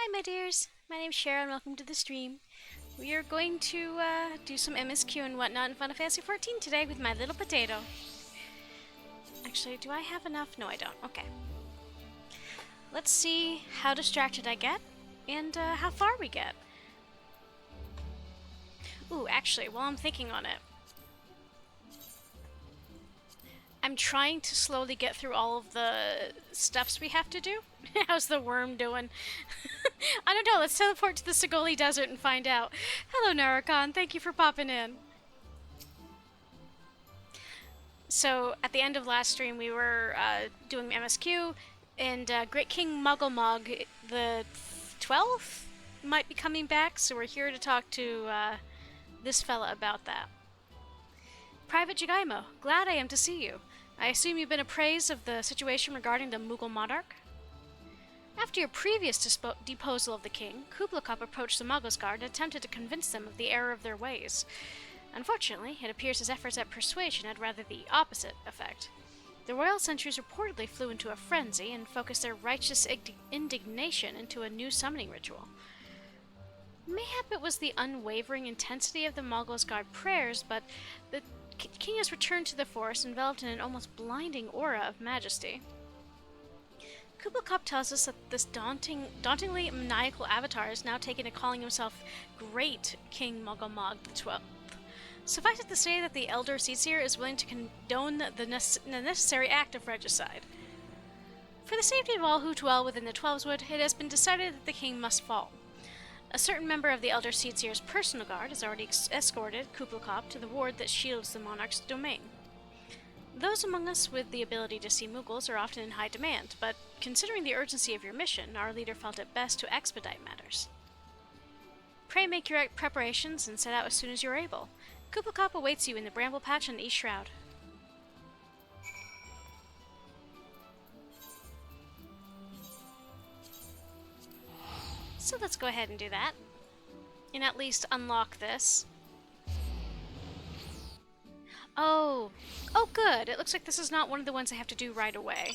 Hi my dears, my name's Cheryl and welcome to the stream. We are going to do some MSQ and whatnot in Final Fantasy XIV today with my little potato. Actually, do I have enough? No I don't. Okay. Let's see how distracted I get and how far we get. Ooh, actually, while I'm thinking on it, I'm trying to slowly get through all of the stuffs we have to do. How's the worm doing? I don't know, let's teleport to the Sigoli Desert and find out. Hello Narukon, thank you for popping in. So, at the end of last stream we were doing MSQ, and Great King Mugglemog, the 12th, might be coming back, so we're here to talk to this fella about that. Private Jagaimo, glad I am to see you. I assume you've been appraised of the situation regarding the Mughal monarch? After your previous deposal of the king, Kublai Khan approached the Muggles Guard and attempted to convince them of the error of their ways. Unfortunately, it appears his efforts at persuasion had rather the opposite effect. The royal sentries reportedly flew into a frenzy and focused their righteous indignation into a new summoning ritual. Mayhap it was the unwavering intensity of the Muggles Guard prayers, but the king has returned to the forest enveloped in an almost blinding aura of majesty. Kublai Khan tells us that this dauntingly maniacal avatar is now taken to calling himself Great King Mugglemog XII. Suffice it to say that the Elder Seer is willing to condone the necessary act of regicide. For the safety of all who dwell within the Twelveswood, it has been decided that the king must fall. A certain member of the Elder Seer's personal guard has already escorted Kublai Khan to the ward that shields the monarch's domain. Those among us with the ability to see Muggles are often in high demand, but considering the urgency of your mission, our leader felt it best to expedite matters. Pray make your preparations and set out as soon as you are able. Kublai Khan awaits you in the Bramble Patch on East Shroud. So let's go ahead and do that, and at least unlock this. Oh good, it looks like this is not one of the ones I have to do right away.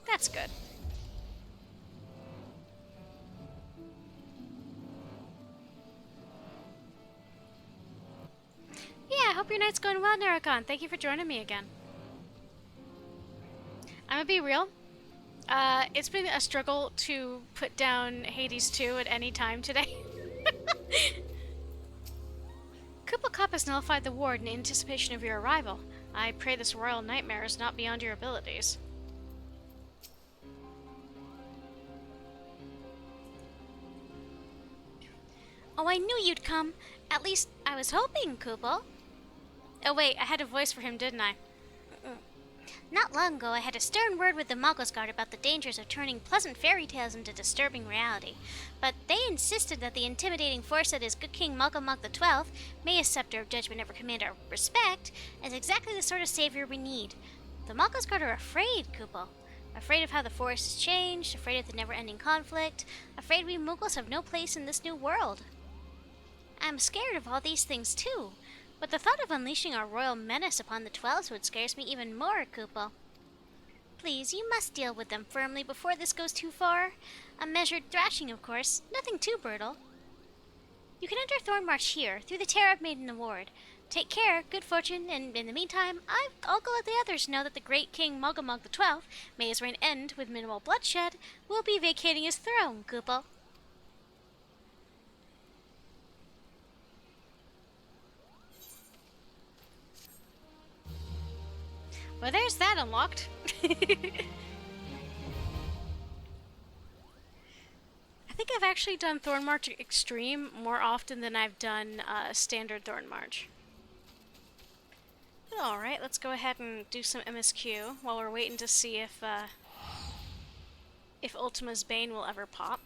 That's good. Yeah, I hope your night's going well, Narukon. Thank you for joining me again. I'm gonna be real. It's been a struggle to put down Hades 2 at any time today. Kublai Khan has nullified the ward in anticipation of your arrival. I pray this royal nightmare is not beyond your abilities. Oh, I knew you'd come. At least, I was hoping, Kublai. Oh wait, I had a voice for him, didn't I? Not long ago, I had a stern word with the Muggles Guard about the dangers of turning pleasant fairy tales into disturbing reality. But they insisted that the intimidating force that is Good King Mugglemog XII, may his scepter of judgment ever command our respect, is exactly the sort of savior we need. The Muggles Guard are afraid, Kublai. Afraid of how the forest has changed, afraid of the never-ending conflict, afraid we Muggles have no place in this new world. I'm scared of all these things too. But the thought of unleashing our royal menace upon the Twelveswood scares me even more, Kublai. Please, you must deal with them firmly before this goes too far. A measured thrashing, of course, nothing too brutal. You can enter Thornmarsh here, through the tear I've made in the ward. Take care, good fortune, and in the meantime, I'll go let the others know that the great King Mugglemog XII, may his reign end with minimal bloodshed, will be vacating his throne, Kublai. Well, there's that unlocked. I think I've actually done Thornmarch Extreme more often than I've done standard Thornmarch. Alright, let's go ahead and do some MSQ while we're waiting to see if Ultima's Bane will ever pop.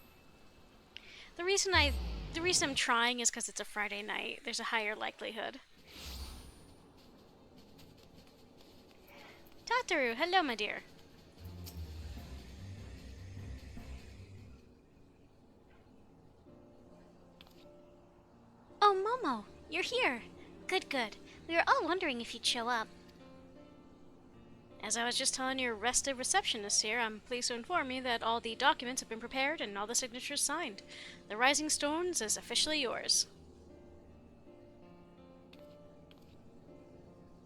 The reason I The reason I'm trying is because it's a Friday night. There's a higher likelihood. Tataru, hello, my dear. Oh, Momo, you're here. Good, good. We were all wondering if you'd show up. As I was just telling your restive receptionist here, I'm pleased to inform you that all the documents have been prepared and all the signatures signed. The Rising Stones is officially yours.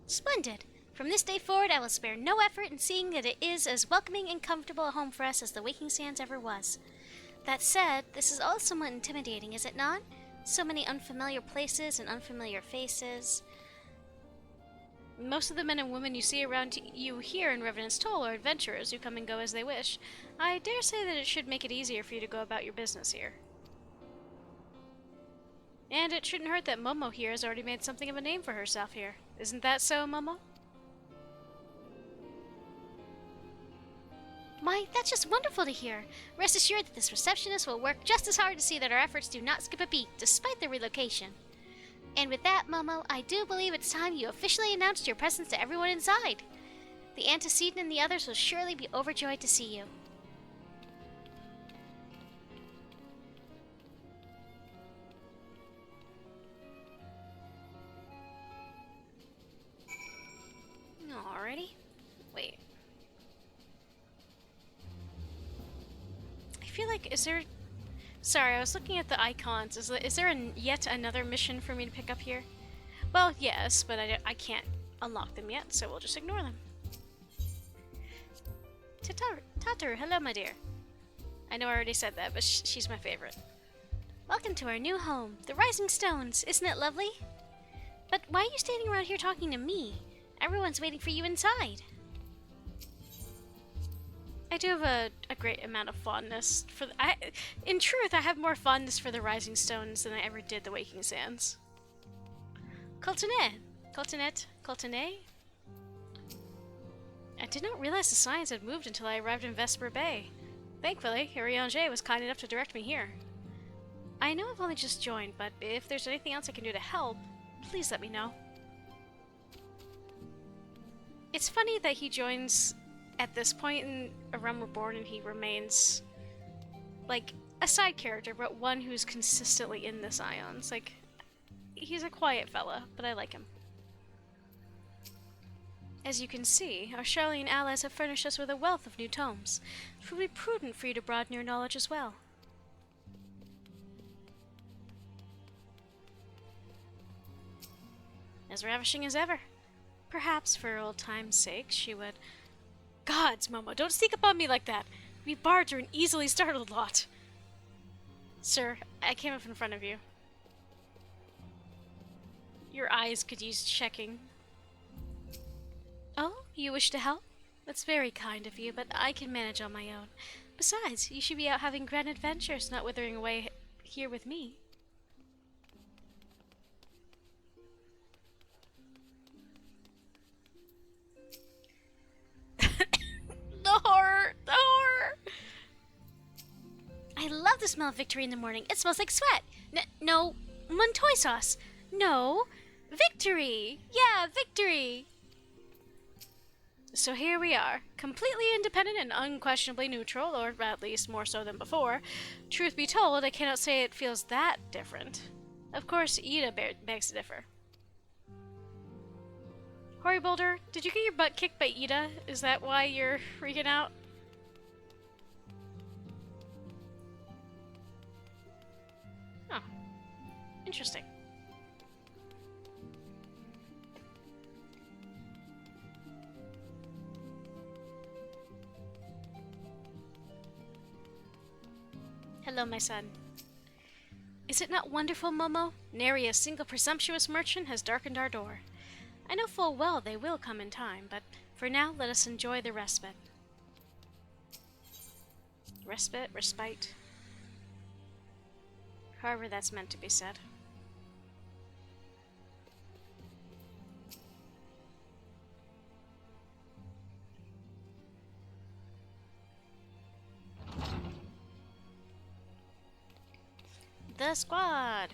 Splendid! From this day forward, I will spare no effort in seeing that it is as welcoming and comfortable a home for us as the Waking Sands ever was. That said, this is all somewhat intimidating, is it not? So many unfamiliar places and unfamiliar faces. Most of the men and women you see around you here in Revenant's Toll are adventurers who come and go as they wish. I dare say that it should make it easier for you to go about your business here. And it shouldn't hurt that Momo here has already made something of a name for herself here. Isn't that so, Momo? My, that's just wonderful to hear. Rest assured that this receptionist will work just as hard to see that our efforts do not skip a beat, despite the relocation. And with that, Momo, I do believe it's time you officially announced your presence to everyone inside. The antecedent and the others will surely be overjoyed to see you. Alrighty. Wait. I feel like, is there... Sorry, I was looking at the icons. Is there yet another mission for me to pick up here? Well, yes, but I can't unlock them yet, so we'll just ignore them. Tataru, hello, my dear. I know I already said that, but she's my favorite. Welcome to our new home, the Rising Stones. Isn't it lovely? But why are you standing around here talking to me? Everyone's waiting for you inside. I do have a great amount of fondness for... in truth, I have more fondness for the Rising Stones than I ever did the Waking Sands. Coltonet. I did not realize the signs had moved until I arrived in Vesper Bay. Thankfully, Urianger was kind enough to direct me here. I know I've only just joined, but if there's anything else I can do to help, please let me know. It's funny that he joins... at this point in A Realm Reborn, and he remains, like, a side character, but one who's consistently in the Scions. Like, he's a quiet fella, but I like him. As you can see, our Charlian allies have furnished us with a wealth of new tomes. It would be prudent for you to broaden your knowledge as well. As ravishing as ever. Perhaps, for old time's sake, she would... Gods, Momo, don't sneak up on me like that. We bards are an easily startled lot. Sir, I came up in front of you. Your eyes could use checking. Oh, you wish to help? That's very kind of you, but I can manage on my own. Besides, you should be out having grand adventures, not withering away here with me. The horror! The horror! I love the smell of victory in the morning. It smells like sweat. No, Montoy sauce. No, victory! Yeah, victory! So here we are, completely independent and unquestionably neutral, or at least more so than before. Truth be told, I cannot say it feels that different. Of course, Ida begs to differ. Hori Boulder, did you get your butt kicked by Ida? Is that why you're freaking out? Oh. Interesting. Hello, my son. Is it not wonderful, Momo? Nary a single presumptuous merchant has darkened our door. I know full well they will come in time, but for now let us enjoy the respite. Respite. However that's meant to be said. the squad!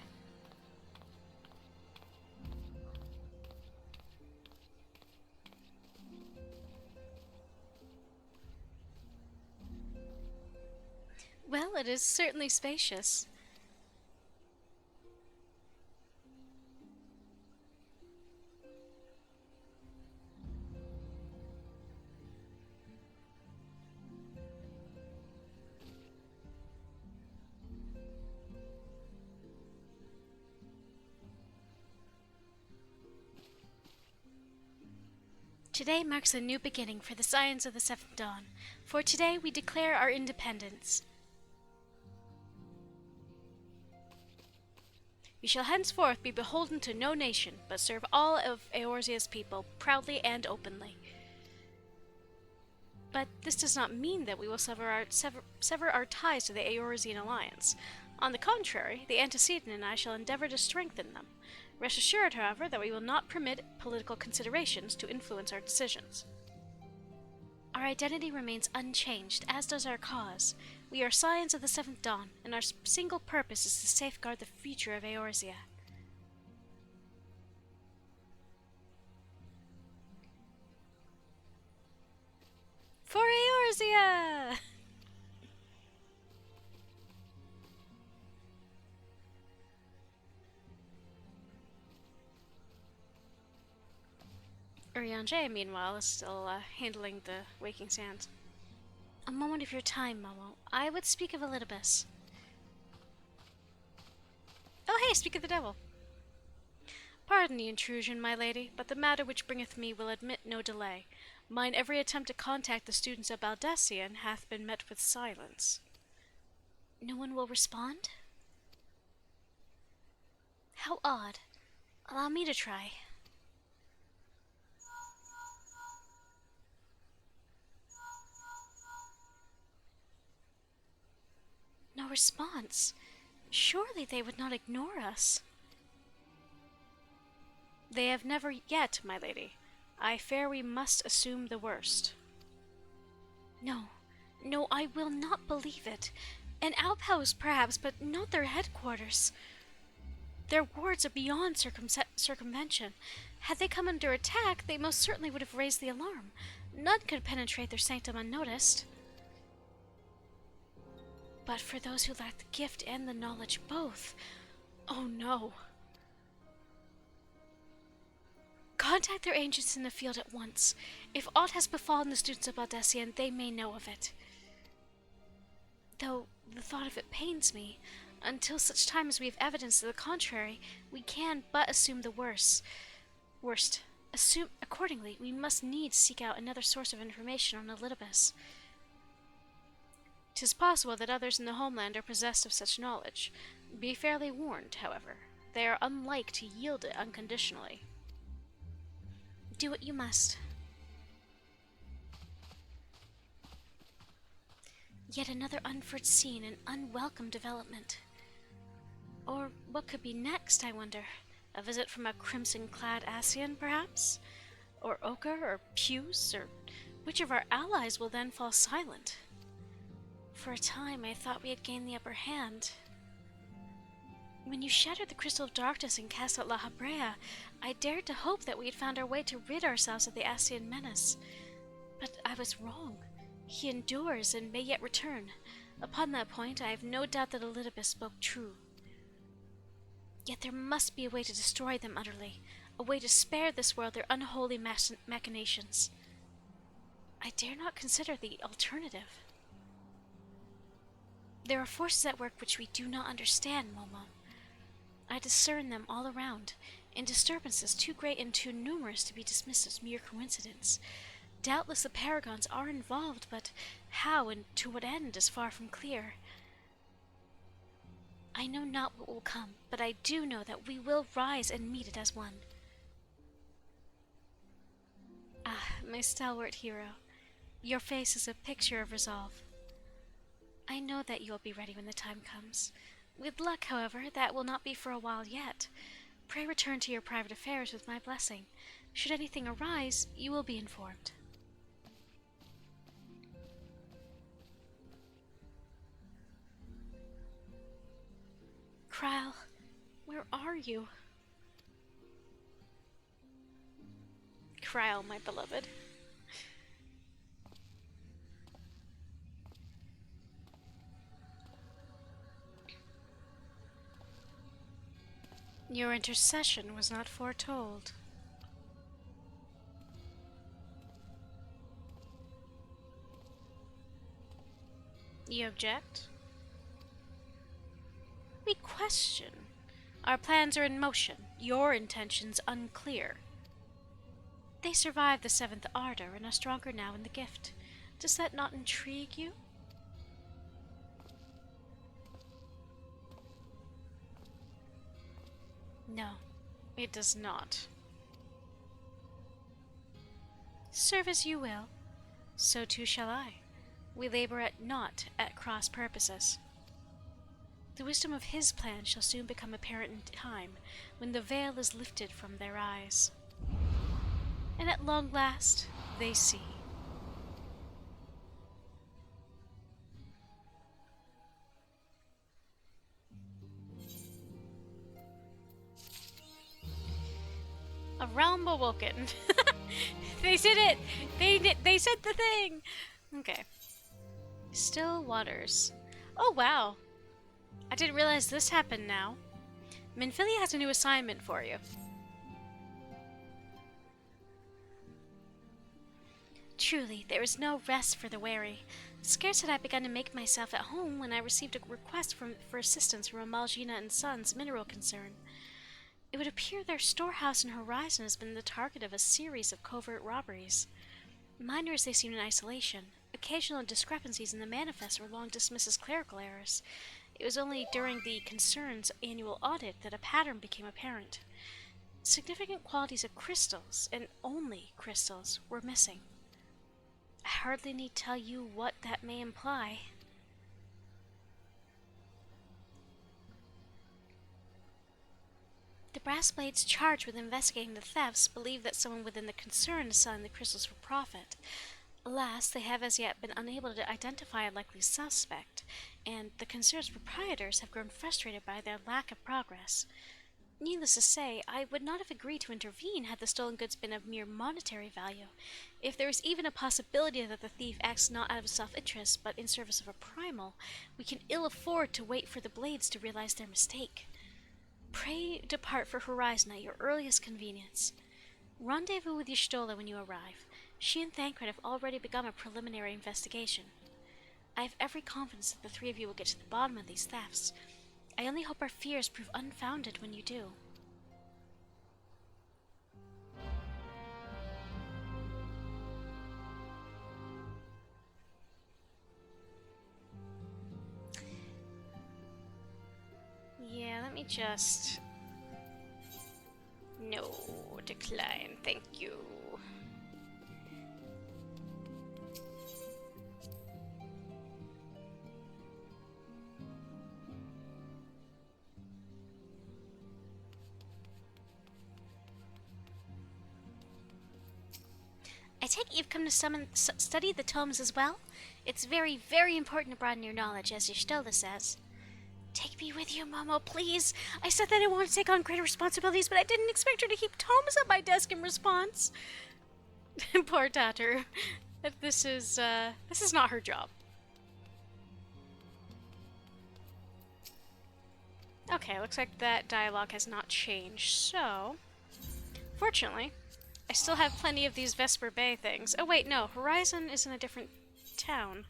Well, it is certainly spacious. Today marks a new beginning for the Scions of the Seventh Dawn, for today we declare our independence. We shall henceforth be beholden to no nation, but serve all of Eorzea's people proudly and openly. But this does not mean that we will sever our ties to the Eorzean alliance. On the contrary, the antecedent and I shall endeavor to strengthen them. Rest assured, however, that we will not permit political considerations to influence our decisions. Our identity remains unchanged, as does our cause. We are Scions of the Seventh Dawn, and our single purpose is to safeguard the future of Eorzea. For Eorzea! Urianger, meanwhile, is still handling the waking sands. A moment of your time, Momo. I would speak of Elidibus. Oh, hey, speak of the devil. Pardon the intrusion, my lady, but the matter which bringeth me will admit no delay. Mine every attempt to contact the students of Baldesion hath been met with silence. No one will respond? How odd. Allow me to try. No response. Surely they would not ignore us. They have never yet, my lady. I fear we must assume the worst. No, I will not believe it. An outpost, perhaps, but not their headquarters. Their wards are beyond circumvention. Had they come under attack, they most certainly would have raised the alarm. None could penetrate their sanctum unnoticed. But for those who lack the gift and the knowledge both, oh no. Contact their agents in the field at once. If aught has befallen the students of Baldesion, they may know of it. Though the thought of it pains me. Until such time as we have evidence to the contrary, we can but assume the worst. Accordingly, we must needs seek out another source of information on Elidibus. 'Tis possible that others in the homeland are possessed of such knowledge. Be fairly warned, however. They are unlike to yield it unconditionally. Do what you must. Yet another unforeseen and unwelcome development. Or what could be next, I wonder? A visit from a crimson-clad Ascian, perhaps? Or Ochre, or Puce, or which of our allies will then fall silent? For a time, I thought we had gained the upper hand. When you shattered the crystal of darkness and cast out La Habrea, I dared to hope that we had found our way to rid ourselves of the Ascian menace. But I was wrong. He endures and may yet return. Upon that point, I have no doubt that Elidibus spoke true. Yet there must be a way to destroy them utterly, a way to spare this world their unholy machinations. I dare not consider the alternative. There are forces at work which we do not understand, Momo. I discern them all around, in disturbances too great and too numerous to be dismissed as mere coincidence. Doubtless the paragons are involved, but how and to what end is far from clear. I know not what will come, but I do know that we will rise and meet it as one. Ah, my stalwart hero, your face is a picture of resolve. I know that you will be ready when the time comes. With luck, however, that will not be for a while yet. Pray return to your private affairs with my blessing. Should anything arise, you will be informed. Krile, where are you? Krile, my beloved. Your intercession was not foretold. You object? We question. Our plans are in motion, your intentions unclear. They survived the seventh ardor and are stronger now in the gift. Does that not intrigue you? No, it does not. Serve as you will, so too shall I. We labor not at cross purposes. The wisdom of his plan shall soon become apparent in time, when the veil is lifted from their eyes. And at long last, they see. A realm awoken. They did it! They said the thing! Okay. Still waters. Oh wow! I didn't realize this happened now. Minfilia has a new assignment for you. Truly, there is no rest for the weary. Scarce had I begun to make myself at home when I received a request for assistance from Amalgina and Sons mineral concern. It would appear their storehouse in Horizon has been the target of a series of covert robberies. Minor as they seemed in isolation, occasional discrepancies in the manifest were long dismissed as clerical errors. It was only during the concern's annual audit that a pattern became apparent. Significant qualities of crystals, and only crystals, were missing. I hardly need tell you what that may imply. The brass blades charged with investigating the thefts believe that someone within the concern is selling the crystals for profit. Alas, they have as yet been unable to identify a likely suspect, and the concern's proprietors have grown frustrated by their lack of progress. Needless to say, I would not have agreed to intervene had the stolen goods been of mere monetary value. If there is even a possibility that the thief acts not out of self-interest, but in service of a primal, we can ill afford to wait for the blades to realize their mistake. Pray depart for Horizon at your earliest convenience. Rendezvous with Y'shtola when you arrive. She and Thancred have already begun a preliminary investigation. I have every confidence that the three of you will get to the bottom of these thefts. I only hope our fears prove unfounded when you do. Yeah, let me just... No, decline, thank you. I take it you've come to study the tomes as well? It's very, very important to broaden your knowledge, as Y'shtola says. Take me with you, Momo, please. I said that I want to take on greater responsibilities, but I didn't expect her to keep tomes at my desk in response. Poor Tatter. This is not her job. Okay, looks like that dialogue has not changed, so... Fortunately, I still have plenty of these Vesper Bay things. Oh wait, no, Horizon is in a different town.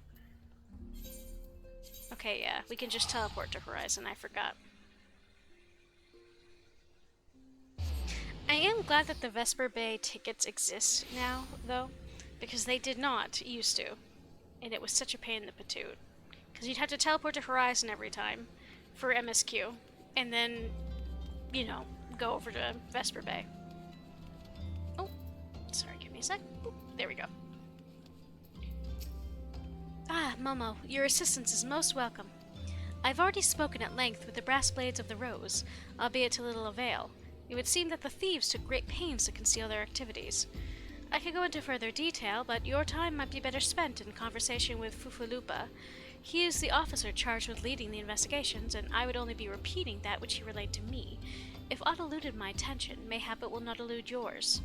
Okay, yeah, we can just teleport to Horizon, I forgot. I am glad that the Vesper Bay tickets exist now, though, because they did not used to, and it was such a pain in the patoot. Because you'd have to teleport to Horizon every time for MSQ, and then, you know, go over to Vesper Bay. Oh, sorry, give me a sec. Boop, there we go. Ah, Momo, your assistance is most welcome. I've already spoken at length with the brass blades of the Rose, albeit to little avail. It would seem that the thieves took great pains to conceal their activities. I could go into further detail, but your time might be better spent in conversation with Fufulupa. He is the officer charged with leading the investigations, and I would only be repeating that which he relayed to me. If aught eluded my attention, mayhap it will not elude yours.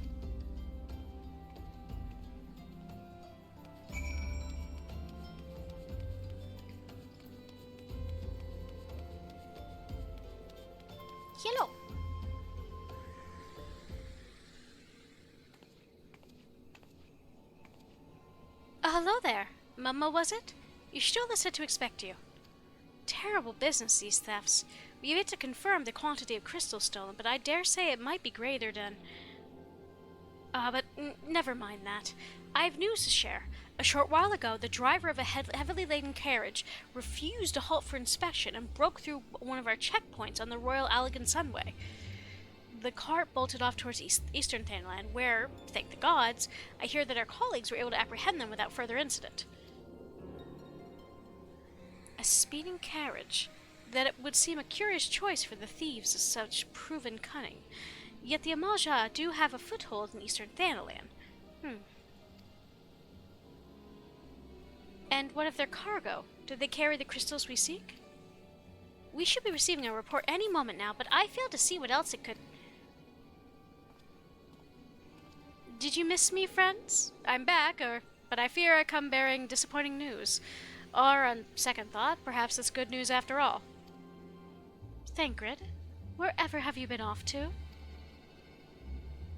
Hello. Hello there. Mama, was it? You surely said to expect you. Terrible business, these thefts. We have yet to confirm the quantity of crystals stolen, but I dare say it might be greater than... but never mind that. I have news to share. A short while ago, the driver of a heavily laden carriage refused to halt for inspection and broke through one of our checkpoints on the Royal Allegan Sunway. The cart bolted off towards eastern Thanalan, where, thank the gods, I hear that our colleagues were able to apprehend them without further incident. A speeding carriage. That it would seem a curious choice for the thieves of such proven cunning. Yet the Amalja do have a foothold in eastern Thanalan. And what of their cargo? Did they carry the crystals we seek? We should be receiving a report any moment now, but I fail to see what else it could... Did you miss me, friends? I'm back, but I fear I come bearing disappointing news. Or, on second thought, perhaps it's good news after all. Thancred, wherever have you been off to?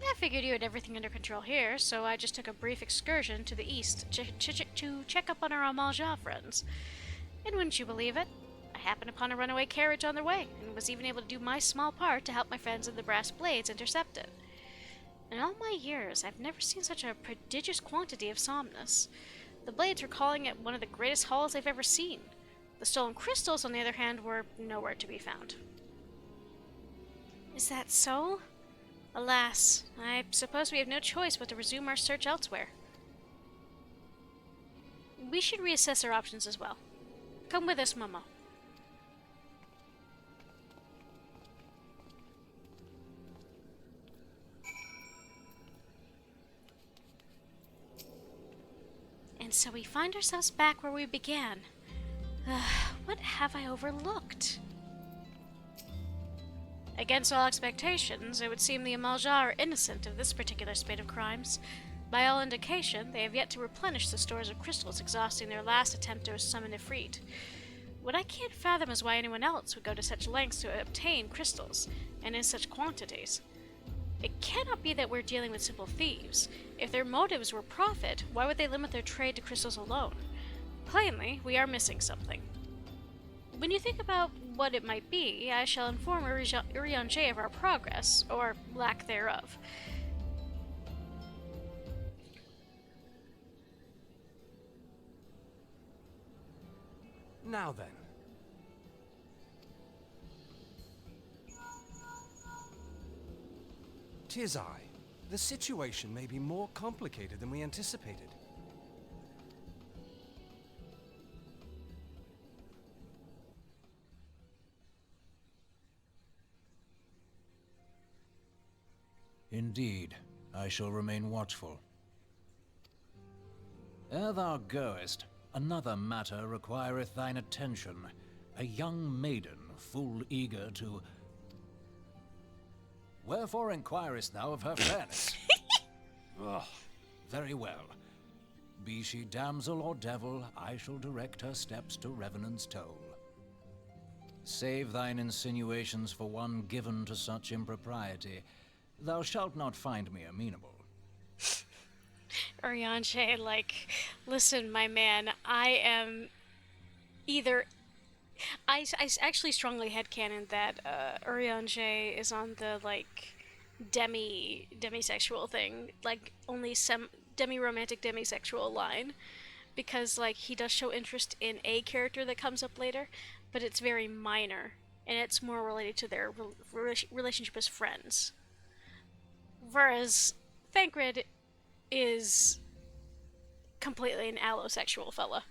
I figured you had everything under control here, so I just took a brief excursion to the east to check up on our Amalja friends. And wouldn't you believe it? I happened upon a runaway carriage on their way, and was even able to do my small part to help my friends in the Brass Blades intercept it. In all my years, I've never seen such a prodigious quantity of somnus. The Blades were calling it one of the greatest hauls they've ever seen. The stolen crystals, on the other hand, were nowhere to be found. Is that so? Alas, I suppose we have no choice but to resume our search elsewhere. We should reassess our options as well. Come with us, Momo. And so we find ourselves back where we began. What have I overlooked? Against all expectations, it would seem the Amalja are innocent of this particular spate of crimes. By all indication, they have yet to replenish the stores of crystals, exhausting their last attempt to summon Ifrit. What I can't fathom is why anyone else would go to such lengths to obtain crystals, and in such quantities. It cannot be that we're dealing with simple thieves. If their motives were profit, why would they limit their trade to crystals alone? Plainly, we are missing something. When you think about what it might be, I shall inform Urianger of our progress, or lack thereof. Now then. Tis I. The situation may be more complicated than we anticipated. Indeed, I shall remain watchful. Ere thou goest, another matter requireth thine attention. A young maiden, full eager to... Wherefore inquirest thou of her fairness? Ugh, very well. Be she damsel or devil, I shall direct her steps to Revenant's Toll. Save thine insinuations for one given to such impropriety. Thou shalt not find me amenable. Urianger, listen, my man, I am either... I actually strongly headcanon that Urianger is on the, demisexual thing, only demi-romantic demisexual line, because, he does show interest in a character that comes up later, but it's very minor, and it's more related to their relationship as friends. Whereas Thancred is completely an allosexual fella.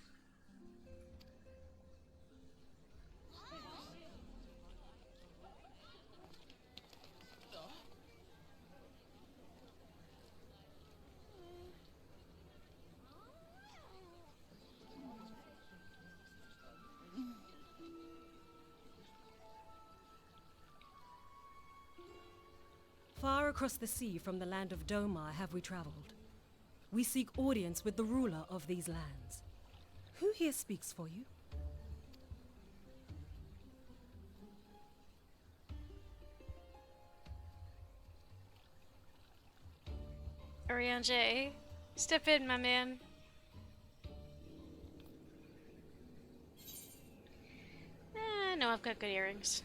Far across the sea from the land of Domar have we traveled. We seek audience with the ruler of these lands. Who here speaks for you? Oriange, step in, my man. No, I've got good earrings.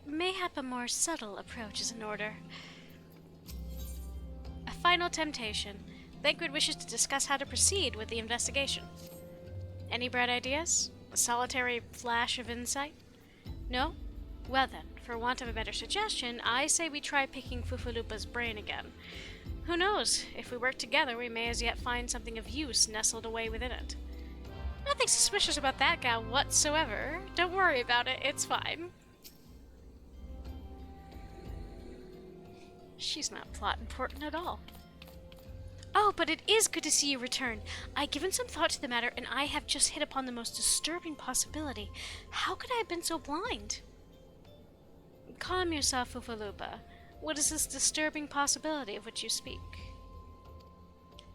Mayhap a more subtle approach is in order. A final temptation. Thancred wishes to discuss how to proceed with the investigation. Any bright ideas? A solitary flash of insight? No? Well then, for want of a better suggestion, I say we try picking Fufalupa's brain again. Who knows? If we work together, we may as yet find something of use nestled away within it. Nothing suspicious about that gal whatsoever. Don't worry about it, it's fine. She's not plot important at all. Oh, but it is good to see you return. I've given some thought to the matter, and I have just hit upon the most disturbing possibility. How could I have been so blind? Calm yourself, Fufalupa. What is this disturbing possibility of which you speak?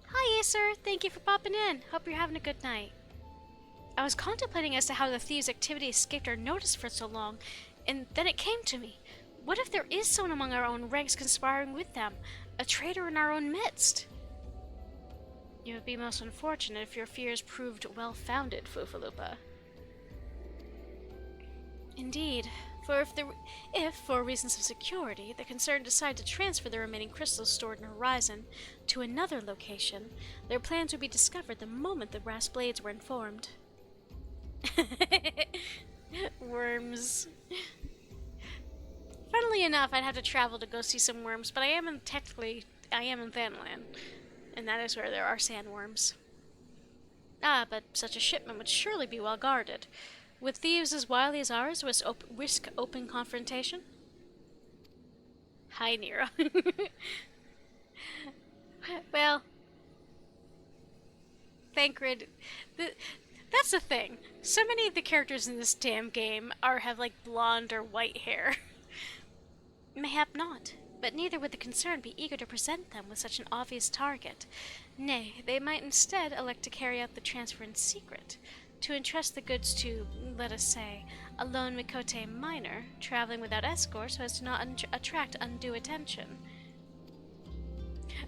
Hi, Acer. Thank you for popping in. Hope you're having a good night. I was contemplating as to how the thieves' activity escaped our notice for so long, and then it came to me. What if there is someone among our own ranks conspiring with them? A traitor in our own midst? It would be most unfortunate if your fears proved well-founded, Fufalupa. Indeed. For if, for reasons of security, the concerned decide to transfer the remaining crystals stored in Horizon to another location, their plans would be discovered the moment the brass blades were informed. Worms. Funnily enough, I'd have to travel to go see some worms, but I am in Thanalan, and that is where there are sandworms. Ah, but such a shipment would surely be well guarded. Would thieves as wily as ours risk open confrontation? Hi, Nero. Well, Thancred, that's the thing. So many of the characters in this damn game have like blonde or white hair. Mayhap not, but neither would the concerned be eager to present them with such an obvious target. Nay, they might instead elect to carry out the transfer in secret, to entrust the goods to, let us say, a lone Mikote miner, traveling without escort so as to not attract undue attention.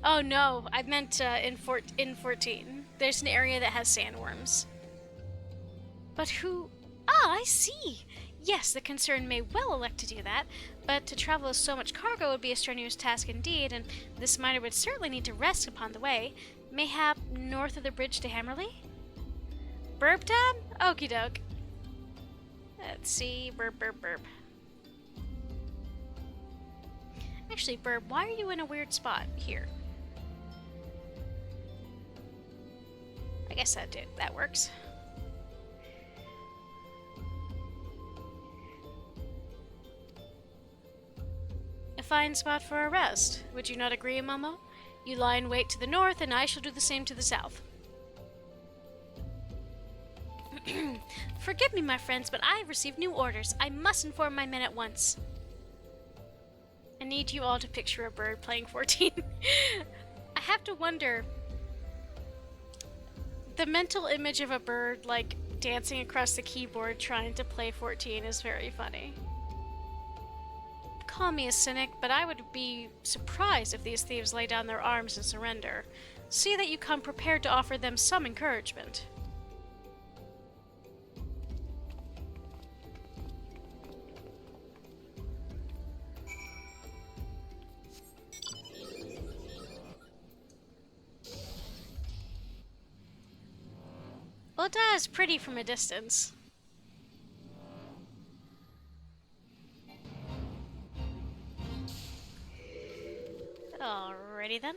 Oh no, I meant in 14. There's an area that has sandworms. But who... Ah, I see! Yes, the concerned may well elect to do that, but to travel with so much cargo would be a strenuous task indeed, and this miner would certainly need to rest upon the way, mayhap north of the bridge to Hammerley? Burp time? Okie doke. Let's see. Burp, burp, burp. Actually, Burp, why are you in a weird spot here? I guess that works. A fine spot for a rest. Would you not agree, Momo? You lie in wait to the north, and I shall do the same to the south. Forgive me, my friends, but I have received new orders. I must inform my men at once. I need you all to picture a bird playing 14. I have to wonder... The mental image of a bird, like, dancing across the keyboard trying to play 14 is very funny. Call me a cynic, but I would be surprised if these thieves lay down their arms and surrender. See that you come prepared to offer them some encouragement. Well, it does pretty from a distance. Alrighty then.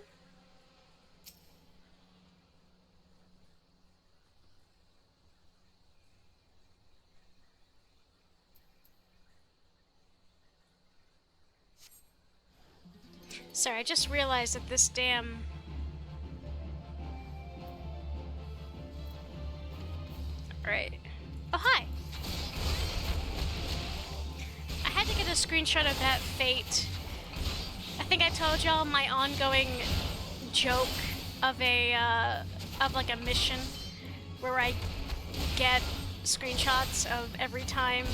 Sorry, I just realized that this damn... Alright. Oh, hi! a screenshot of that fate. I think I told y'all my ongoing joke of like a mission where I get screenshots of every time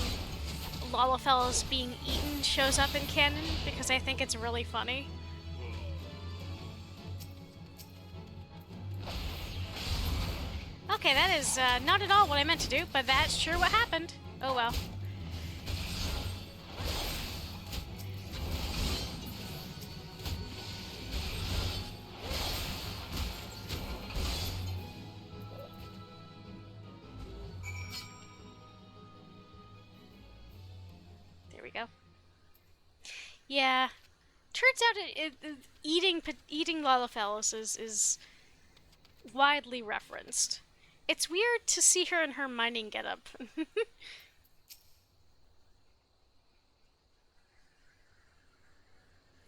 Lalafell's being eaten shows up in canon because I think it's really funny. Okay, that is not at all what I meant to do, but that's sure what happened. Oh well. There we go. Yeah, turns out eating Lalafell is widely referenced. It's weird to see her in her mining getup.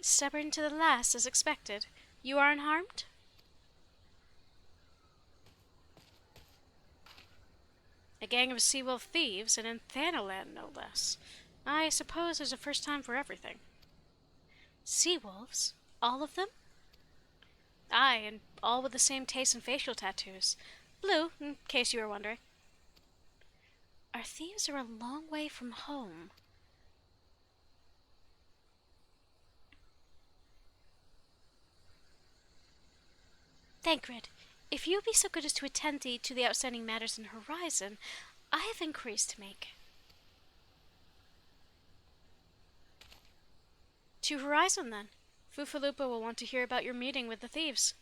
Stubborn to the last, as expected. You are unharmed? A gang of Seawolf thieves, and in Thanalan, no less. I suppose there's a first time for everything. Seawolves? All of them? Aye, and all with the same taste and facial tattoos. Blue, in case you were wondering. Our thieves are a long way from home. Thancred, if you would be so good as to attend to the outstanding matters in Horizon, I have inquiries to make. To Horizon, then. Fufalupa will want to hear about your meeting with the thieves.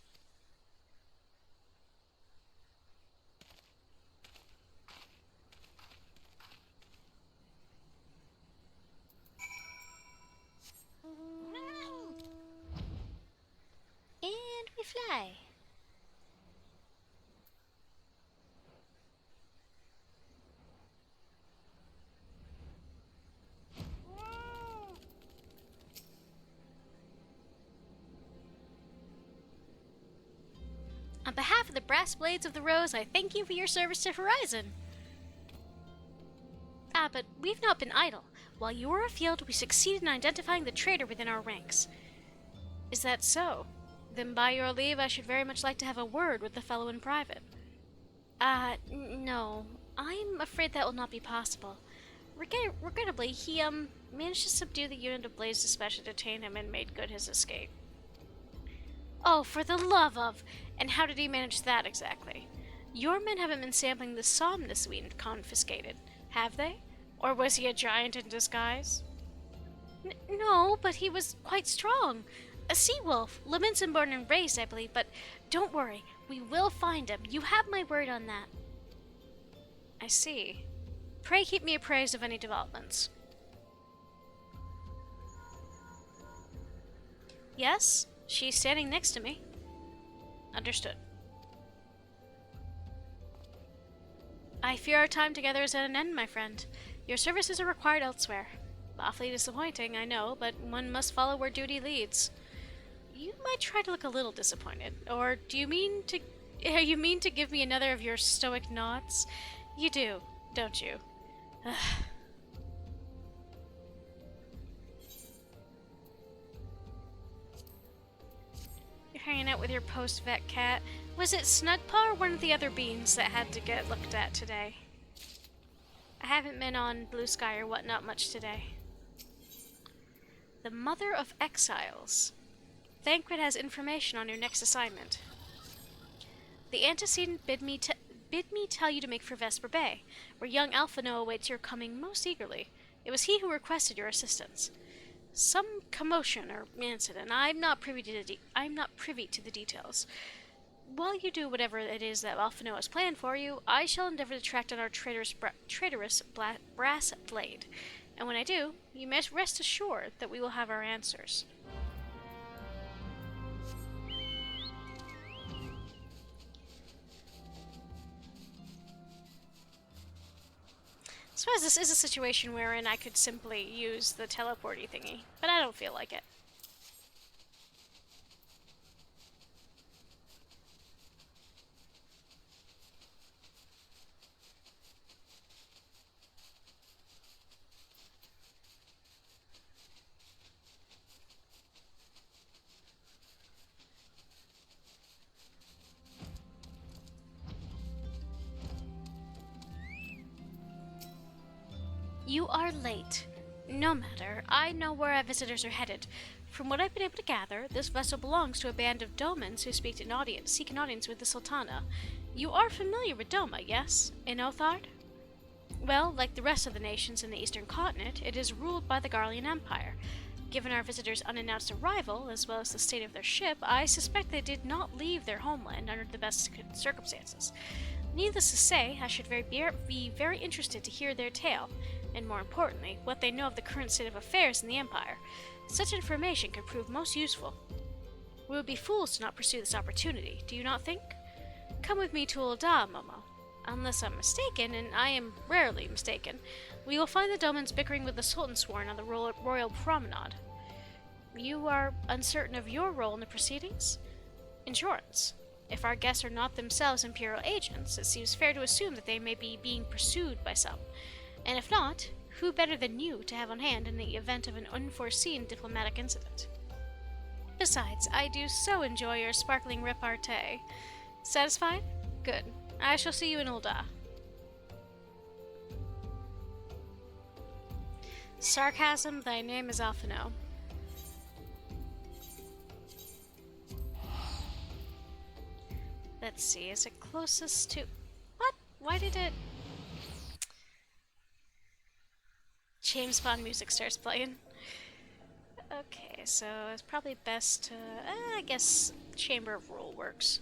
And we fly. On behalf of the Brass Blades of the Rose, I thank you for your service to Horizon. Ah, but we've not been idle. While you were afield, we succeeded in identifying the traitor within our ranks. Is that so? Then by your leave, I should very much like to have a word with the fellow in private. No. I'm afraid that will not be possible. Regrettably, he, managed to subdue the unit of Blaze Dispatch that detained him and made good his escape. Oh, for the love of! And how did he manage that exactly? Your men haven't been sampling the somnus we confiscated, have they? Or was he a giant in disguise? No, but he was quite strong. A sea wolf, Levinson born and raised, I believe, but don't worry, we will find him. You have my word on that. I see. Pray keep me appraised of any developments. Yes, she's standing next to me. Understood. I fear our time together is at an end, my friend. Your services are required elsewhere. Awfully disappointing, I know, but one must follow where duty leads. You might try to look a little disappointed. Or do you mean to give me another of your stoic nods? You do, don't you? You're hanging out with your post-vet cat. Was it Snugpaw or one of the other beans that had to get looked at today? I haven't been on Blue Sky or whatnot much today. The Mother of Exiles. Thancred has information on your next assignment. The antecedent bid me tell you to make for Vesper Bay, where young Alphino awaits your coming most eagerly. It was he who requested your assistance. Some commotion or incident. I'm not privy to the details. While you do whatever it is that Alphino has planned for you, I shall endeavor to track down our traitorous brass blade. And when I do, you may rest assured that we will have our answers. I suppose this is a situation wherein I could simply use the teleporty thingy, but I don't feel like it. You are late. No matter, I know where our visitors are headed. From what I've been able to gather, this vessel belongs to a band of Domans who seek an audience with the Sultana. You are familiar with Doma, yes? In Othard? Well, like the rest of the nations in the eastern continent, it is ruled by the Garlean Empire. Given our visitors' unannounced arrival, as well as the state of their ship, I suspect they did not leave their homeland under the best circumstances. Needless to say, I should be very interested to hear their tale, and more importantly, what they know of the current state of affairs in the Empire. Such information could prove most useful. We would be fools to not pursue this opportunity, do you not think? Come with me to Ul'dah, Momo. Unless I'm mistaken, and I am rarely mistaken, we will find the Domans bickering with the Sultan Sworn on the Royal Promenade. You are uncertain of your role in the proceedings? Insurance. If our guests are not themselves Imperial agents, it seems fair to assume that they may be being pursued by some. And if not, who better than you to have on hand in the event of an unforeseen diplomatic incident? Besides, I do so enjoy your sparkling repartee. Satisfied? Good. I shall see you in Ul'dah. Sarcasm, thy name is Alphino. Let's see, is it closest to... What? Why did it... James Bond music starts playing. Okay, so it's probably best to... I guess Chamber of Rule works.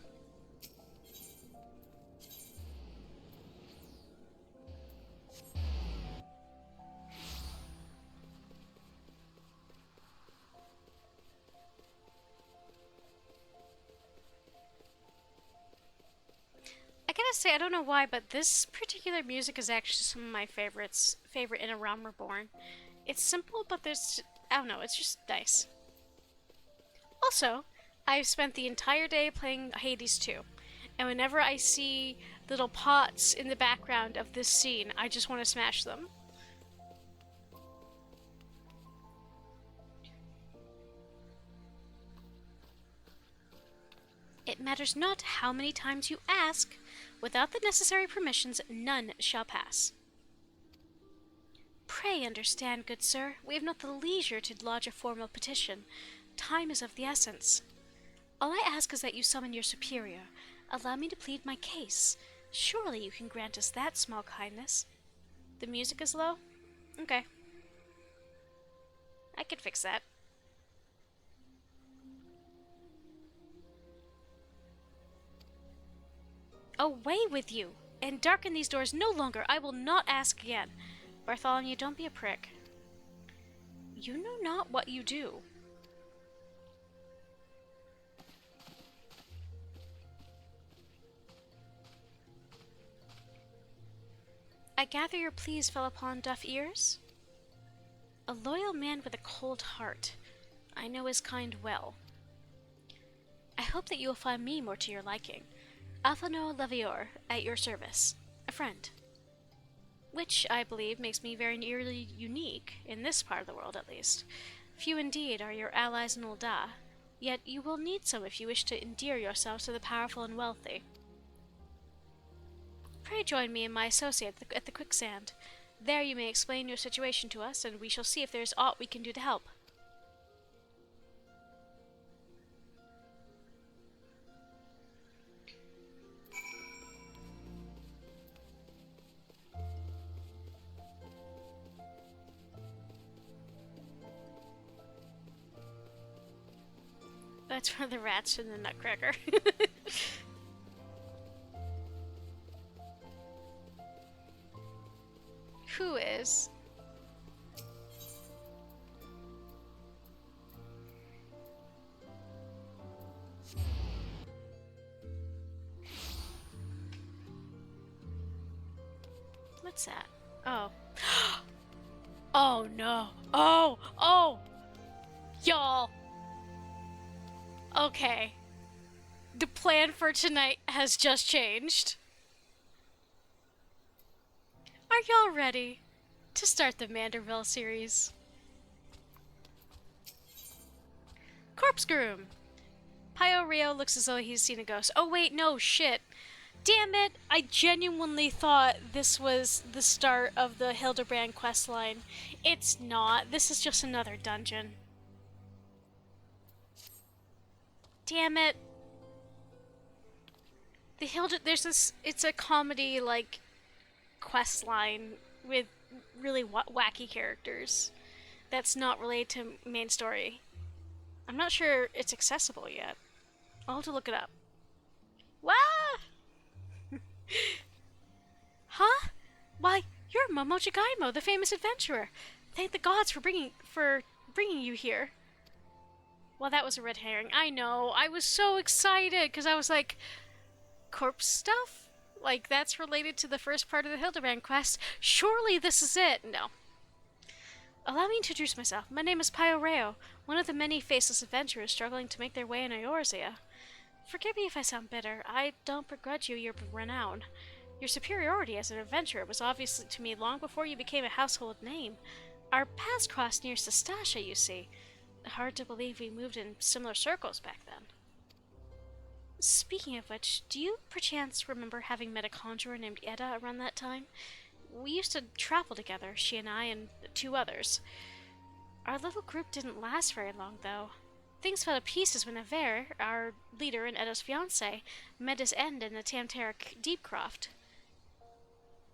I gotta say, I don't know why, but this particular music is actually some of my favorite in A Realm Reborn. It's simple, but there's, I don't know, it's just nice. Also, I've spent the entire day playing Hades 2, and whenever I see little pots in the background of this scene, I just want to smash them. It matters not how many times you ask. Without the necessary permissions, none shall pass. Pray understand, good sir, we have not the leisure to lodge a formal petition. Time is of the essence. All I ask is that you summon your superior. Allow me to plead my case. Surely you can grant us that small kindness. The music is low? Okay. I can fix that. Away with you! And darken these doors no longer! I will not ask again. Bartholomew, don't be a prick. You know not what you do. I gather your pleas fell upon deaf ears? A loyal man with a cold heart. I know his kind well. I hope that you will find me more to your liking. Alphino Levior, at your service. A friend. Which, I believe, makes me very nearly unique, in this part of the world at least. Few indeed are your allies in Ul'dah, yet you will need some if you wish to endear yourselves to the powerful and wealthy. Pray join me and my associate at the quicksand. There you may explain your situation to us, and we shall see if there is aught we can do to help. That's for the rats in the Nutcracker. Who is? What's that? Oh. Oh no. Oh! Y'all. Okay. The plan for tonight has just changed. Are y'all ready to start the Manderville series? Corpse Groom! Pio Rio looks as though he's seen a ghost. Oh wait, no, shit. Damn it! I genuinely thought this was the start of the Hildebrand questline. It's not. This is just another dungeon. Damn it. There's this, it's a comedy, like, quest line with really wacky characters that's not related to main story. I'm not sure it's accessible yet. I'll have to look it up. Wah! Huh? Why, you're Momo Jagaimo, the famous adventurer. Thank the gods for bringing you here. Well, that was a red herring. I know. I was so excited because I was like, corpse stuff? Like, that's related to the first part of the Hildebrand quest. Surely this is it. No. Allow me to introduce myself. My name is Pyoreo, one of the many faceless adventurers struggling to make their way in Eorzea. Forgive me if I sound bitter. I don't begrudge you your renown. Your superiority as an adventurer was obvious to me long before you became a household name. Our paths crossed near Sestasha, you see. Hard to believe we moved in similar circles back then. Speaking of which, do you perchance remember having met a conjurer named Edda around that time? We used to travel together, she and I and 2 others. Our little group didn't last very long, though. Things fell to pieces when Aver, our leader and Edda's fiancé, met his end in the Tamtara Deepcroft.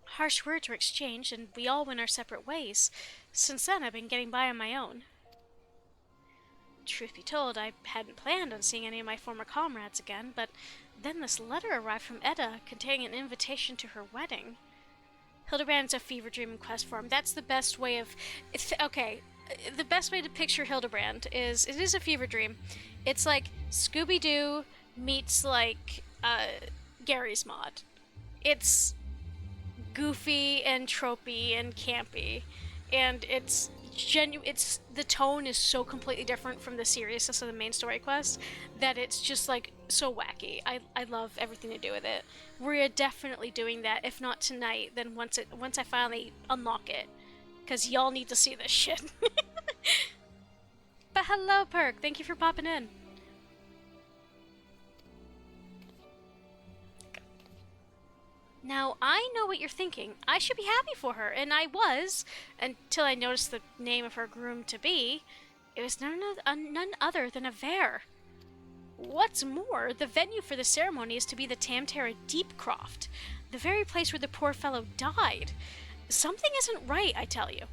Harsh words were exchanged, and we all went our separate ways. Since then, I've been getting by on my own. Truth be told, I hadn't planned on seeing any of my former comrades again, but then this letter arrived from Edda containing an invitation to her wedding. Hildebrand's a fever dream in quest form. That's the best way of... Okay, the best way to picture Hildebrand is... It is a fever dream. It's like Scooby-Doo meets, like, Gary's Mod. It's goofy and tropey and campy. And it's... the tone is so completely different from the seriousness of the main story quest that it's just like so wacky. I love everything to do with it. We're definitely doing that, if not tonight, then once I finally unlock it, because y'all need to see this shit. But hello, Perk, thank you for popping in. Now, I know what you're thinking. I should be happy for her, and I was, until I noticed the name of her groom-to-be. It was none other than Aver. What's more, the venue for the ceremony is to be the Tamtara Deepcroft, the very place where the poor fellow died. Something isn't right, I tell you.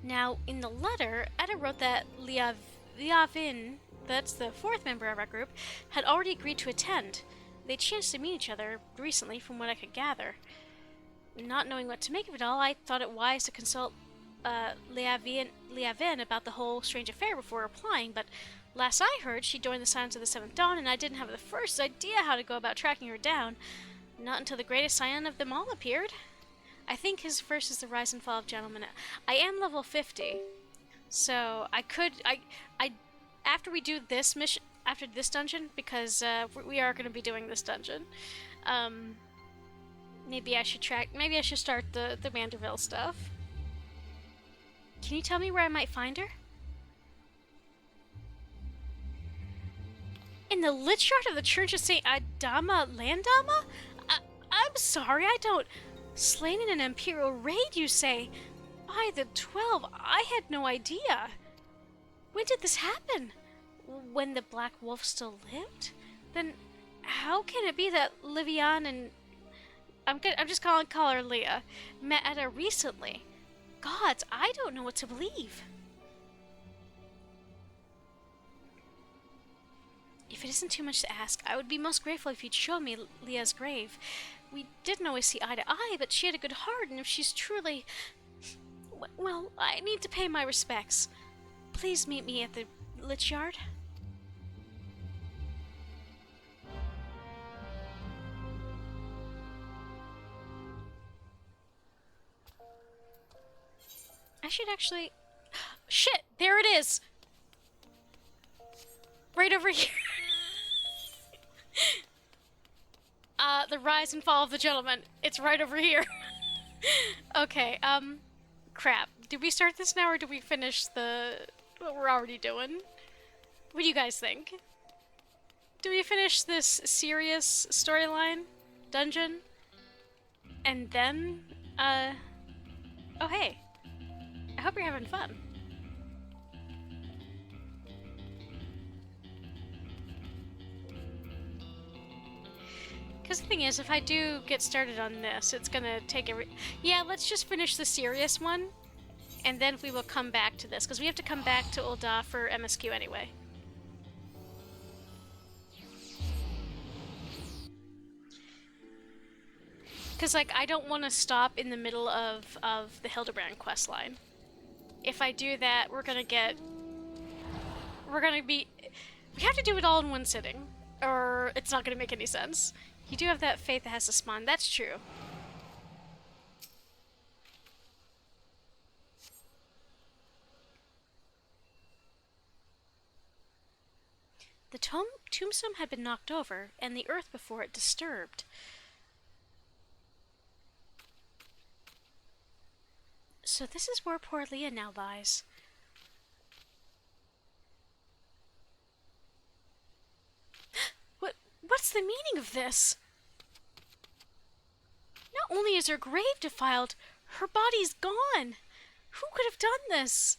Now, in the letter, Edda wrote that Liavin, that's the 4th member of our group, had already agreed to attend. They chanced to meet each other recently, from what I could gather. Not knowing what to make of it all, I thought it wise to consult Liavin about the whole strange affair before replying, but last I heard, she joined the Scions of the Seventh Dawn, and I didn't have the first idea how to go about tracking her down. Not until the greatest scion of them all appeared. I think his first is the rise and fall of gentlemen. I am level 50, so I could... After we do this mission, after this dungeon, because we are going to be doing this dungeon, maybe I should start the Vanderbilt stuff. Can you tell me where I might find her? In the lich yard of the Church of St. Adama Landama? I'm sorry, I don't... Slain in an Imperial raid, you say? By the 12, I had no idea. When did this happen? When the Black Wolf still lived? Then how can it be that Livian and... I'm just gonna call her Leah, met Edda recently? Gods, I don't know what to believe. If it isn't too much to ask, I would be most grateful if you'd show me Leah's grave. We didn't always see eye to eye, but she had a good heart, and if she's truly... Well, I need to pay my respects. Please meet me at the Lich Yard. I should actually... Shit! There it is! Right over here. The rise and fall of the gentleman. It's right over here. Okay, crap. Did we start this now, or did we finish what we're already doing? What do you guys think? Do we finish this serious storyline dungeon? And then, oh hey. I hope you're having fun. Because the thing is, if I do get started on this, it's gonna take yeah, let's just finish the serious one, and then we will come back to this, because we have to come back to Ul'dah for MSQ anyway. Because, like, I don't want to stop in the middle of the Hildebrand questline. If I do that, we're gonna be... We have to do it all in one sitting, or it's not gonna make any sense. You do have that faith that has to spawn, that's true. The tombstone had been knocked over, and the earth before it disturbed. So this is where poor Leah now lies. What's the meaning of this? Not only is her grave defiled, her body's gone. Who could have done this?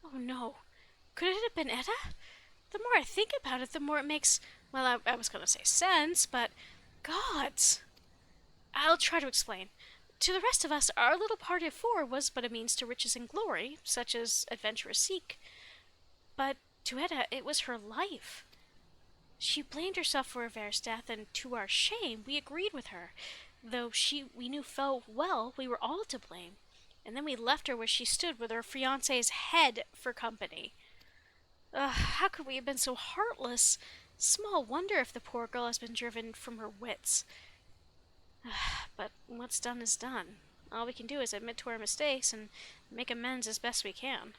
Oh no. Could it have been Edda? The more I think about it, the more it makes, well, I was gonna say sense, but gods. I'll try to explain. To the rest of us, our little party of 4 was but a means to riches and glory, such as adventurers seek. But to Edda, it was her life. She blamed herself for Aver's death, and to our shame, we agreed with her. Though we knew full well we were all to blame. And then we left her where she stood with her fiancé's head for company. How could we have been so heartless? Small wonder if the poor girl has been driven from her wits. But what's done is done. All we can do is admit to our mistakes and make amends as best we can.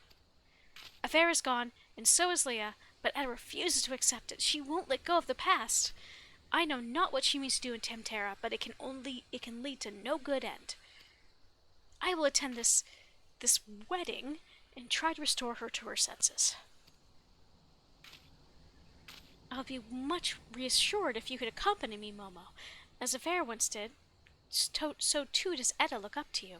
Aver is gone, and so is Leah, but Edda refuses to accept it. She won't let go of the past. I know not what she means to do in Temtera, but it can lead to no good end. I will attend this wedding and try to restore her to her senses. I'll be much reassured if you could accompany me, Momo. As Aver once did, so too does Edda look up to you.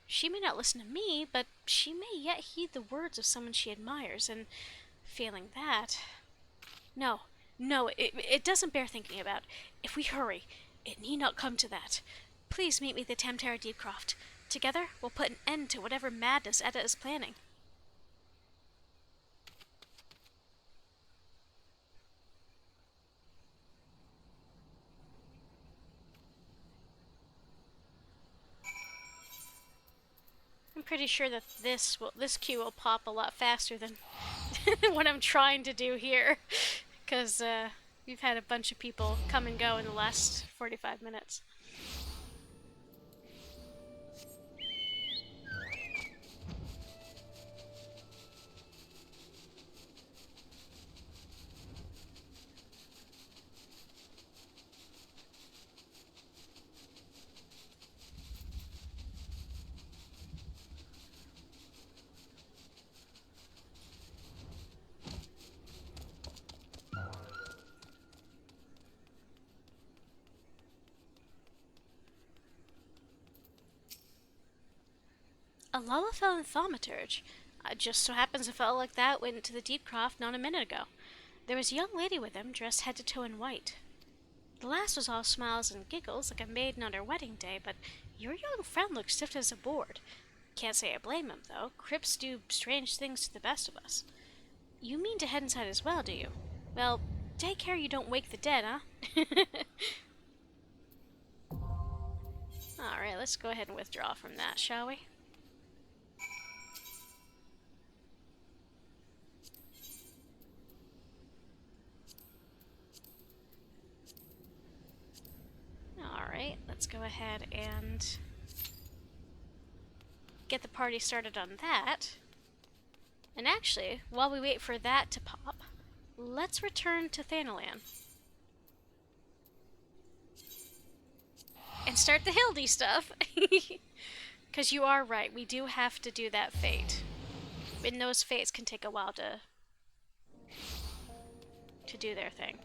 She may not listen to me, but she may yet heed the words of someone she admires, and failing that... No, it doesn't bear thinking about. If we hurry, it need not come to that. Please meet me at the Temtera Deepcroft. Together, we'll put an end to whatever madness Edda is planning. I'm pretty sure that this queue will pop a lot faster than what I'm trying to do here, because we've had a bunch of people come and go in the last 45 minutes. A Lullafell thaumaturge. Just so happens a fellow like that went to the Deepcroft not a minute ago. There was a young lady with him, dressed head to toe in white. The last was all smiles and giggles, like a maiden on her wedding day, but your young friend looked stiff as a board. Can't say I blame him, though. Crypts do strange things to the best of us. You mean to head inside as well, do you? Well, take care you don't wake the dead, huh? Alright, let's go ahead and withdraw from that, shall we? Alright, let's go ahead and get the party started on that. And actually, while we wait for that to pop, let's return to Thanalan. And start the Hildy stuff. Because you are right, we do have to do that fate. in those fates can take a while to do their thing.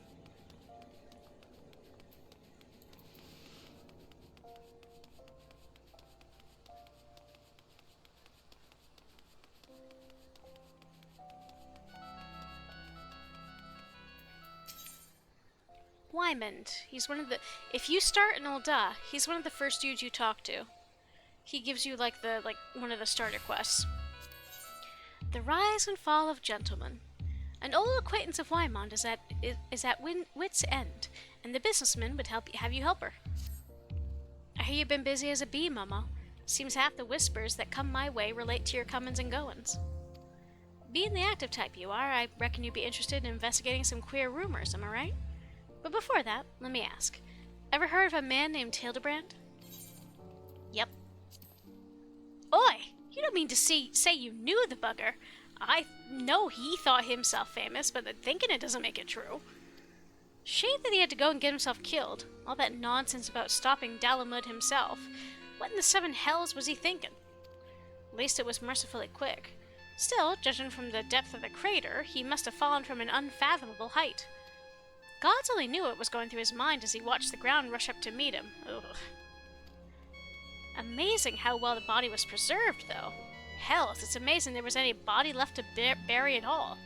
Wymond. He's one of the... If you start an Ul'dah, he's one of the first dudes you talk to. He gives you, like, one of the starter quests. The Rise and Fall of Gentlemen. An old acquaintance of Wymond is at wit's end, and the businessman would have you help her. I hear you've been busy as a bee, Mama. Seems half the whispers that come my way relate to your comings and goings. Being the active type you are, I reckon you'd be interested in investigating some queer rumors, am I right? But before that, let me ask. Ever heard of a man named Hildebrand? Yep. Oi! You don't mean to say you knew the bugger. I know he thought himself famous, but thinking it doesn't make it true. Shame that he had to go and get himself killed. All that nonsense about stopping Dalamud himself. What in the seven hells was he thinking? At least it was mercifully quick. Still, judging from the depth of the crater, he must have fallen from an unfathomable height. Gods only knew what was going through his mind as he watched the ground rush up to meet him. Ugh. Amazing how well the body was preserved, though. Hells, it's amazing there was any body left to bury at all.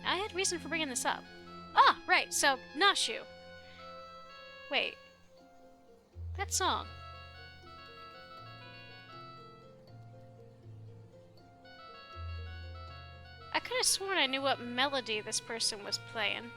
I had reason for bringing this up. Ah, right, so, Nashu. Wait. That song. I could have sworn I knew what melody this person was playing.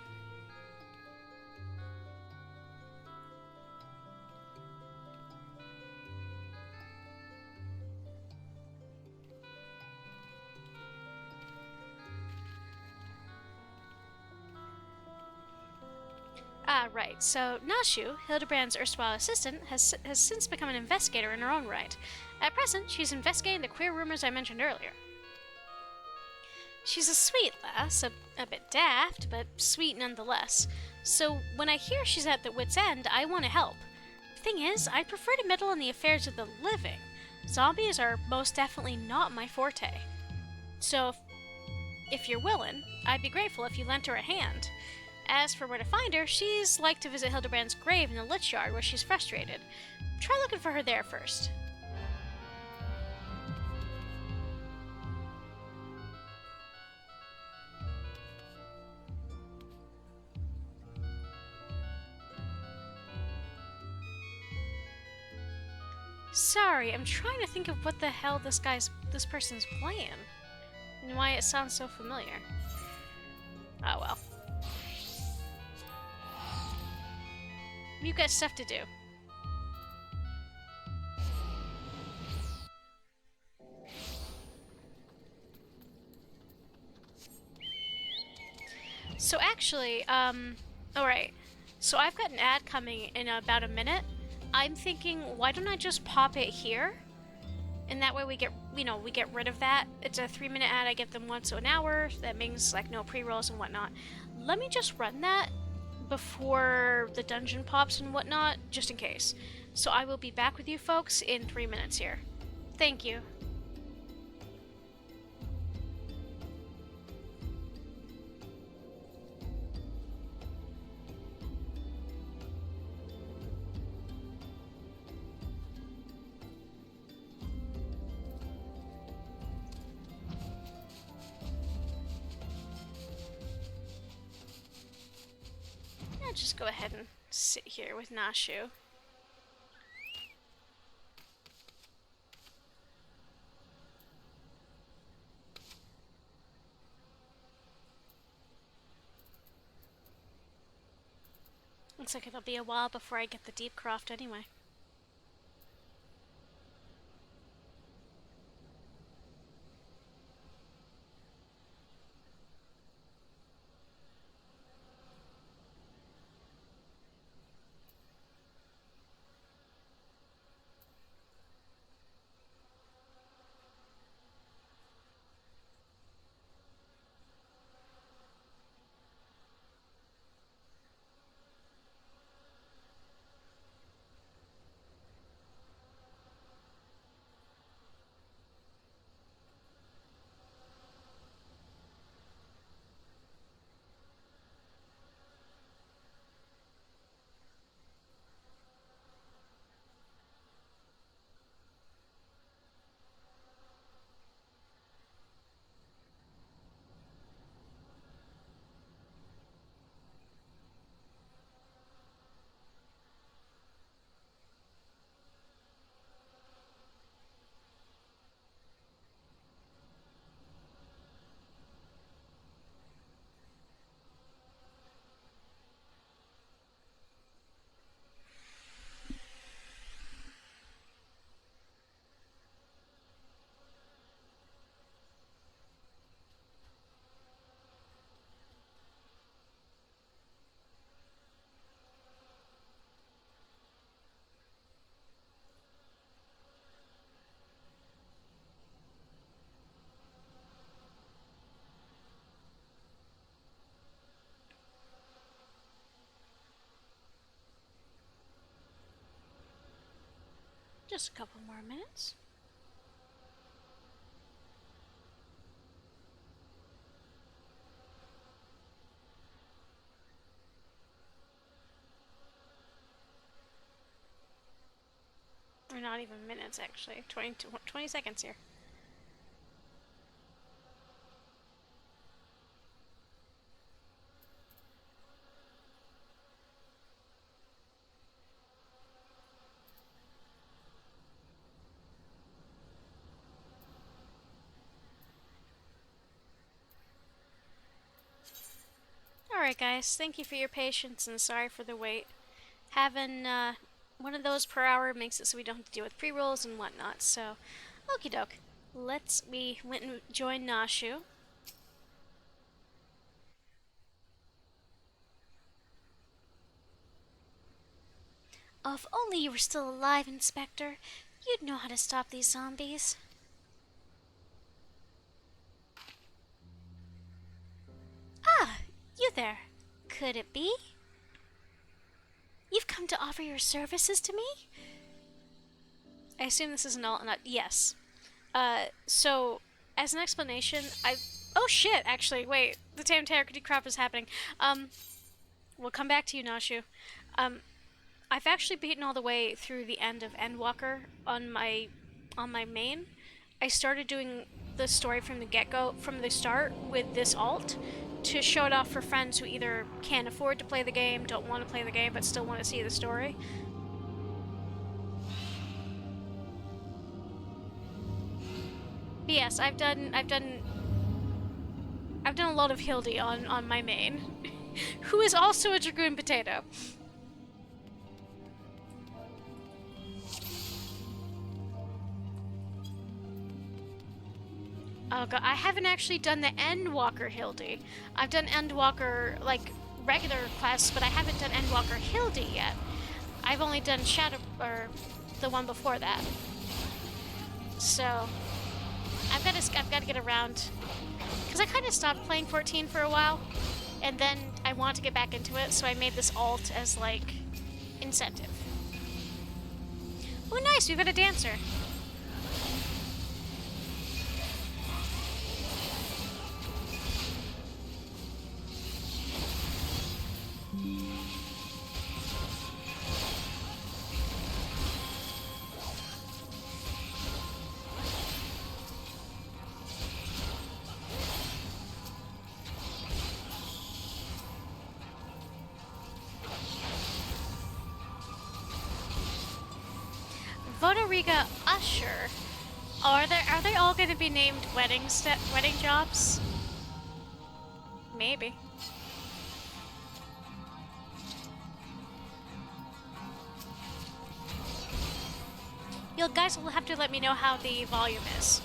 Ah, right. So, Nashu, Hildebrand's erstwhile assistant, has since become an investigator in her own right. At present, she's investigating the queer rumors I mentioned earlier. She's a sweet lass, a bit daft, but sweet nonetheless. So, when I hear she's at the wit's end, I want to help. The thing is, I prefer to meddle in the affairs of the living. Zombies are most definitely not my forte. So, if you're willing, I'd be grateful if you lent her a hand. As for where to find her, she's like to visit Hildebrand's grave in the Lich Yard where she's frustrated. Try looking for her there first. Sorry, I'm trying to think of what the hell this person's playing. And why it sounds so familiar. Oh well. You've got stuff to do. So actually, alright. So I've got an ad coming in about a minute. I'm thinking, why don't I just pop it here? And that way we get rid of that. It's a 3-minute ad. I get them once an hour. That means like no pre-rolls and whatnot. Let me just run that before the dungeon pops and whatnot, just in case. So I will be back with you folks in 3 minutes here. Thank you. I'll just go ahead and sit here with Nashu. Looks like it'll be a while before I get the deep croft anyway. Just a couple more minutes. Or not even minutes, actually. 20 seconds here. Alright guys, thank you for your patience and sorry for the wait. Having one of those per hour makes it so we don't have to deal with pre-rolls and whatnot, so okie doke. We went and joined Nashu. Oh, if only you were still alive, Inspector. You'd know how to stop these zombies. Ah, you there. Could it be? You've come to offer your services to me? I assume this is an alternate. Yes. So, as an explanation, oh shit, actually, wait. The Tam-Tarity crop is happening. We'll come back to you, Nashu. I've actually beaten all the way through the end of Endwalker on my main. I started doing the story from the get-go, from the start, with this alt, to show it off for friends who either can't afford to play the game, don't want to play the game, but still want to see the story. But yes, I've done a lot of Hildy on my main, who is also a Dragoon Potato. Oh god, I haven't actually done the Endwalker Hildy. I've done Endwalker, like, regular quests, but I haven't done Endwalker Hildy yet. I've only done Shadow, or the one before that. So, I've got to get around, because I kind of stopped playing 14 for a while, and then I wanted to get back into it, so I made this alt as, like, incentive. Oh nice, we've got a dancer. Vodariga Usher. Oh, are they all going to be named wedding jobs? Maybe. You guys will have to let me know how the volume is.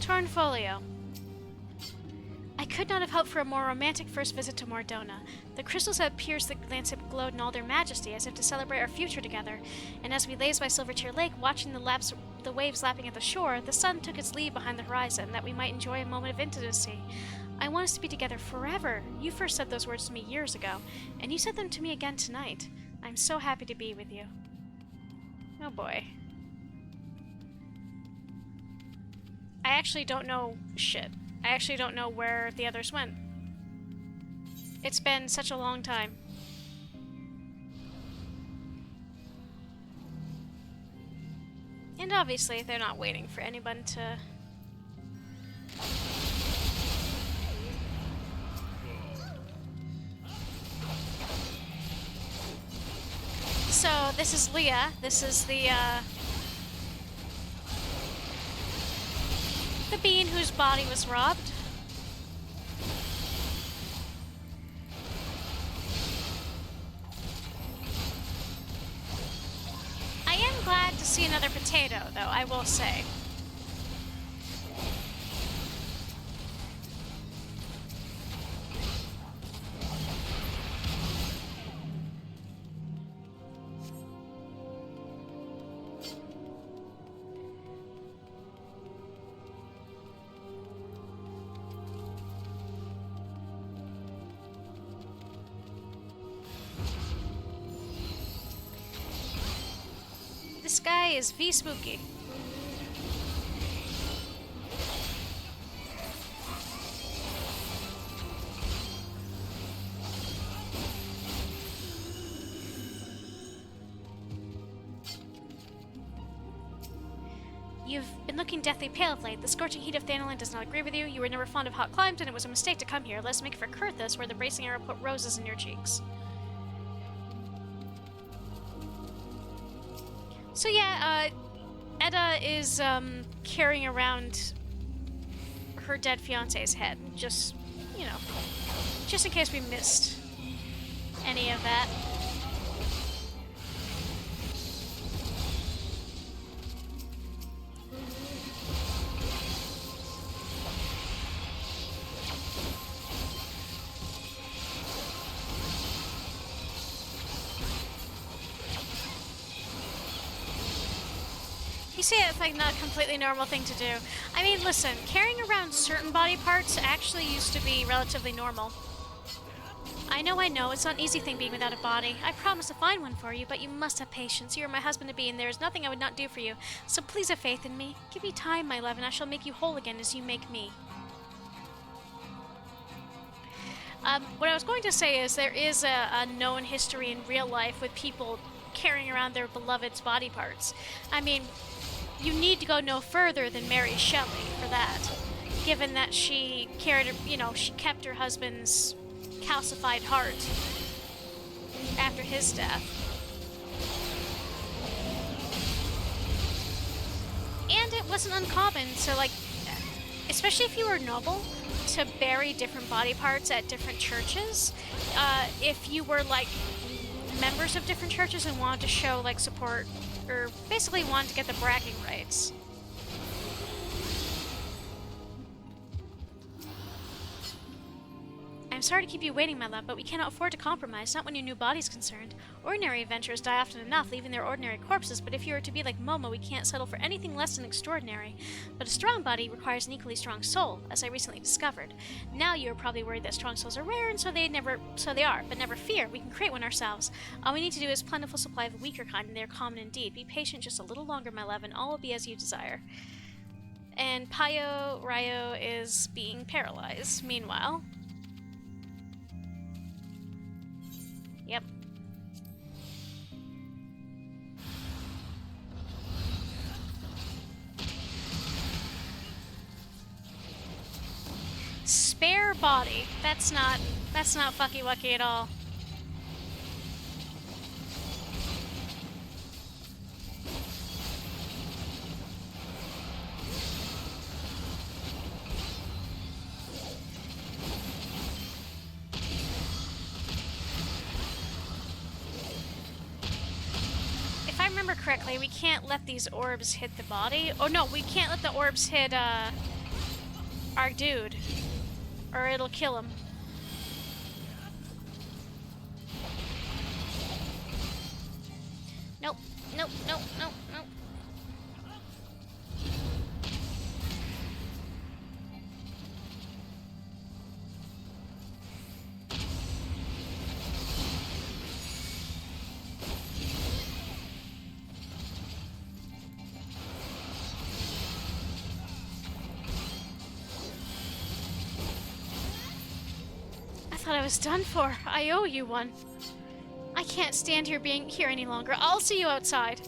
Torn Folio. I could not have hoped for a more romantic first visit to Mordona. The crystals that pierced the landscape glowed in all their majesty, as if to celebrate our future together. And as we lazed by Silvertear Lake, watching the waves lapping at the shore, the sun took its lead behind the horizon, that we might enjoy a moment of intimacy. I want us to be together forever. You first said those words to me years ago, and you said them to me again tonight. I'm so happy to be with you. Oh boy. I actually don't know shit. I actually don't know where the others went. It's been such a long time. And obviously, they're not waiting for anyone to... So this is Leah. This is the being whose body was robbed. I am glad to see another potato, though, I will say. This guy is V Spooky. You've been looking deathly pale of late. The scorching heat of Thanalan does not agree with you. You were never fond of hot climes, and it was a mistake to come here. Let's make for Kurthus, where the bracing air will put roses in your cheeks. So yeah, Edda is carrying around her dead fiance's head. Just, you know, just in case we missed any of that. You see, it's like not a completely normal thing to do. I mean, listen, carrying around certain body parts actually used to be relatively normal. I know, it's not an easy thing being without a body. I promise to find one for you, but you must have patience. You are my husband-to-be, and there is nothing I would not do for you. So please have faith in me. Give me time, my love, and I shall make you whole again as you make me. What I was going to say is there is a known history in real life with people carrying around their beloved's body parts. I mean, you need to go no further than Mary Shelley for that, given that she carried, she kept her husband's calcified heart after his death. And it wasn't uncommon, so like, especially if you were noble, to bury different body parts at different churches. If you were like members of different churches and wanted to show like support, or basically wanted to get the bragging rights. I'm sorry to keep you waiting, my love, but we cannot afford to compromise, not when your new body's concerned. Ordinary adventurers die often enough, leaving their ordinary corpses, but if you are to be like Momo, we can't settle for anything less than extraordinary. But a strong body requires an equally strong soul, as I recently discovered. Now you are probably worried that strong souls are rare, and so they are, but never fear, we can create one ourselves. All we need to do is plentiful supply of a weaker kind, and they are common indeed. Be patient just a little longer, my love, and all will be as you desire. And Payo Rayo is being paralyzed, meanwhile. Yep. Spare body. That's not fucky wucky at all. Correctly, we can't let these orbs hit the body. Oh no, we can't let the orbs hit our dude, or it'll kill him. Nope, nope, nope, nope, nope. I thought I was done for. I owe you one. I can't stand here being here any longer. I'll see you outside.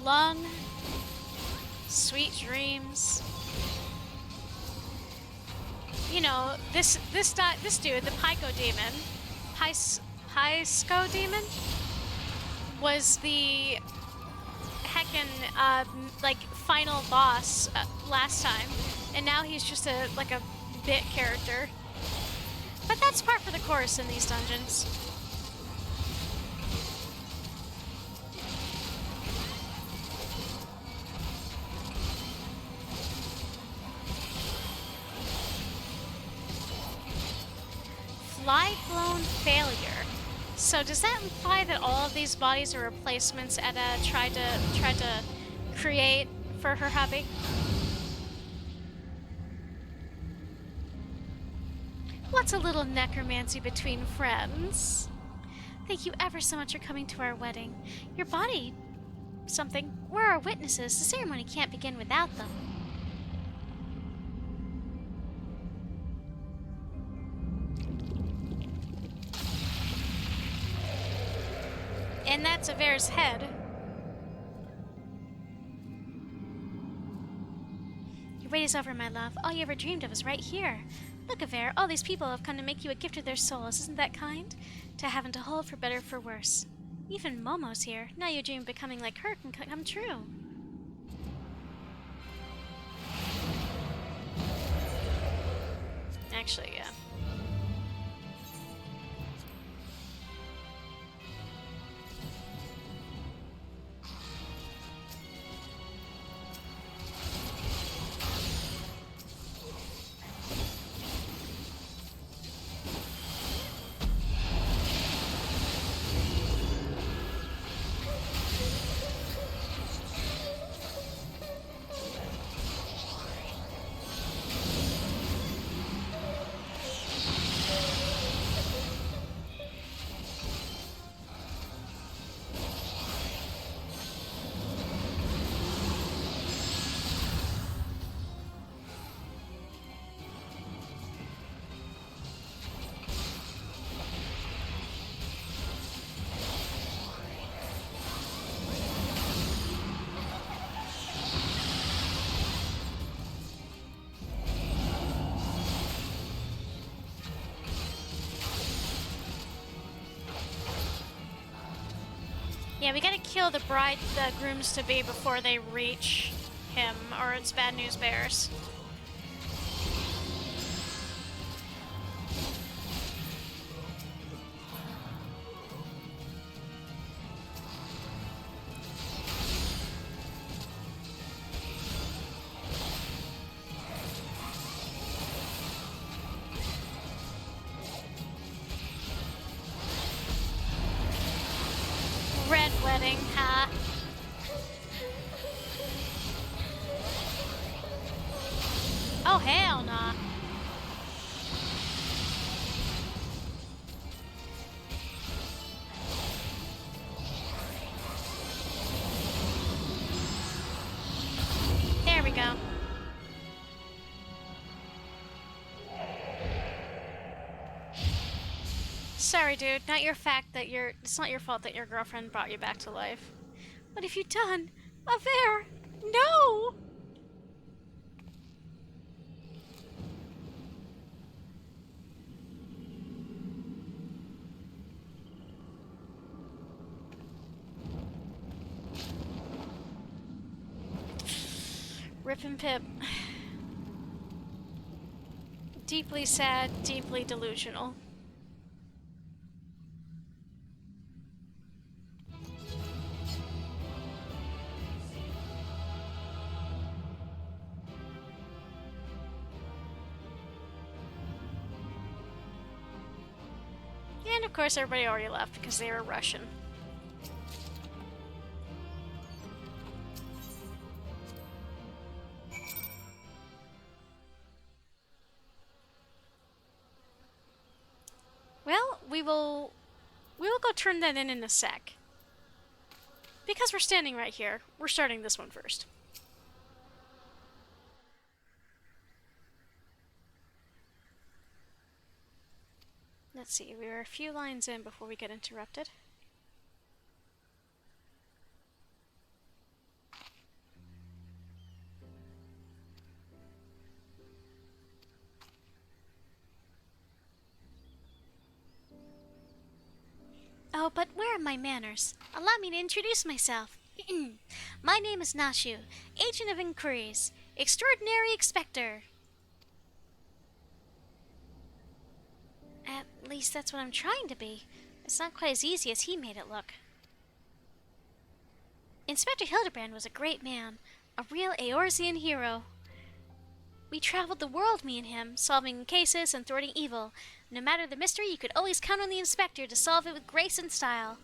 long, sweet dreams. You know, this dude, the Pyco demon, Pyco demon, was the heckin' like final boss last time, and now he's just a bit character. But that's par for the course in these dungeons. Fly-blown failure. So does that imply that all of these bodies are replacements Edda tried to create for her hubby? What's a little necromancy between friends? Thank you ever so much for coming to our wedding. Your body... something. We're our witnesses. The ceremony can't begin without them. And that's Aver's head. Your wait is over, my love. All you ever dreamed of is right here. Look, Aver, all these people have come to make you a gift of their souls. Isn't that kind? To have and to hold, for better, for worse. Even Momo's here. Now your dream of becoming like her can come true. Actually, yeah. Yeah, we gotta kill the grooms-to-be before they reach him, or it's bad news bears. Red wedding, huh? Oh, hell nah. There we go. Sorry, dude. It's not your fault that your girlfriend brought you back to life. What have you done? Aver! No! Rip and Pip. Deeply sad, deeply delusional. And of course everybody already left because they were Russian. Well, we will go turn that in a sec. Because we're standing right here, we're starting this one first. Let's see, we were a few lines in before we get interrupted. Oh, but where are my manners? Allow me to introduce myself. My name is Nashu, Agent of Inquiries, Extraordinary Inspector. At least that's what I'm trying to be. It's not quite as easy as he made it look. Inspector Hildebrand was a great man, a real Eorzean hero. We traveled the world, me and him, solving cases and thwarting evil. No matter the mystery, you could always count on the inspector to solve it with grace and style.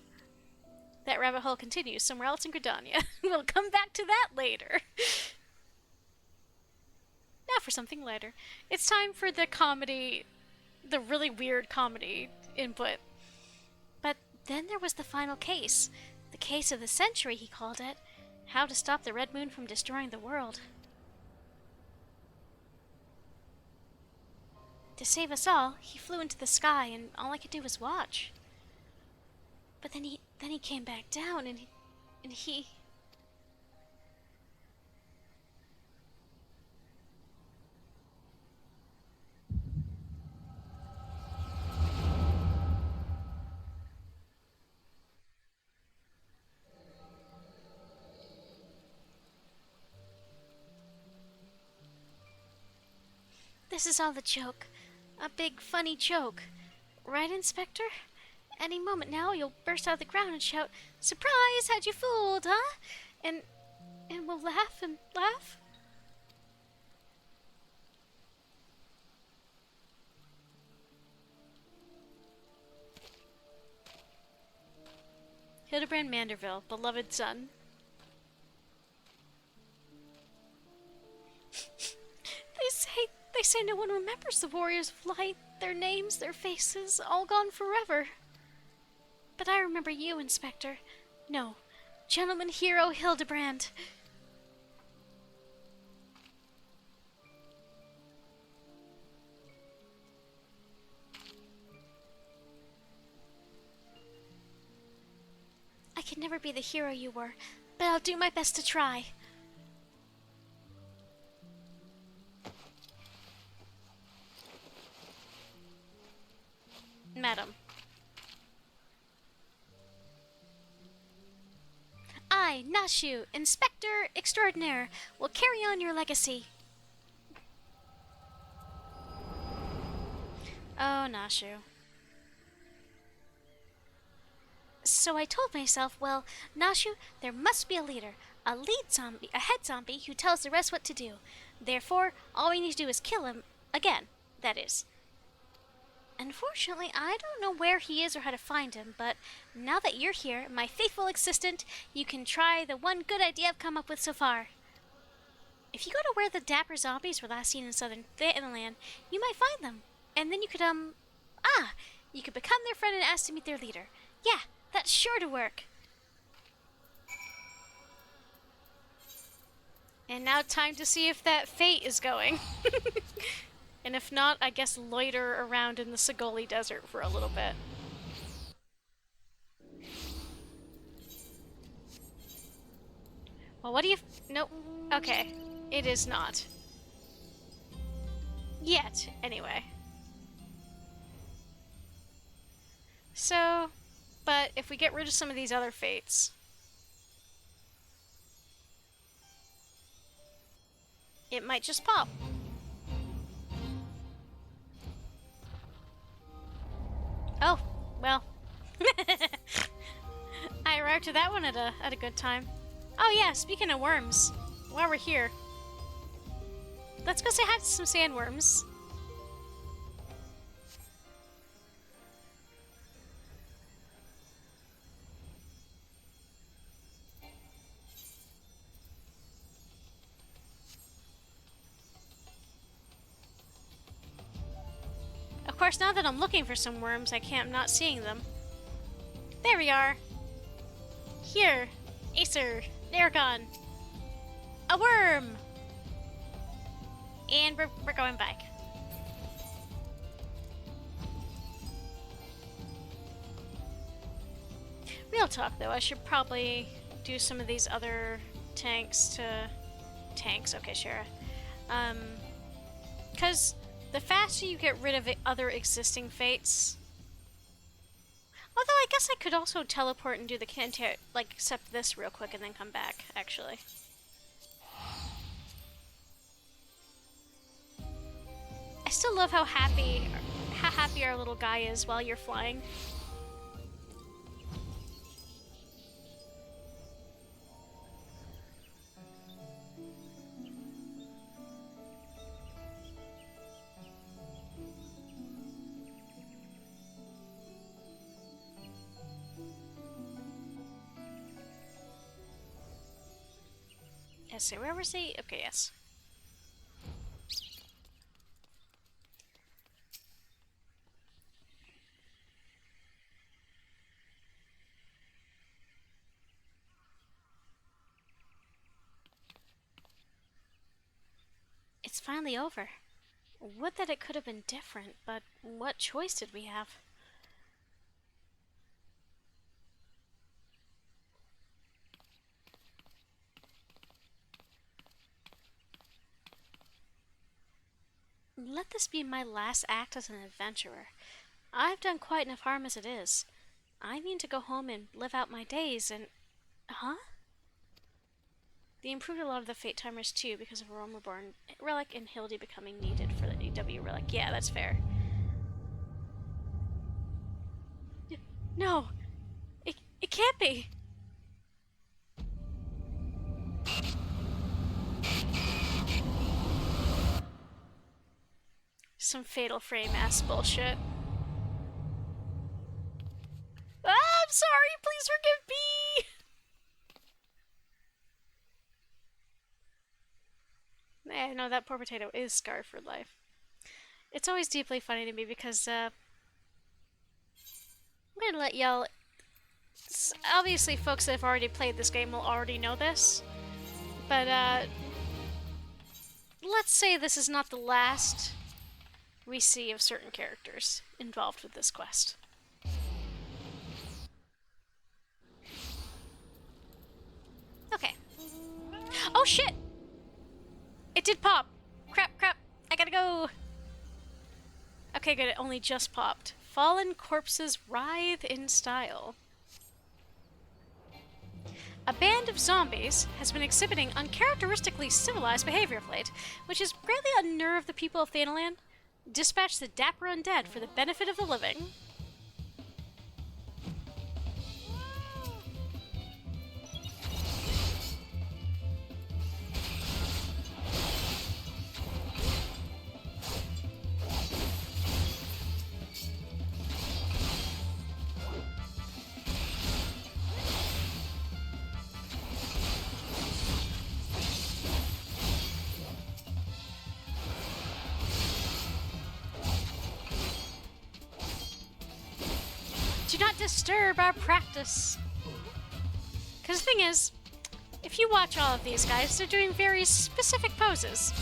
That rabbit hole continues somewhere else in Gridania. We'll come back to that later. Now for something lighter. It's time for the comedy, the really weird comedy input. But then there was the final case. The case of the century, he called it. How to stop the Red Moon from destroying the world. To save us all, he flew into the sky, and all I could do was watch. But then he came back down, and he... This is all a joke. A big, funny joke. Right, Inspector? Any moment now, you'll burst out of the ground and shout, "Surprise! Had you fooled, huh?" And we'll laugh and laugh. Hildebrand Manderville, beloved son. They say no one remembers the warriors of light, their names, their faces, all gone forever. But I remember you, Inspector. No, gentleman hero Hildebrand. I could never be the hero you were, but I'll do my best to try. Madam. I, Nashu, Inspector Extraordinaire, will carry on your legacy. Oh, Nashu. So I told myself, well, Nashu, there must be a leader, a lead zombie, a head zombie who tells the rest what to do. Therefore, all we need to do is kill him, again, that is. Unfortunately, I don't know where he is or how to find him, but now that you're here, my faithful assistant, you can try the one good idea I've come up with so far. If you go to where the dapper zombies were last seen in southern Land, you might find them. And then you could, you could become their friend and ask to meet their leader. Yeah, that's sure to work. And now time to see if that fate is going. And if not, I guess loiter around in the Sigoli Desert for a little bit. Well, what do you... Nope. Okay. It is not. Yet, anyway. So, but if we get rid of some of these other fates... it might just pop. Oh, well. I arrived to that one at a good time. Oh yeah, speaking of worms, while we're here, let's go say hi to some sandworms. Of course, now that I'm looking for some worms, I'm not seeing them. There we are. Here, Acer, Naricon. A worm! And we're going back. Real talk, though, I should probably do some of these other tanks to... Tanks, okay, sure. Because... the faster you get rid of other existing fates... Although I guess I could also teleport and do the like accept this real quick and then come back, actually. I still love how happy our little guy is while you're flying. Yes, so where was he? Okay, yes. It's finally over. Would that it could have been different, but what choice did we have? Let this be my last act as an adventurer. I've done quite enough harm as it is. I mean to go home and live out my days and... Huh? They improved a lot of the Fate Timers too because of a Rome Reborn relic and Hildy becoming needed for the EW relic. Yeah, that's fair. No! It can't be! Some Fatal Frame ass bullshit. Ah, I'm sorry, please forgive me! Eh, no, that poor potato is scarred for life. It's always deeply funny to me because, I'm gonna let y'all... Obviously, folks that have already played this game will already know this. But, let's say this is not the last we see of certain characters involved with this quest. Okay. Oh shit! It did pop! Crap, I gotta go! Okay, good, it only just popped. Fallen corpses writhe in style. A band of zombies has been exhibiting uncharacteristically civilized behavior of late, which has greatly unnerved the people of Thanalan. Dispatch the dapper undead for the benefit of the living. Do not disturb our practice. Because the thing is, if you watch all of these guys, they're doing very specific poses.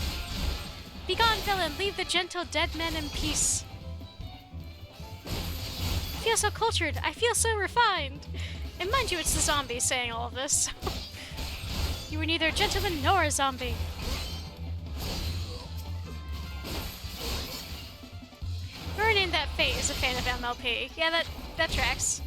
Begone, villain, leave the gentle dead men in peace. I feel so cultured, I feel so refined. And mind you, it's the zombie saying all of this. You were neither a gentleman nor a zombie. Whoever named that Fate is a fan of MLP. Yeah, that tracks.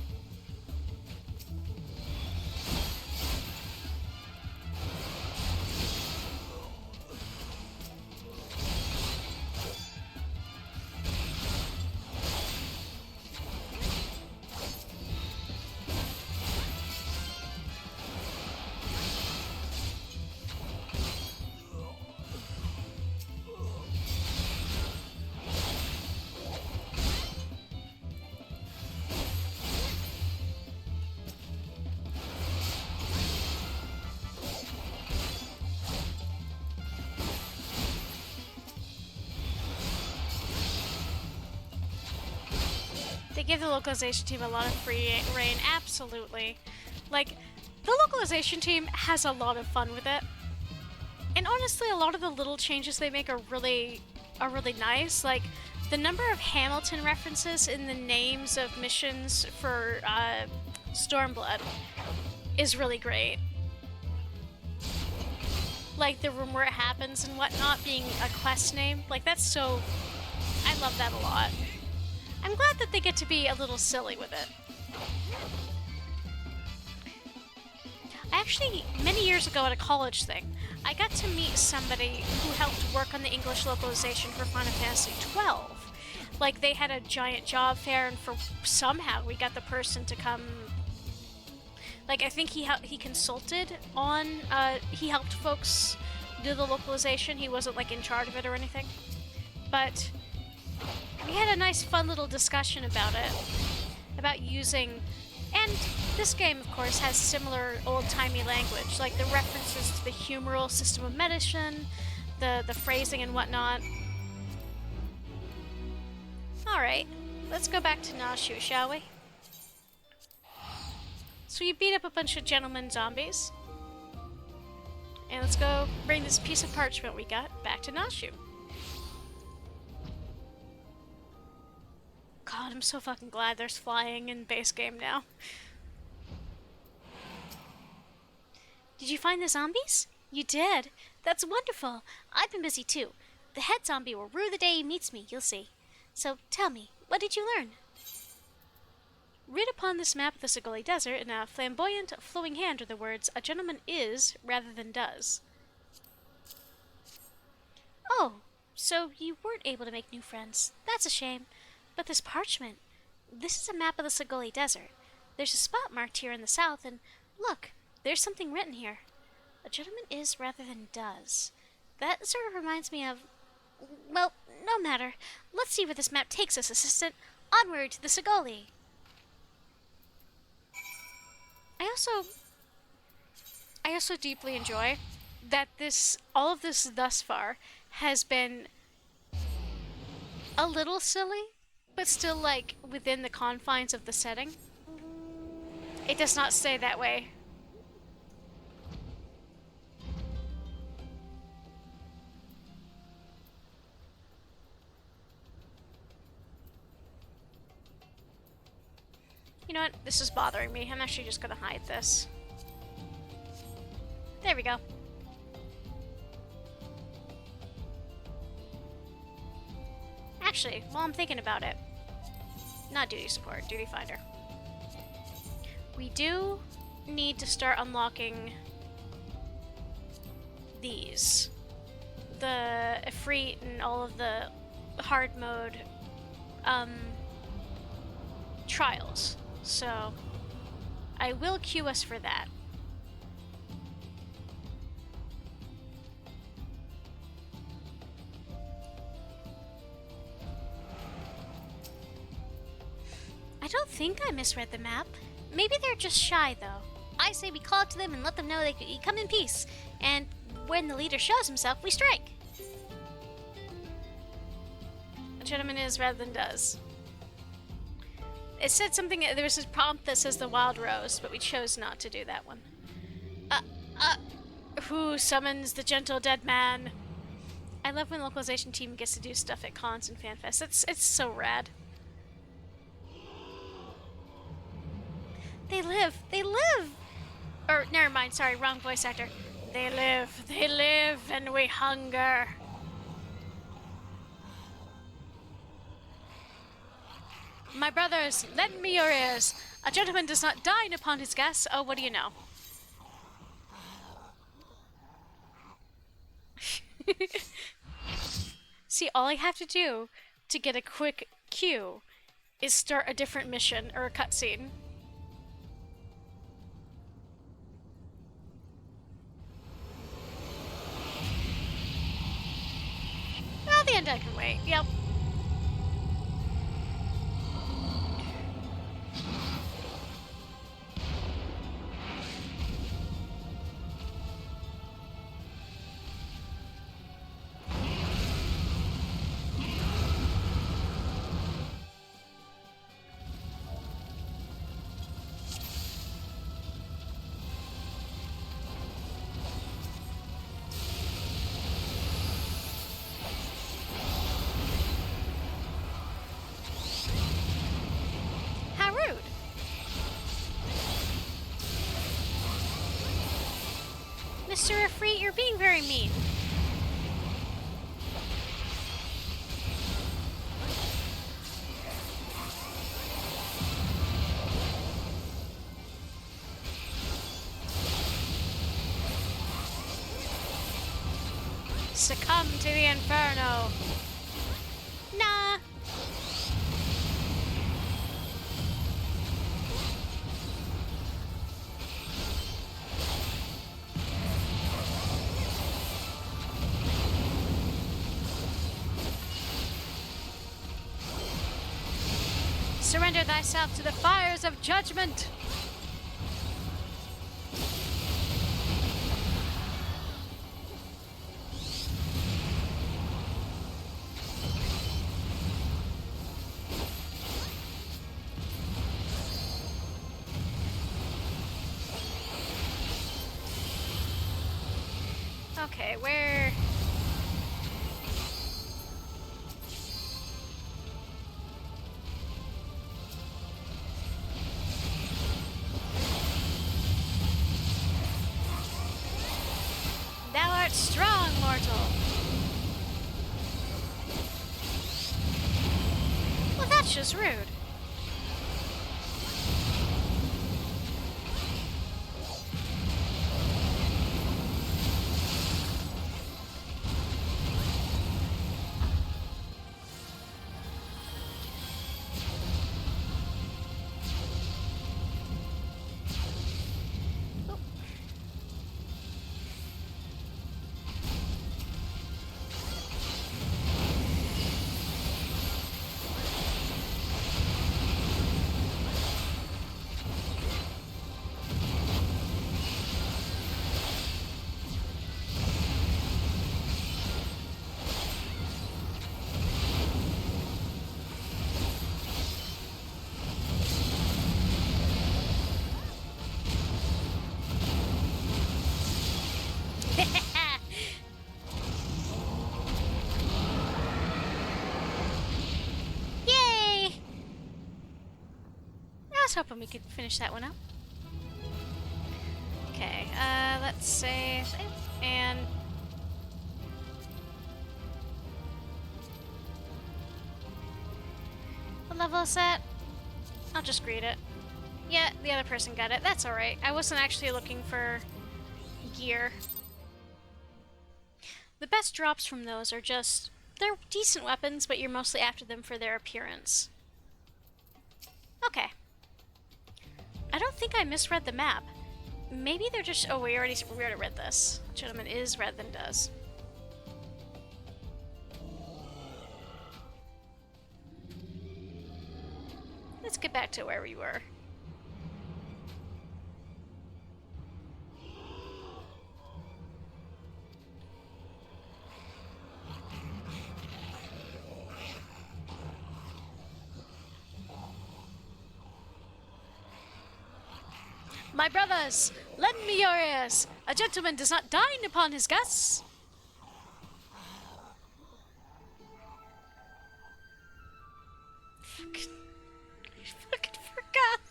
They give the localization team a lot of free reign, absolutely. Like, the localization team has a lot of fun with it. And honestly, a lot of the little changes they make are really nice. Like, the number of Hamilton references in the names of missions for Stormblood is really great. Like, the room where it happens and whatnot being a quest name. Like, that's I love that a lot. I'm glad that they get to be a little silly with it. Actually, many years ago at a college thing, I got to meet somebody who helped work on the English localization for Final Fantasy XII. Like, they had a giant job fair, and somehow we got the person to come. Like, I think he consulted on. He helped folks do the localization. He wasn't like in charge of it or anything, but we had a nice, fun little discussion about it, about using. And this game, of course, has similar old-timey language, like the references to the humoral system of medicine, the phrasing and whatnot. Alright, let's go back to Nashu, shall we? So we beat up a bunch of gentleman zombies. And let's go bring this piece of parchment we got back to Nashu. God, I'm so fucking glad there's flying in base game now. Did you find the zombies? You did? That's wonderful. I've been busy too. The head zombie will rue the day he meets me, you'll see. So tell me, what did you learn? Read upon this map of the Sigoli Desert in a flamboyant, flowing hand are the words, "A gentleman is rather than does." Oh, so you weren't able to make new friends. That's a shame. But this parchment, this is a map of the Sigoli Desert. There's a spot marked here in the south, and look, there's something written here. A gentleman is rather than does. That sort of reminds me of... Well, no matter. Let's see where this map takes us, assistant. Onward to the Sigoli. I also deeply enjoy that all of this thus far has been a little silly, but still, like, within the confines of the setting. It does not stay that way. You know what? This is bothering me. I'm actually just gonna hide this. There we go. Actually, while I'm thinking about it, not duty support, duty finder. We do need to start unlocking these. The Ifrit and all of the hard mode trials. So I will queue us for that. I don't think I misread the map. Maybe they're just shy, though. I say we call to them and let them know they can come in peace. And when the leader shows himself, we strike. A gentleman is rather than does. It said something, there was this prompt that says the wild rose, but we chose not to do that one. Who summons the gentle dead man? I love when the localization team gets to do stuff at cons and fanfests. It's so rad. They live! They live! Or, never mind, sorry, wrong voice actor. They live, and we hunger. My brothers, lend me your ears. A gentleman does not dine upon his guests. Oh, what do you know? See, all I have to do to get a quick queue is start a different mission or a cutscene. Well, the end I can wait. Yep. Mr. Ifrit, you're being very mean. succumb to the inferno. Nah. Surrender thyself to the fires of judgment. Okay, where... Thou art strong, mortal. Well, that's just rude. Yay! I was hoping we could finish that one up. Okay, let's save and what level is that? I'll just read it. Yeah, the other person got it. That's alright. I wasn't actually looking for gear. The best drops from those are just... they're decent weapons, but you're mostly after them for their appearance. Okay. I don't think I misread the map. Maybe they're just... oh, we already read this. Gentleman is red than does. Let's get back to where we were. My brothers, lend me your ears. A gentleman does not dine upon his guests. Fucking forgot.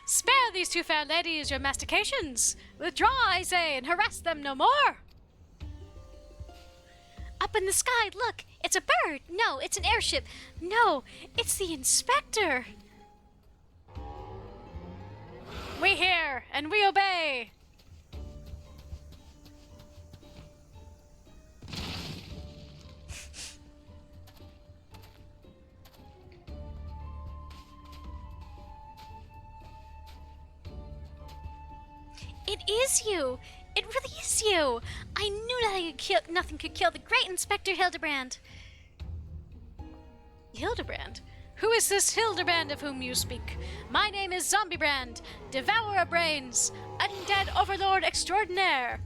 Spare these two fair ladies your mastications. Withdraw, I say, and harass them no more. Up in the sky, look, it's a bird. No, it's an airship. No, it's the inspector. We hear and we obey. It is you. It really is you. I knew nothing could kill the great Inspector Hildebrand. Hildebrand? Who is this Hildebrand of whom you speak? My name is Zombiebrand, Devourer of Brains, Undead Overlord Extraordinaire.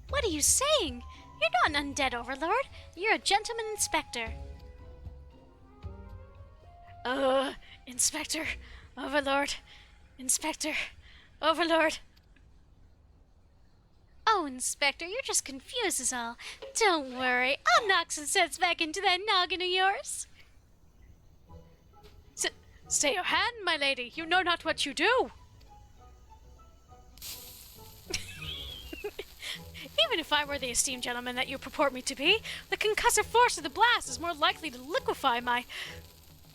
What are you saying? You're not an undead overlord. You're a gentleman inspector. Inspector, overlord, inspector, overlord. Oh, Inspector, you're just confused is all. Don't worry, I'll knock some sense back into that noggin of yours. Stay your hand, my lady. You know not what you do. Even if I were the esteemed gentleman that you purport me to be, the concussive force of the blast is more likely to liquefy my...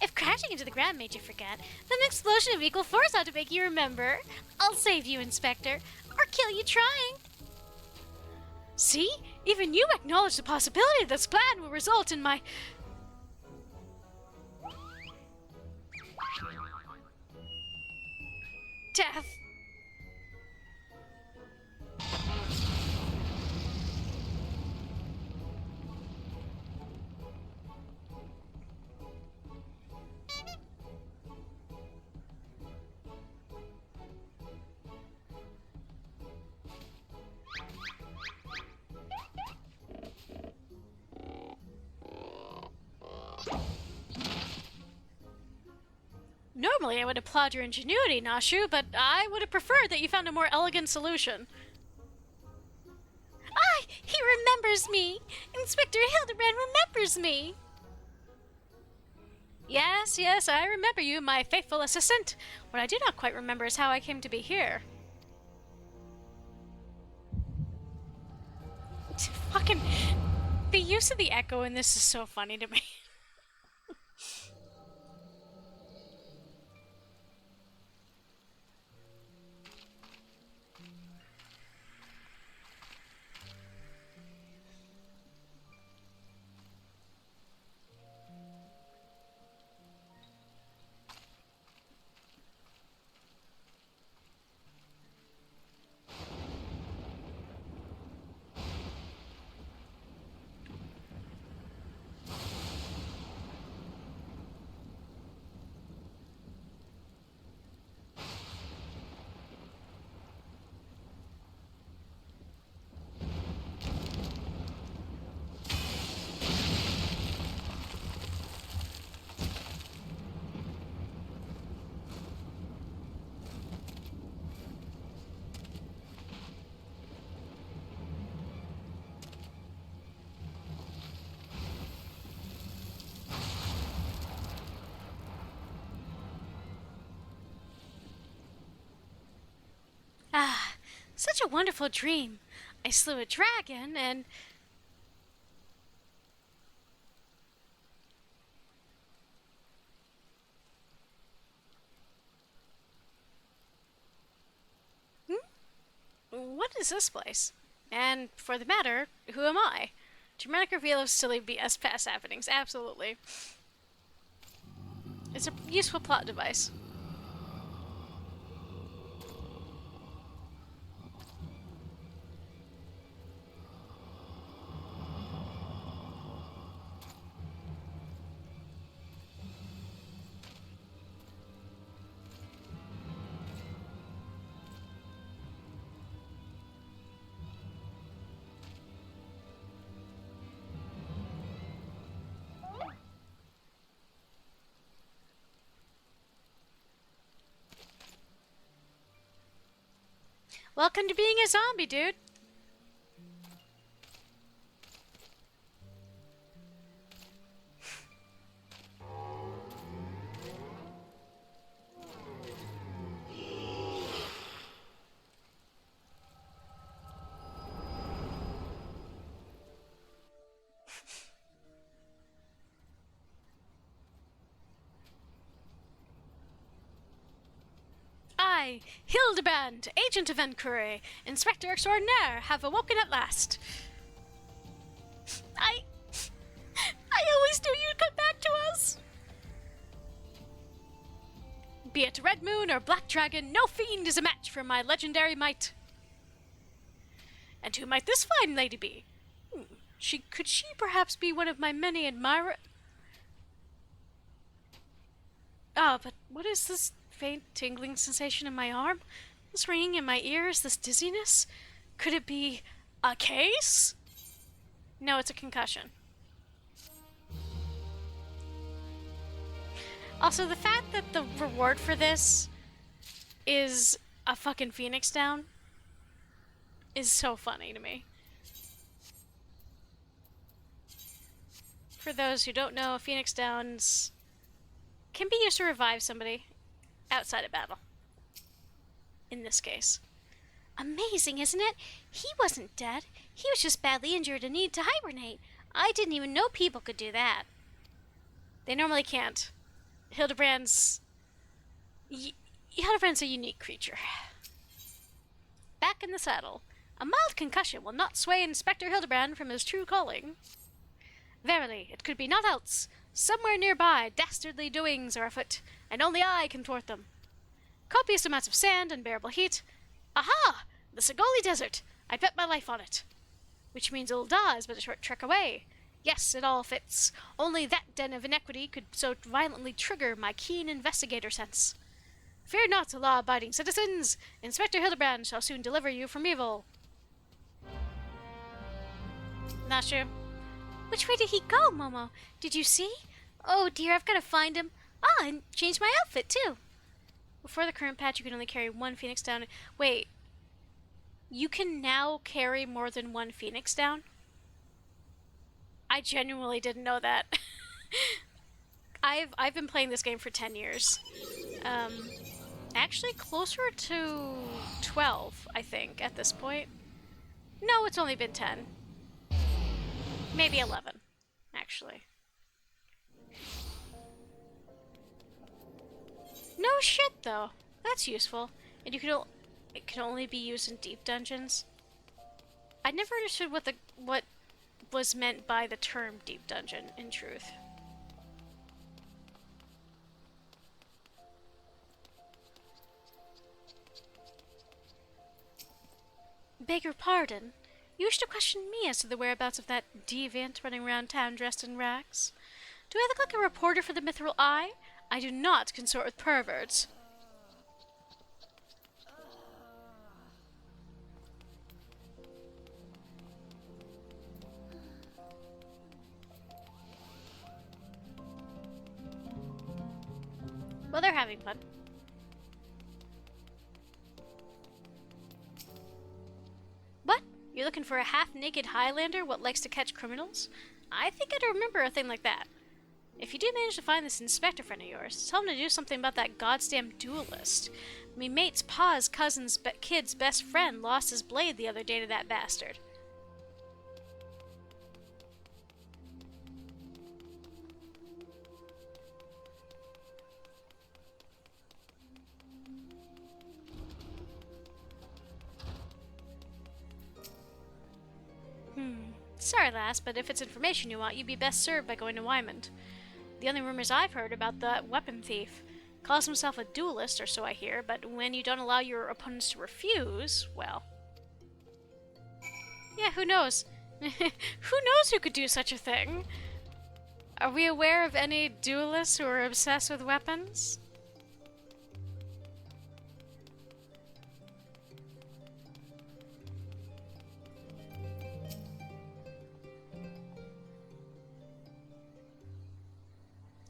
If crashing into the ground made you forget, then an explosion of equal force ought to make you remember. I'll save you, Inspector, or kill you trying. See? Even you acknowledge the possibility that this plan will result in my... death. Normally I would applaud your ingenuity, Nashu, but I would have preferred that you found a more elegant solution. Ah! He remembers me! Inspector Hildebrand remembers me! Yes, yes, I remember you, my faithful assistant. What I do not quite remember is how I came to be here. Fucking... The use of the echo in this is so funny to me. Ah, such a wonderful dream. I slew a dragon and... What is this place? And for the matter, who am I? Dramatic reveal of silly BS past happenings, absolutely. It's a useful plot device. Welcome to being a zombie, dude. I, Hildebrand, agent of Enquiry, inspector extraordinaire, have awoken at last. I always knew you'd come back to us. Be it Red Moon or Black Dragon, no fiend is a match for my legendary might. And who might this fine lady be? Could she perhaps be one of my many admirers? Ah, but what is this faint tingling sensation in my arm? This ringing in my ears? This dizziness? Could it be a case? No, it's a concussion. Also, the fact that the reward for this is a fucking Phoenix down is so funny to me. For those who don't know, Phoenix Downs can be used to revive somebody outside of battle. In this case. Amazing, isn't it? He wasn't dead. He was just badly injured and needed to hibernate. I didn't even know people could do that. They normally can't. Hildebrand's a unique creature. Back in the saddle. A mild concussion will not sway Inspector Hildebrand from his true calling. Verily, it could be naught else. Somewhere nearby, dastardly doings are afoot, and only I can thwart them. Copious amounts of sand, unbearable heat. Aha! The Segoli Desert! I'd bet my life on it. Which means Ul'dah is but a short trek away. Yes, it all fits. Only that den of iniquity could so violently trigger my keen investigator sense. Fear not, law-abiding citizens! Inspector Hildebrand shall soon deliver you from evil. Not sure. Which way did he go, Momo? Did you see? Oh dear, I've got to find him. Ah, and change my outfit, too. Before the current patch, you could only carry one Phoenix down. Wait. You can now carry more than one Phoenix down? I genuinely didn't know that. I've been playing this game for 10 years. Actually closer to 12, I think, at this point. No, it's only been 10. Maybe 11, actually. No shit, though. That's useful. And it can only be used in deep dungeons. I never understood what was meant by the term deep dungeon, in truth. Beg your pardon. You wish to question me as to the whereabouts of that deviant running around town dressed in rags? Do I look like a reporter for the Mithril Eye? I do not consort with perverts. Well, they're having fun. What? You're looking for a half-naked Highlander what likes to catch criminals? I think I'd remember a thing like that. If you do manage to find this inspector friend of yours, tell him to do something about that goddamn duelist. Me mate's pa's cousin's kid's best friend lost his blade the other day to that bastard. Sorry, lass, but if it's information you want, you'd be best served by going to Wymond. The only rumors I've heard about the weapon thief. Calls himself a duelist, or so I hear, but when you don't allow your opponents to refuse, well... Yeah, who knows? Who knows who could do such a thing? Are we aware of any duelists who are obsessed with weapons?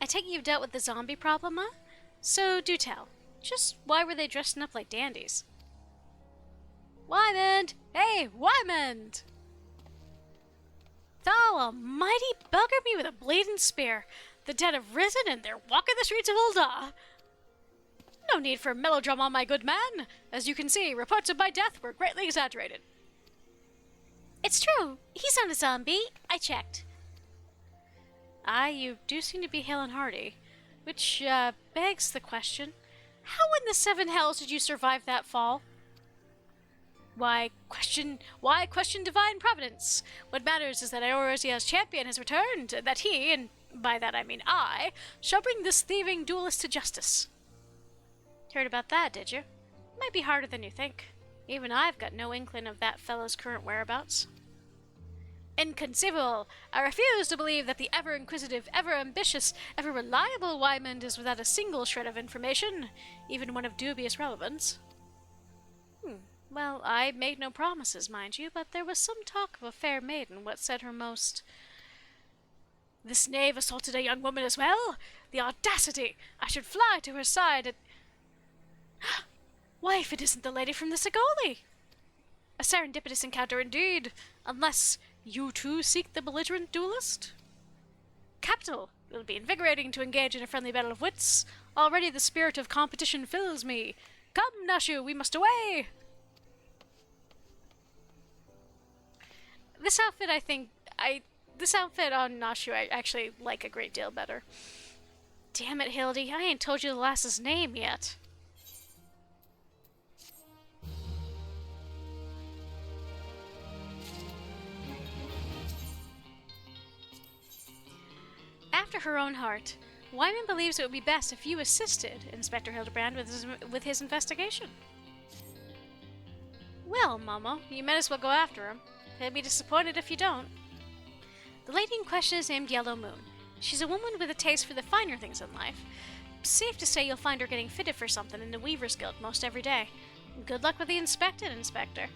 I take it you've dealt with the zombie problem, huh? So do tell. Just why were they dressing up like dandies? Wymond! Hey, Wymond! Thou almighty bugger me with a blade and spear. The dead have risen and they're walking the streets of Ul'dah. No need for melodrama, my good man. As you can see, reports of my death were greatly exaggerated. It's true. He's not a zombie. I checked. Aye, you do seem to be hale and hearty. Which, begs the question, how in the seven hells did you survive that fall? Why question divine providence? What matters is that Eorzea's champion has returned, that he, and by that I mean I, shall bring this thieving duelist to justice. Heard about that, did you? Might be harder than you think. Even I've got no inkling of that fellow's current whereabouts. Inconceivable! I refuse to believe that the ever-inquisitive, ever-ambitious, ever-reliable Wymond is without a single shred of information, even one of dubious relevance. Well, I made no promises, mind you, but there was some talk of a fair maiden, what said her most... This knave assaulted a young woman as well? The audacity! I should fly to her side and... Why, if it isn't the lady from the Segoli! A serendipitous encounter indeed, unless... You too seek the belligerent duelist? Capital! It will be invigorating to engage in a friendly battle of wits. Already the spirit of competition fills me. Come, Nashu, we must away! This outfit, this outfit on Nashu I actually like a great deal better. Damn it, Hildy, I ain't told you the lass's name yet. after her own heart. Wyman believes it would be best if you assisted Inspector Hildebrand with his investigation. Well, Momo, you might as well go after him. He'll be disappointed if you don't. The lady in question is named Yellow Moon. She's a woman with a taste for the finer things in life. Safe to say you'll find her getting fitted for something in the Weaver's Guild most every day. Good luck with the inspected, Inspector.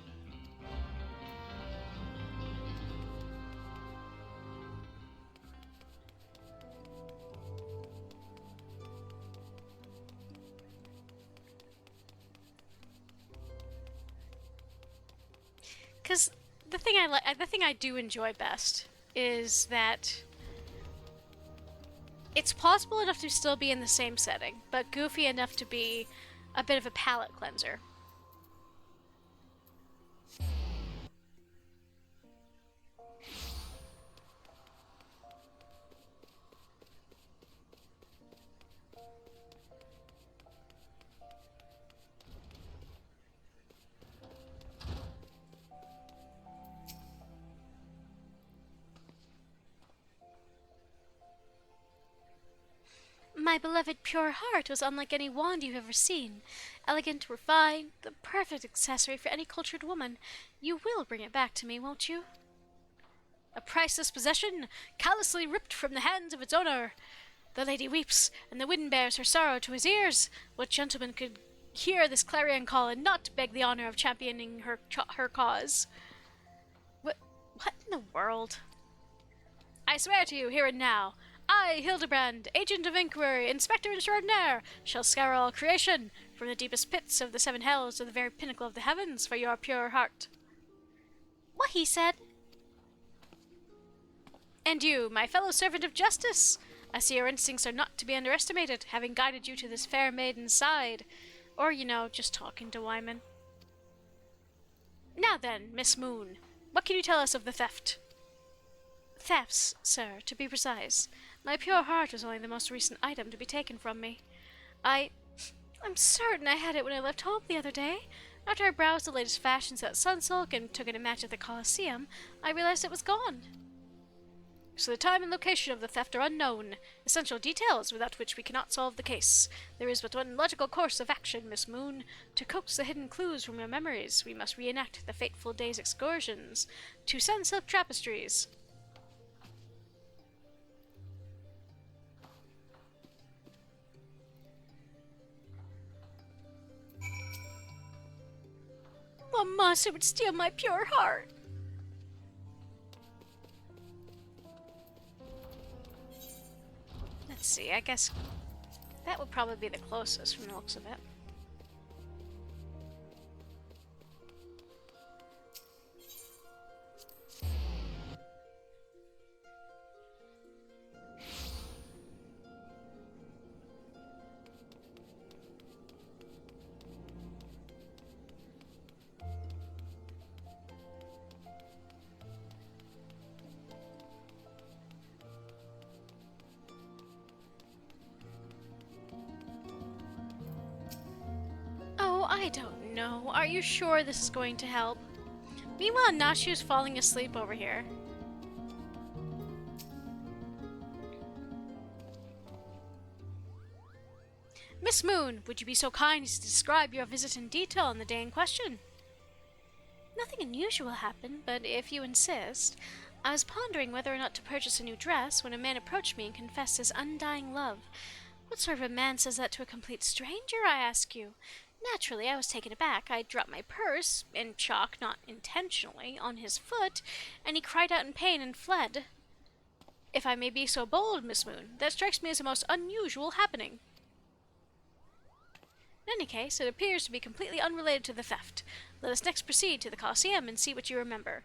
Because the thing I do enjoy best is that it's plausible enough to still be in the same setting, but goofy enough to be a bit of a palate cleanser. My beloved pure heart was unlike any wand you've ever seen. Elegant, refined, the perfect accessory for any cultured woman. You will bring it back to me, won't you? A priceless possession, callously ripped from the hands of its owner. The lady weeps, and the wind bears her sorrow to his ears. What gentleman could hear this clarion call and not beg the honor of championing her cause? What in the world? I swear to you, here and now, I, Hildebrand, agent of inquiry, inspector extraordinaire, shall scour all creation, from the deepest pits of the seven hells to the very pinnacle of the heavens, for your pure heart. What he said? And you, my fellow servant of justice, I see your instincts are not to be underestimated, having guided you to this fair maiden's side. Or, just talking to Wyman. Now then, Miss Moon, what can you tell us of the theft? Thefts, sir, to be precise. My pure heart was only the most recent item to be taken from me. I'm certain I had it when I left home the other day. After I browsed the latest fashions at Sunsilk and took in a match at the Colosseum, I realized it was gone. So the time and location of the theft are unknown. Essential details without which we cannot solve the case. There is but one logical course of action, Miss Moon. To coax the hidden clues from your memories, we must reenact the fateful day's excursions to Sunsilk Tapestries. What monster would steal my pure heart? Let's see, I guess that would probably be the closest from the looks of it. I don't know. Are you sure this is going to help? Meanwhile, Nashu's falling asleep over here. Miss Moon, would you be so kind as to describe your visit in detail on the day in question? Nothing unusual happened, but if you insist, I was pondering whether or not to purchase a new dress when a man approached me and confessed his undying love. What sort of a man says that to a complete stranger, I ask you? Naturally, I was taken aback. I dropped my purse, in chalk, not intentionally, on his foot, and he cried out in pain and fled. If I may be so bold, Miss Moon, that strikes me as a most unusual happening. In any case, it appears to be completely unrelated to the theft. Let us next proceed to the Colosseum and see what you remember.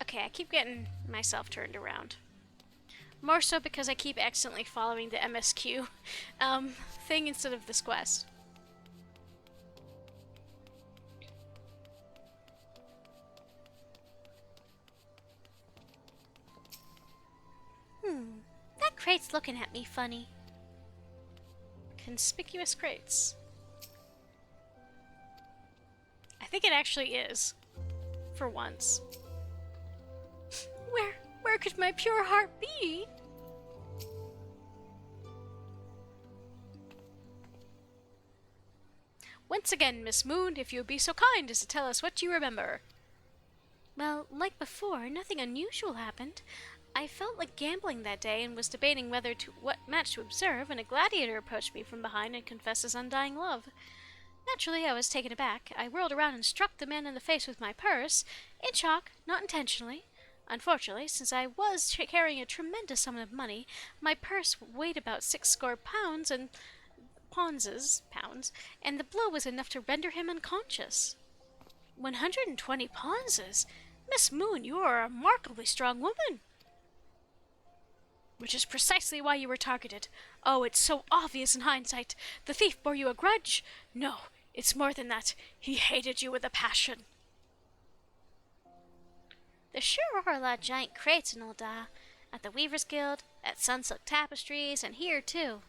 Okay, I keep getting myself turned around. More so because I keep accidentally following the MSQ thing instead of this quest. That crate's looking at me funny. Conspicuous crates. I think it actually is. For once. Where could my pure heart be? Once again, Miss Moon, if you would be so kind as to tell us what you remember. Well, like before, nothing unusual happened. I felt like gambling that day and was debating what match to observe when a gladiator approached me from behind and confessed his undying love. Naturally, I was taken aback. I whirled around and struck the man in the face with my purse, in shock, not intentionally. Unfortunately, since I was carrying a tremendous sum of money, my purse weighed about 60 pounds and and the blow was enough to render him unconscious. 120 pounds? Miss Moon, you are a remarkably strong woman. Which is precisely why you were targeted. Oh, it's so obvious in hindsight. The thief bore you a grudge. No, it's more than that. He hated you with a passion. There sure are a lot of giant crates in Ul'dah. At the Weaver's Guild, at Sunsilk Tapestries, and here too.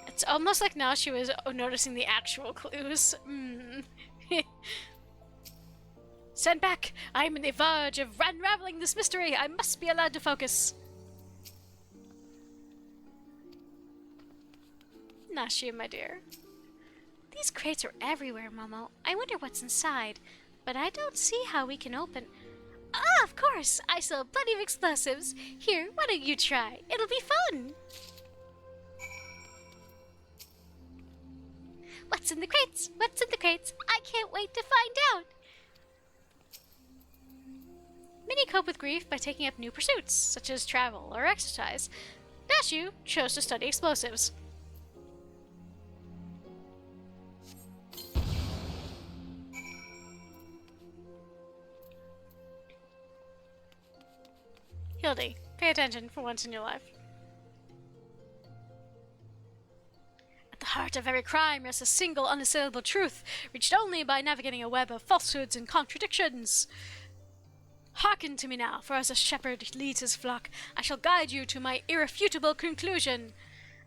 It's almost like now she was noticing the actual clues. Stand back! I'm on the verge of unraveling this mystery! I must be allowed to focus! Nashia, my dear. These crates are everywhere, Momo. I wonder what's inside. But I don't see how we can open... Ah, of course! I sell plenty of explosives. Here, why don't you try? It'll be fun! What's in the crates? What's in the crates? I can't wait to find out! Many cope with grief by taking up new pursuits, such as travel or exercise. Nashu chose to study explosives. Hildy, pay attention for once in your life. At the heart of every crime rests a single unassailable truth, reached only by navigating a web of falsehoods and contradictions. Hearken to me now, for as a shepherd leads his flock, I shall guide you to my irrefutable conclusion.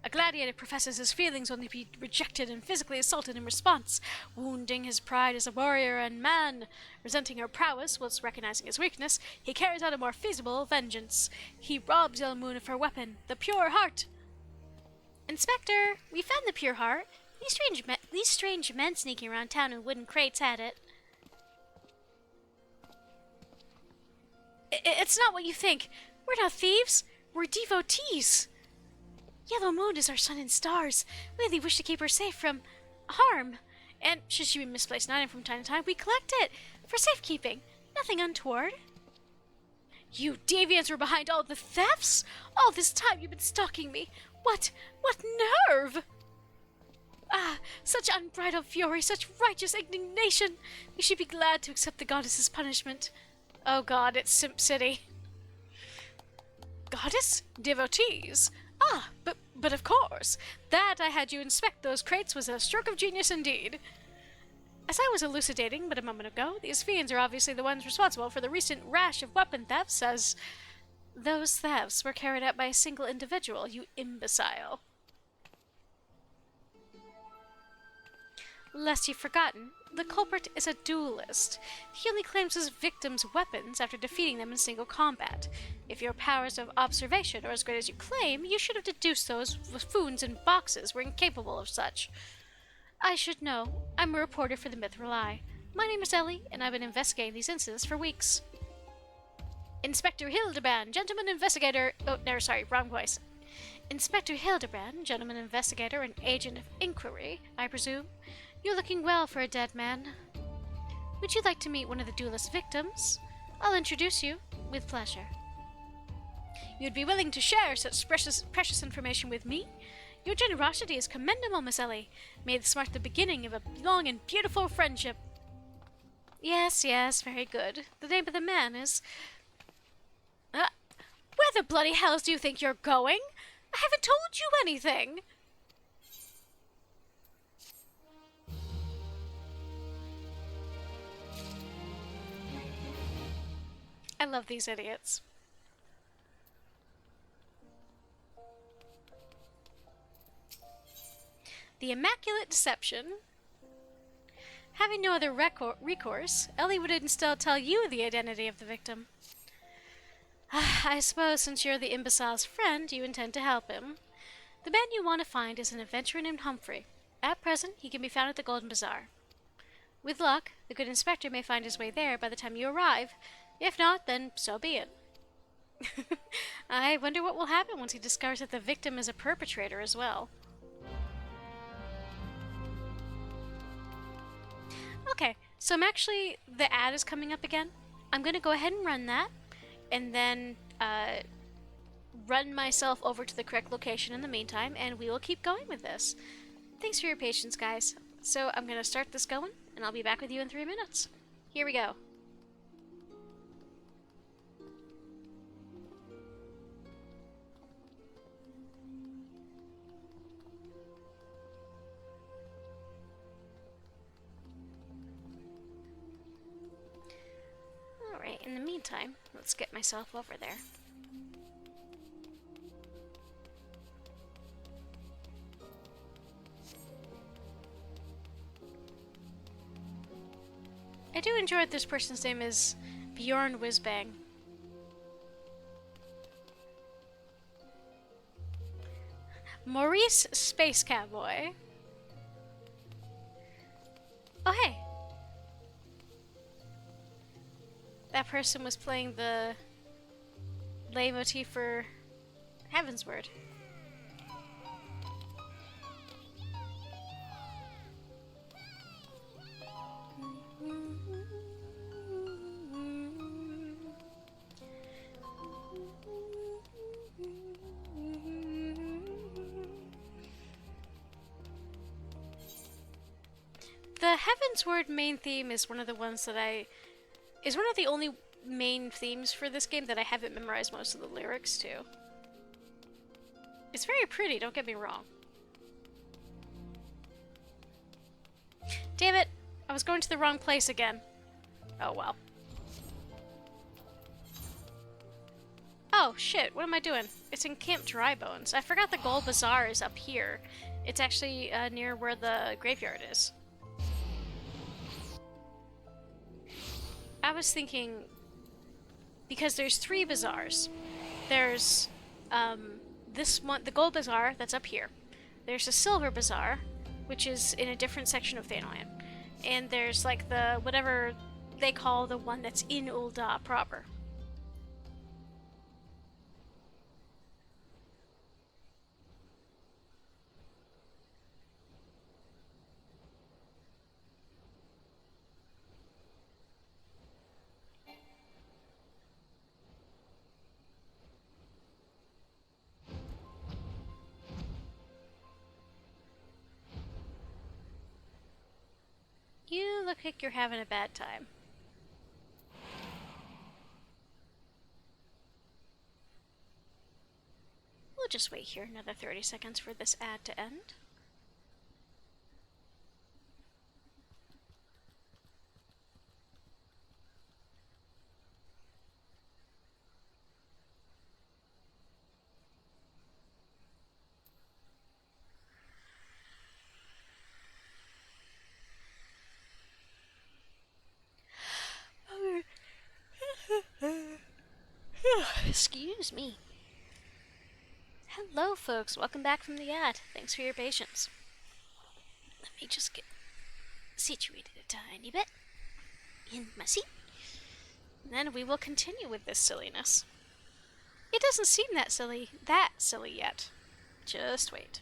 A gladiator professes his feelings only to be rejected and physically assaulted in response, wounding his pride as a warrior and man. Resenting her prowess whilst recognizing his weakness, he carries out a more feasible vengeance. He robs Elmoon of her weapon, the pure heart. Inspector, we found the pure heart. These strange men sneaking around town in wooden crates had it. It's not what you think. We're not thieves. We're devotees. Yellow Moon is our sun and stars. We only wish to keep her safe from harm. And should she be misplaced an item from time to time, we collect it for safekeeping. Nothing untoward. You deviants were behind all the thefts? All this time you've been stalking me. What nerve? Ah, such unbridled fury, such righteous indignation. We should be glad to accept the goddess's punishment. Oh god, it's Simp City. Goddess? Devotees? Ah, but of course. That I had you inspect those crates was a stroke of genius indeed. As I was elucidating but a moment ago, these fiends are obviously the ones responsible for the recent rash of weapon thefts, as those thefts were carried out by a single individual, you imbecile. Lest you've forgotten, the culprit is a duelist. He only claims his victims' weapons after defeating them in single combat. If your powers of observation are as great as you claim, you should have deduced those buffoons in boxes were incapable of such. I should know. I'm a reporter for the Mithril Eye. My name is Ellie, and I've been investigating these incidents for weeks. Inspector Hildebrand, gentleman investigator... Oh, no, sorry, wrong voice. Inspector Hildebrand, gentleman investigator and agent of inquiry, I presume. You're looking well for a dead man. Would you like to meet one of the duelist's victims? I'll introduce you, with pleasure. You'd be willing to share such precious information with me? Your generosity is commendable, Miss Ellie. May this mark the beginning of a long and beautiful friendship. Yes, yes, very good. The name of the man is... where the bloody hells do you think you're going? I haven't told you anything. I love these idiots. The Immaculate Deception. Having no other recourse, Ellie would instead tell you the identity of the victim. I suppose since you're the imbecile's friend, you intend to help him. The man you want to find is an adventurer named Humphrey. At present, he can be found at the Golden Bazaar. With luck, the good inspector may find his way there by the time you arrive. If not, then so be it. I wonder what will happen once he discovers that the victim is a perpetrator as well. Okay, so the ad is coming up again. I'm going to go ahead and run that, and then run myself over to the correct location in the meantime, and we will keep going with this. Thanks for your patience, guys. So I'm going to start this going, and I'll be back with you in 3 minutes. Here we go. Alright, in the meantime, let's get myself over there. I do enjoy that this person's name is Bjorn Whizbang. Maurice Space Cowboy. Oh, hey. That person was playing the leitmotif for Heavensward. The Heavensward main theme is one of the ones that is one of the only main themes for this game that I haven't memorized most of the lyrics to. It's very pretty, don't get me wrong. Damn it! I was going to the wrong place again. Oh well. Oh shit, what am I doing? It's in Camp Drybones. I forgot the Gold Bazaar is up here. It's actually near where the graveyard is. I was thinking, because there's 3 bazaars. There's this one, the Gold Bazaar, that's up here. There's a Silver Bazaar, which is in a different section of Thanalan. And there's like the, whatever they call the one that's in Ul'dah proper. You look like you're having a bad time. We'll just wait here another 30 seconds for this ad to end. Excuse me. Hello, folks. Welcome back from the ad. Thanks for your patience. Let me just get situated a tiny bit in my seat. And then we will continue with this silliness. It doesn't seem that silly yet. Just wait.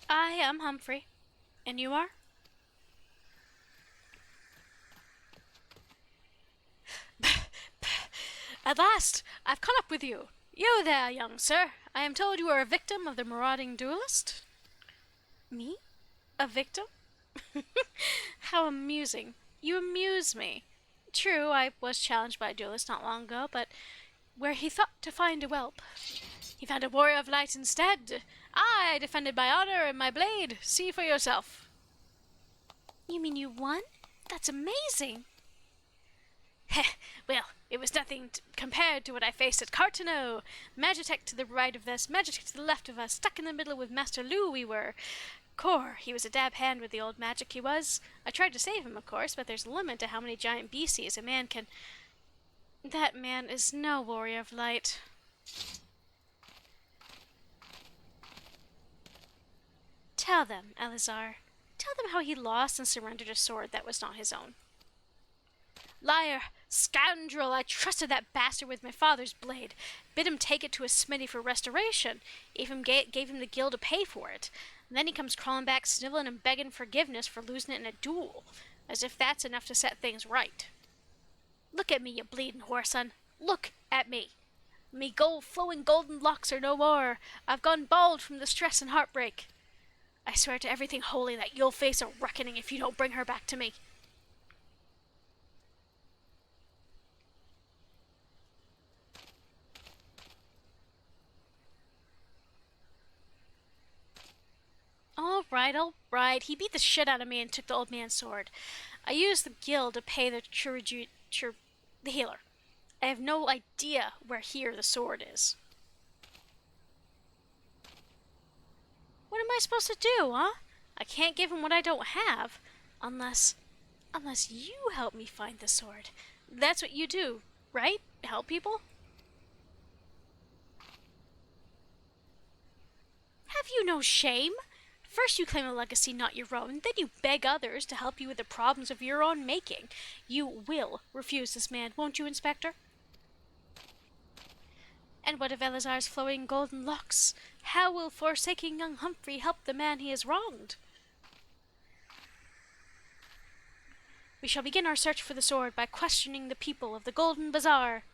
I am Humphrey. And you are? At last! I've caught up with you! You there, young sir. I am told you are a victim of the marauding duelist. Me? A victim? How amusing. You amuse me. True, I was challenged by a duelist not long ago, but where he thought to find a whelp, he found a warrior of light instead. I defended my honor and my blade. See for yourself. You mean you won? That's amazing. Well, it was nothing compared to what I faced at Cartano. Magitech to the right of us, Magitech to the left of us, stuck in the middle with Master Lou we were. Core, he was a dab hand with the old magic he was. I tried to save him, of course, but there's a limit to how many giant beasties a man can... That man is no warrior of light. Tell them, Eleazar. Tell them how he lost and surrendered a sword that was not his own. Liar! Scoundrel! I trusted that bastard with my father's blade. Bid him take it to a smithy for restoration. Even gave him the gil to pay for it. And then he comes crawling back, sniveling and begging forgiveness for losing it in a duel. As if that's enough to set things right. Look at me, you bleeding whoreson. Look at me. Me flowing golden locks are no more. I've gone bald from the stress and heartbreak. I swear to everything holy that you'll face a reckoning if you don't bring her back to me. All right. He beat the shit out of me and took the old man's sword. I used the gil to pay the the healer. I have no idea where here the sword is. What am I supposed to do, huh? I can't give him what I don't have, unless you help me find the sword. That's what you do, right? Help people? Have you no shame? First you claim a legacy not your own, then you beg others to help you with the problems of your own making. You will refuse this man, won't you, Inspector? And what of Eleazar's flowing golden locks? How will forsaking young Humphrey help the man he has wronged? We shall begin our search for the sword by questioning the people of the Golden Bazaar.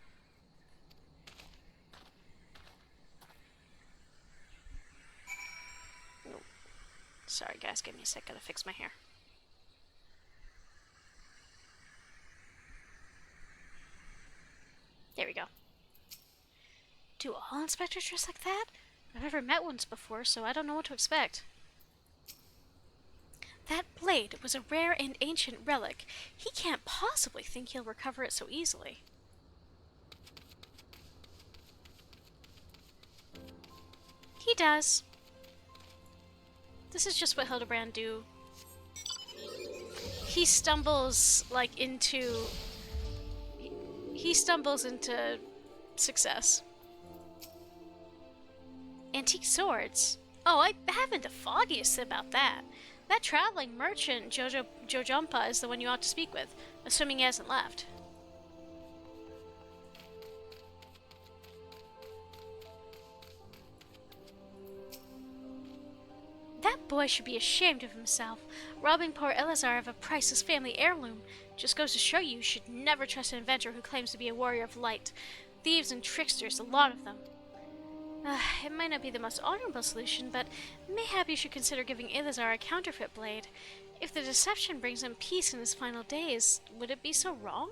Sorry guys, give me a sec, gotta fix my hair. There we go. Do all inspectors dress like that? I've never met one before, so I don't know what to expect. That blade was a rare and ancient relic. He can't possibly think he'll recover it so easily. He does. This is just what Hildebrand do. He stumbles, like, into... He stumbles into success. Antique swords? Oh, I haven't the foggiest about that. That traveling merchant, Jojumpa, is the one you ought to speak with, assuming he hasn't left. That boy should be ashamed of himself, robbing poor Eleazar of a priceless family heirloom. Just goes to show you should never trust an adventurer who claims to be a warrior of light. Thieves and tricksters, a lot of them. It might not be the most honorable solution, but mayhap you should consider giving Eleazar a counterfeit blade. If the deception brings him peace in his final days, would it be so wrong?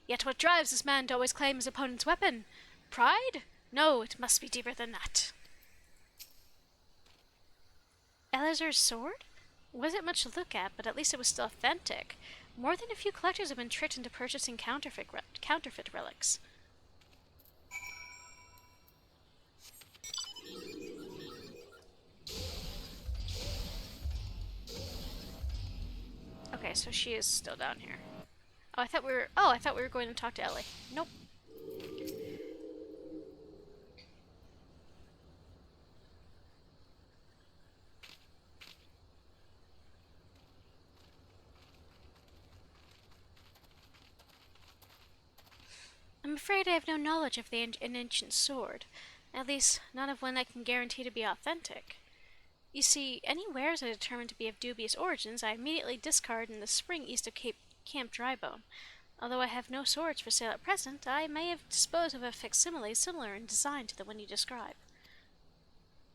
Yet what drives this man to always claim his opponent's weapon? Pride? No, it must be deeper than that. Eleazar's sword? Wasn't much to look at, but at least it was still authentic. More than a few collectors have been tricked into purchasing counterfeit relics. Okay, so she is still down here. Oh, I thought we were going to talk to Ellie. Nope. I'm afraid I have no knowledge of an ancient sword. At least, none of one I can guarantee to be authentic. You see, any wares I determine to be of dubious origins, I immediately discard in the spring east of Camp Drybone. Although I have no swords for sale at present, I may have disposed of a facsimile similar in design to the one you describe.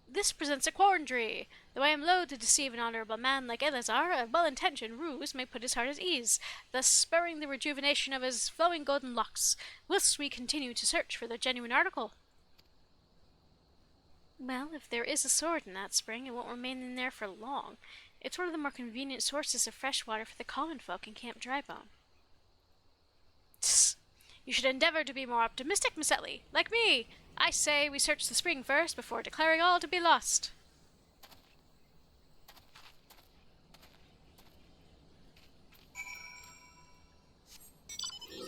This presents a quandary. Though I am loath to deceive an honourable man like Eleazar, a well-intentioned ruse may put his heart at ease, thus spurring the rejuvenation of his flowing golden locks, whilst we continue to search for the genuine article. Well, if there is a sword in that spring, it won't remain in there for long. It's one of the more convenient sources of fresh water for the common folk in Camp Drybone. Tss. You should endeavour to be more optimistic, Miss Ellie. Like me. I say we search the spring first before declaring all to be lost.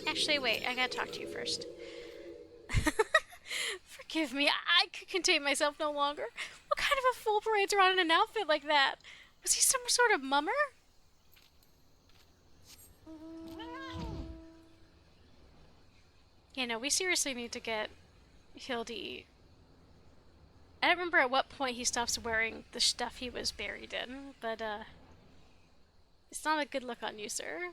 Actually, wait, I gotta talk to you first. Forgive me, I could contain myself no longer. What kind of a fool parades around in an outfit like that? Was he some sort of mummer? Yeah, no, we seriously need to get Hildy. I don't remember at what point he stops wearing the stuff he was buried in, but, it's not a good look on you, sir.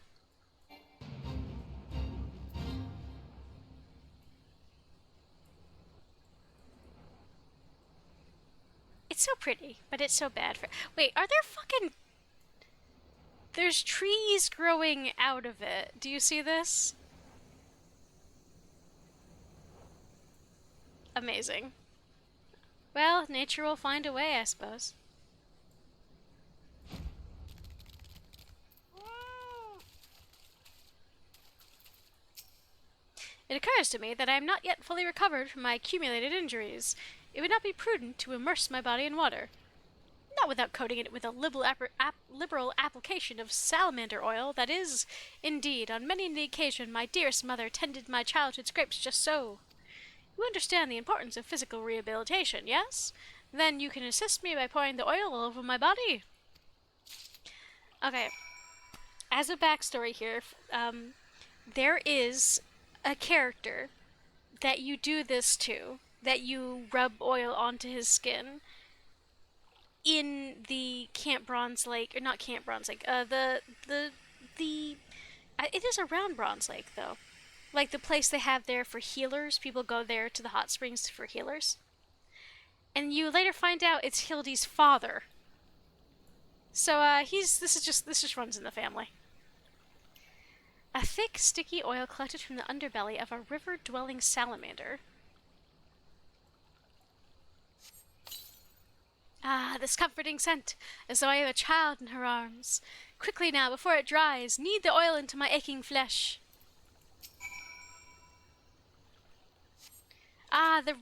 It's so pretty, but it's so bad for— Wait, are there fucking— There's trees growing out of it. Do you see this? Amazing. Well, nature will find a way, I suppose. It occurs to me that I am not yet fully recovered from my accumulated injuries. It would not be prudent to immerse my body in water. Not without coating it with a liberal application of salamander oil, that is, indeed, on many an occasion my dearest mother tended my childhood scrapes just so. You understand the importance of physical rehabilitation, yes? Then you can assist me by pouring the oil all over my body. Okay. As a backstory here, there is a character that you do this to, that you rub oil onto his skin in the Camp Bronze Lake, or not Camp Bronze Lake, it is around Bronze Lake, though. Like the place they have there for healers. People go there to the hot springs for healers. And you later find out it's Hildy's father. So, this just runs in the family. A thick, sticky oil collected from the underbelly of a river-dwelling salamander. Ah, this comforting scent, as though I have a child in her arms. Quickly now, before it dries, knead the oil into my aching flesh. Ah, the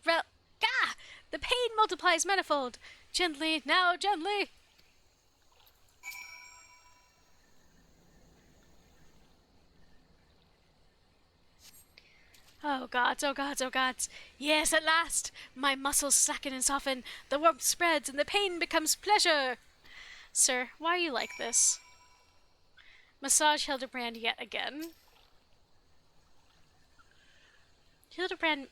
pain multiplies manifold. Gently, now, gently. Oh gods, oh gods, oh gods. Yes, at last! My muscles slacken and soften, the warmth spreads, and the pain becomes pleasure! Sir, why are you like this? Massage Hildebrand yet again. Hildebrand,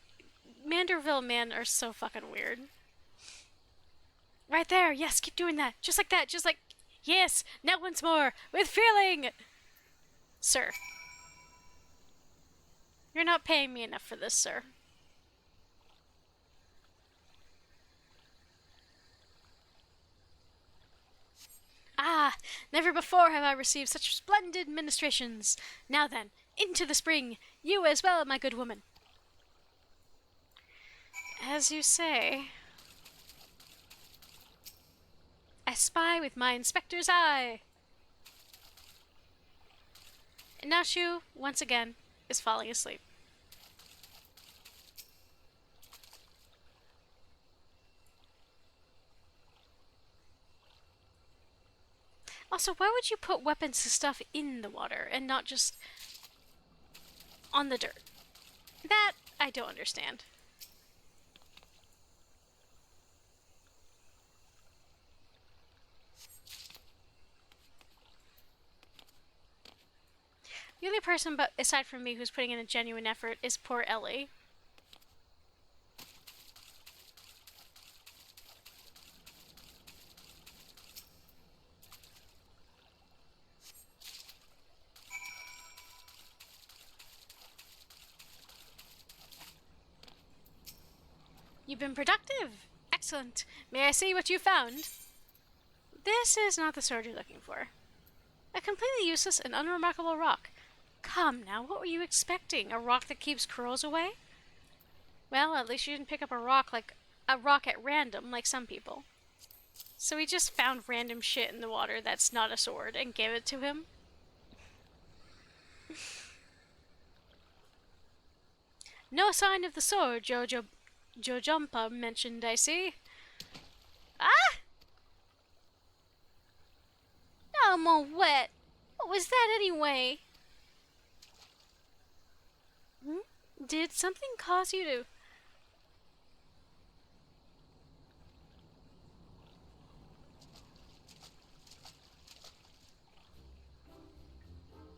Manderville men are so fucking weird. Right there, yes, keep doing that. Just like that, just like— Yes, now once more, with feeling! Sir. You're not paying me enough for this, sir. Ah, never before have I received such splendid ministrations. Now then, into the spring. You as well, my good woman. As you say. I spy with my inspector's eye. And now Shu, once again, is falling asleep. Also, why would you put weapons and stuff in the water and not just on the dirt? That I don't understand. The only person but aside from me who's putting in a genuine effort is poor Ellie. You've been productive. Excellent. May I see what you found? This is not the sword you're looking for. A completely useless and unremarkable rock. Come now, what were you expecting? A rock that keeps crows away? Well, at least you didn't pick up a rock at random, like some people. So we just found random shit in the water that's not a sword and gave it to him. No sign of the sword Jojumpa mentioned, I see. Ah! Now I'm all wet. What was that anyway? Did something cause you to...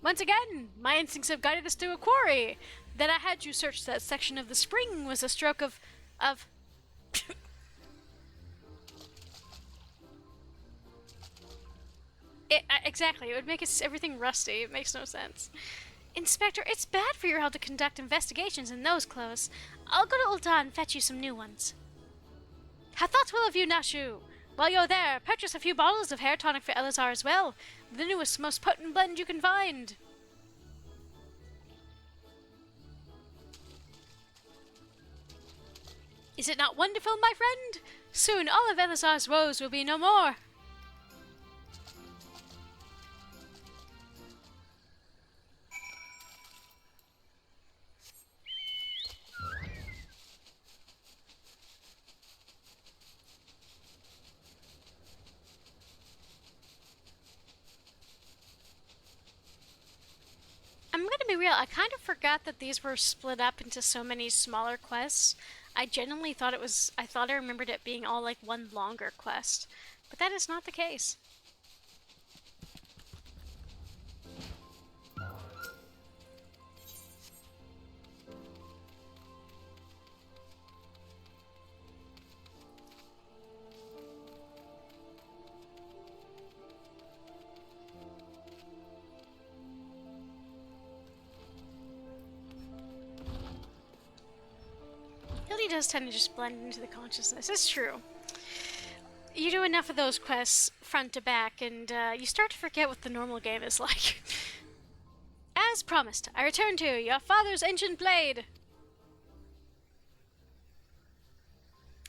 Once again, my instincts have guided us to a quarry. That I had you search that section of the spring was a stroke of... Exactly, it would make everything rusty. It makes no sense. Inspector, it's bad for your health to conduct investigations in those clothes. I'll go to Ulta and fetch you some new ones. How thoughtful of you, Nashu! While you're there, purchase a few bottles of hair tonic for Elazar as well. The newest, most potent blend you can find. Is it not wonderful, my friend? Soon all of Elazar's woes will be no more. I'm gonna be real, I kind of forgot that these were split up into so many smaller quests. I genuinely thought I remembered it being all like one longer quest, but that is not the case. Hildy does tend to just blend into the consciousness. It's true. You do enough of those quests front to back, and you start to forget what the normal game is like. As promised, I return to your father's ancient blade.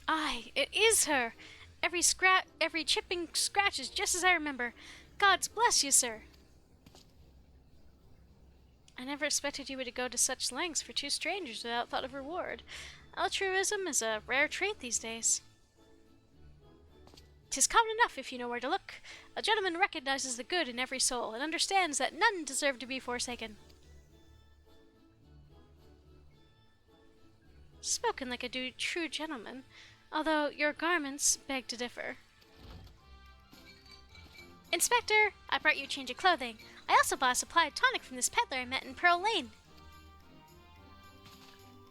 Aye, it is her. Every chipping scratch is just as I remember. Gods bless you, sir. I never expected you would go to such lengths for two strangers without thought of reward. Altruism is a rare trait these days. 'Tis common enough if you know where to look. A gentleman recognizes the good in every soul and understands that none deserve to be forsaken. Spoken like a true gentleman, although your garments beg to differ. Inspector, I brought you a change of clothing. I also bought a supply of tonic from this peddler I met in Pearl Lane.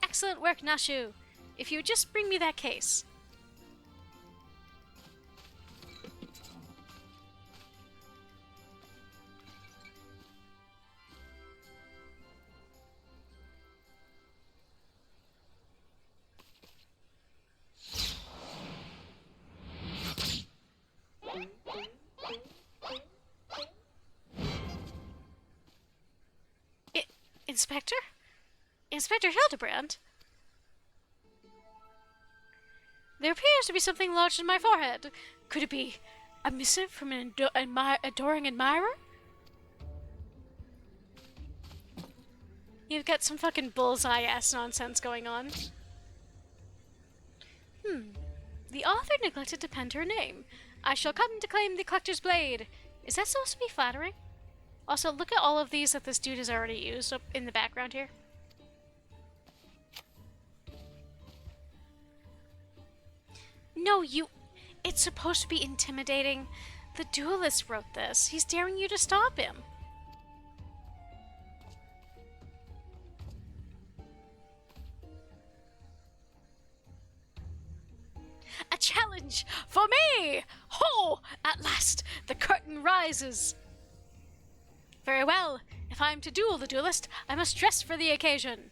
Excellent work, Nashu. If you would just bring me that case. Inspector? Inspector Hildebrand? There appears to be something lodged in my forehead. Could it be a missive from an adoring admirer? You've got some fucking bullseye-ass nonsense going on. The author neglected to pen her name. I shall come to claim the collector's blade. Is that supposed to be flattering? Also, look at all of these that this dude has already used up in the background here. No, it's supposed to be intimidating. The duelist wrote this. He's daring you to stop him. A challenge for me! Ho! At last, the curtain rises. Very well. If I am to duel the duelist, I must dress for the occasion.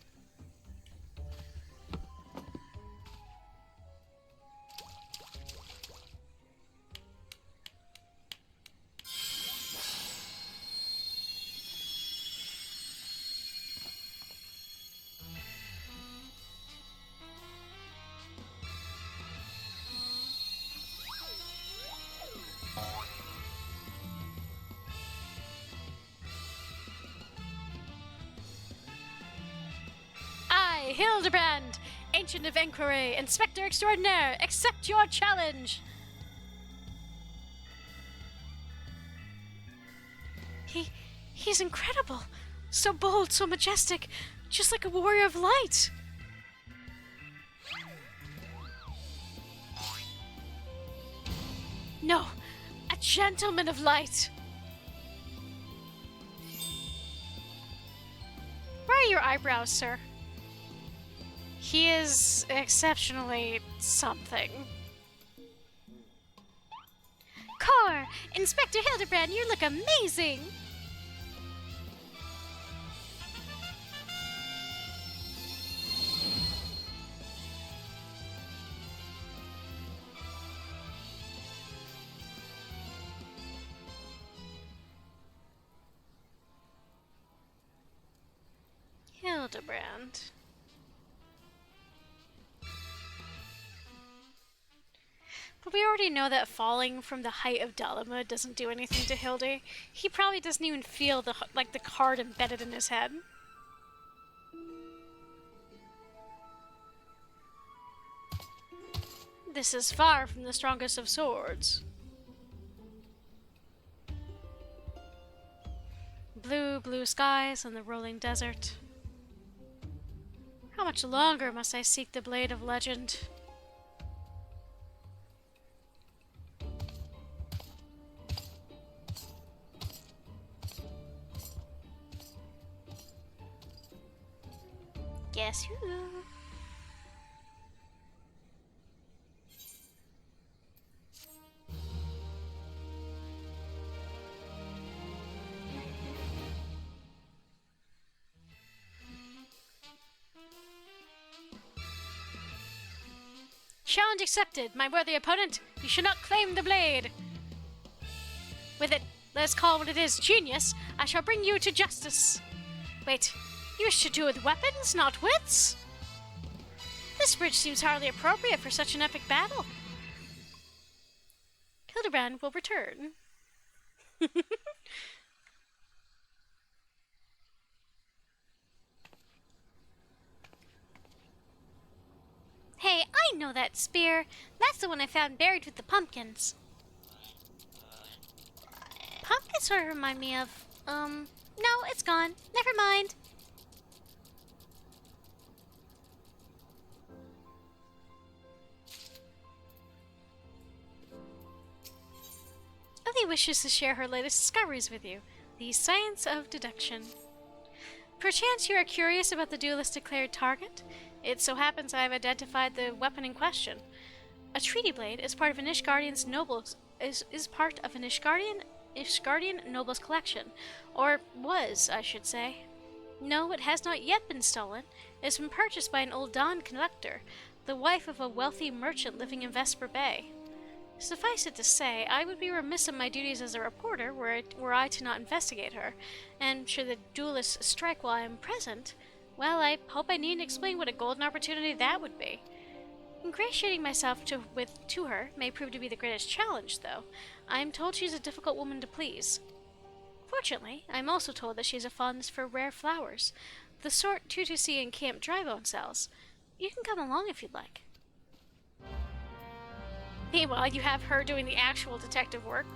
Hildebrand, Ancient of Inquiry, Inspector Extraordinaire, accept your challenge! He's incredible. So bold, so majestic, just like a warrior of light. No, a gentleman of light. Why are your eyebrows, sir? He is exceptionally something. Core! Inspector Hildebrand, you look amazing! Hildebrand. But we already know that falling from the height of Dalamud doesn't do anything to Hildy. He probably doesn't even feel the card embedded in his head. This is far from the strongest of swords. Blue, blue skies and the rolling desert. How much longer must I seek the blade of legend? Guess who? Challenge accepted, my worthy opponent. You should not claim the blade. With it, let's call what it is, genius. I shall bring you to justice. Wait, you wish to do with weapons, not wits? This bridge seems hardly appropriate for such an epic battle. Hildebrand will return. Hey, I know that spear. That's the one I found buried with the pumpkins. Pumpkins sort of remind me of, no, it's gone. Never mind. Ellie wishes to share her latest discoveries with you. The science of deduction. Perchance you are curious about the duelist's declared target? It so happens I have identified the weapon in question. A treaty blade is part of an Ishgardian's nobles is part of an Ishgardian nobles collection, or was, I should say. No, it has not yet been stolen. It has been purchased by an old Dawn conductor, the wife of a wealthy merchant living in Vesper Bay. Suffice it to say, I would be remiss in my duties as a reporter were I to not investigate her, and should the duelist strike while I am present, well, I hope I needn't explain what a golden opportunity that would be. Ingratiating myself to her may prove to be the greatest challenge, though. I am told she's a difficult woman to please. Fortunately, I am also told that she has a fondness for rare flowers, the sort to see in Camp Drybone sells. You can come along if you'd like. Meanwhile, you have her doing the actual detective work.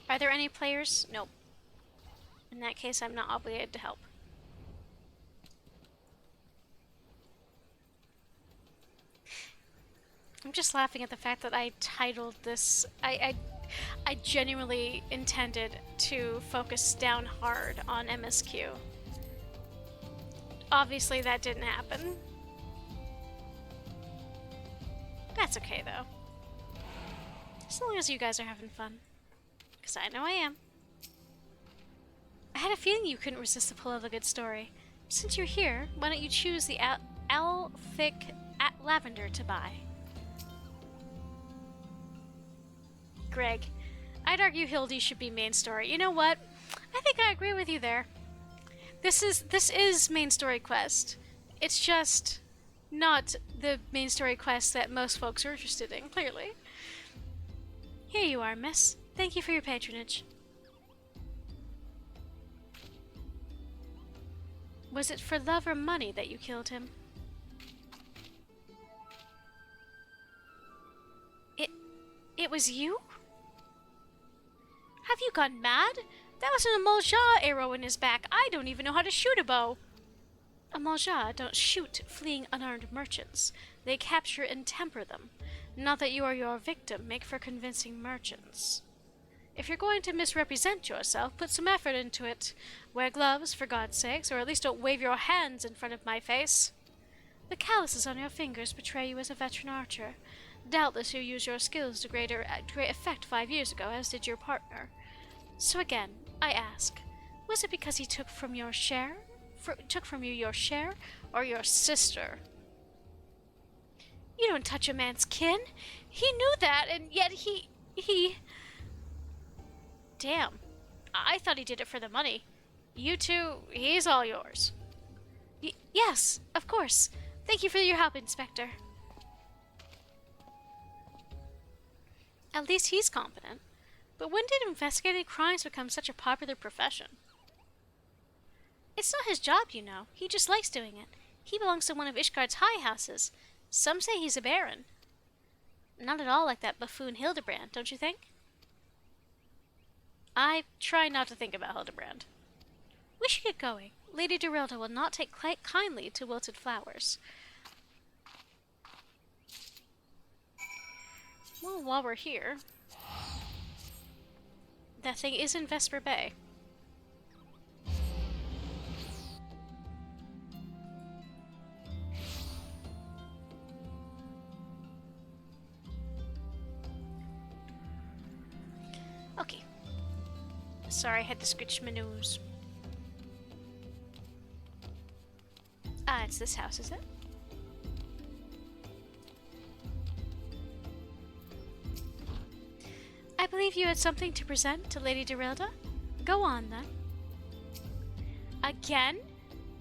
Are there any players? Nope. In that case, I'm not obligated to help. I'm just laughing at the fact that I titled this... I genuinely intended to focus down hard on MSQ. Obviously, that didn't happen. That's okay, though. As long as you guys are having fun. Because I know I am. I had a feeling you couldn't resist the pull of a good story. Since you're here, why don't you choose the Alphic Lavender to buy? Greg, I'd argue Hildy should be main story. You know what? I think I agree with you there. This is main story quest. It's just not the main story quest that most folks are interested in, clearly. Here you are, miss. Thank you for your patronage. Was it for love or money that you killed him? It was you? Have you gone mad? That was an Amalja arrow in his back. I don't even know how to shoot a bow. Amalja don't shoot fleeing unarmed merchants. They capture and temper them. Not that you or your victim make for convincing merchants. If you're going to misrepresent yourself, put some effort into it. Wear gloves, for God's sakes, or at least don't wave your hands in front of my face. The calluses on your fingers betray you as a veteran archer. Doubtless you used your skills to great effect 5 years ago, as did your partner. So again, I ask, was it because he took from you your share, or your sister? You don't touch a man's kin. He knew that, and yet he... Damn. I thought he did it for the money. You two, he's all yours. Yes, of course. Thank you for your help, Inspector. At least he's competent. But when did investigating crimes become such a popular profession? It's not his job, you know. He just likes doing it. He belongs to one of Ishgard's high houses. Some say he's a baron. Not at all like that buffoon Hildebrand, don't you think? I try not to think about Hildebrand. We should get going. Lady Dorilda will not take quite kindly to wilted flowers. Well, while we're here... That thing is in Vesper Bay. Okay. Sorry, I had to scritch my nose. Ah, it's this house, is it? I believe you had something to present to Lady Dorilda. Go on, then. Again?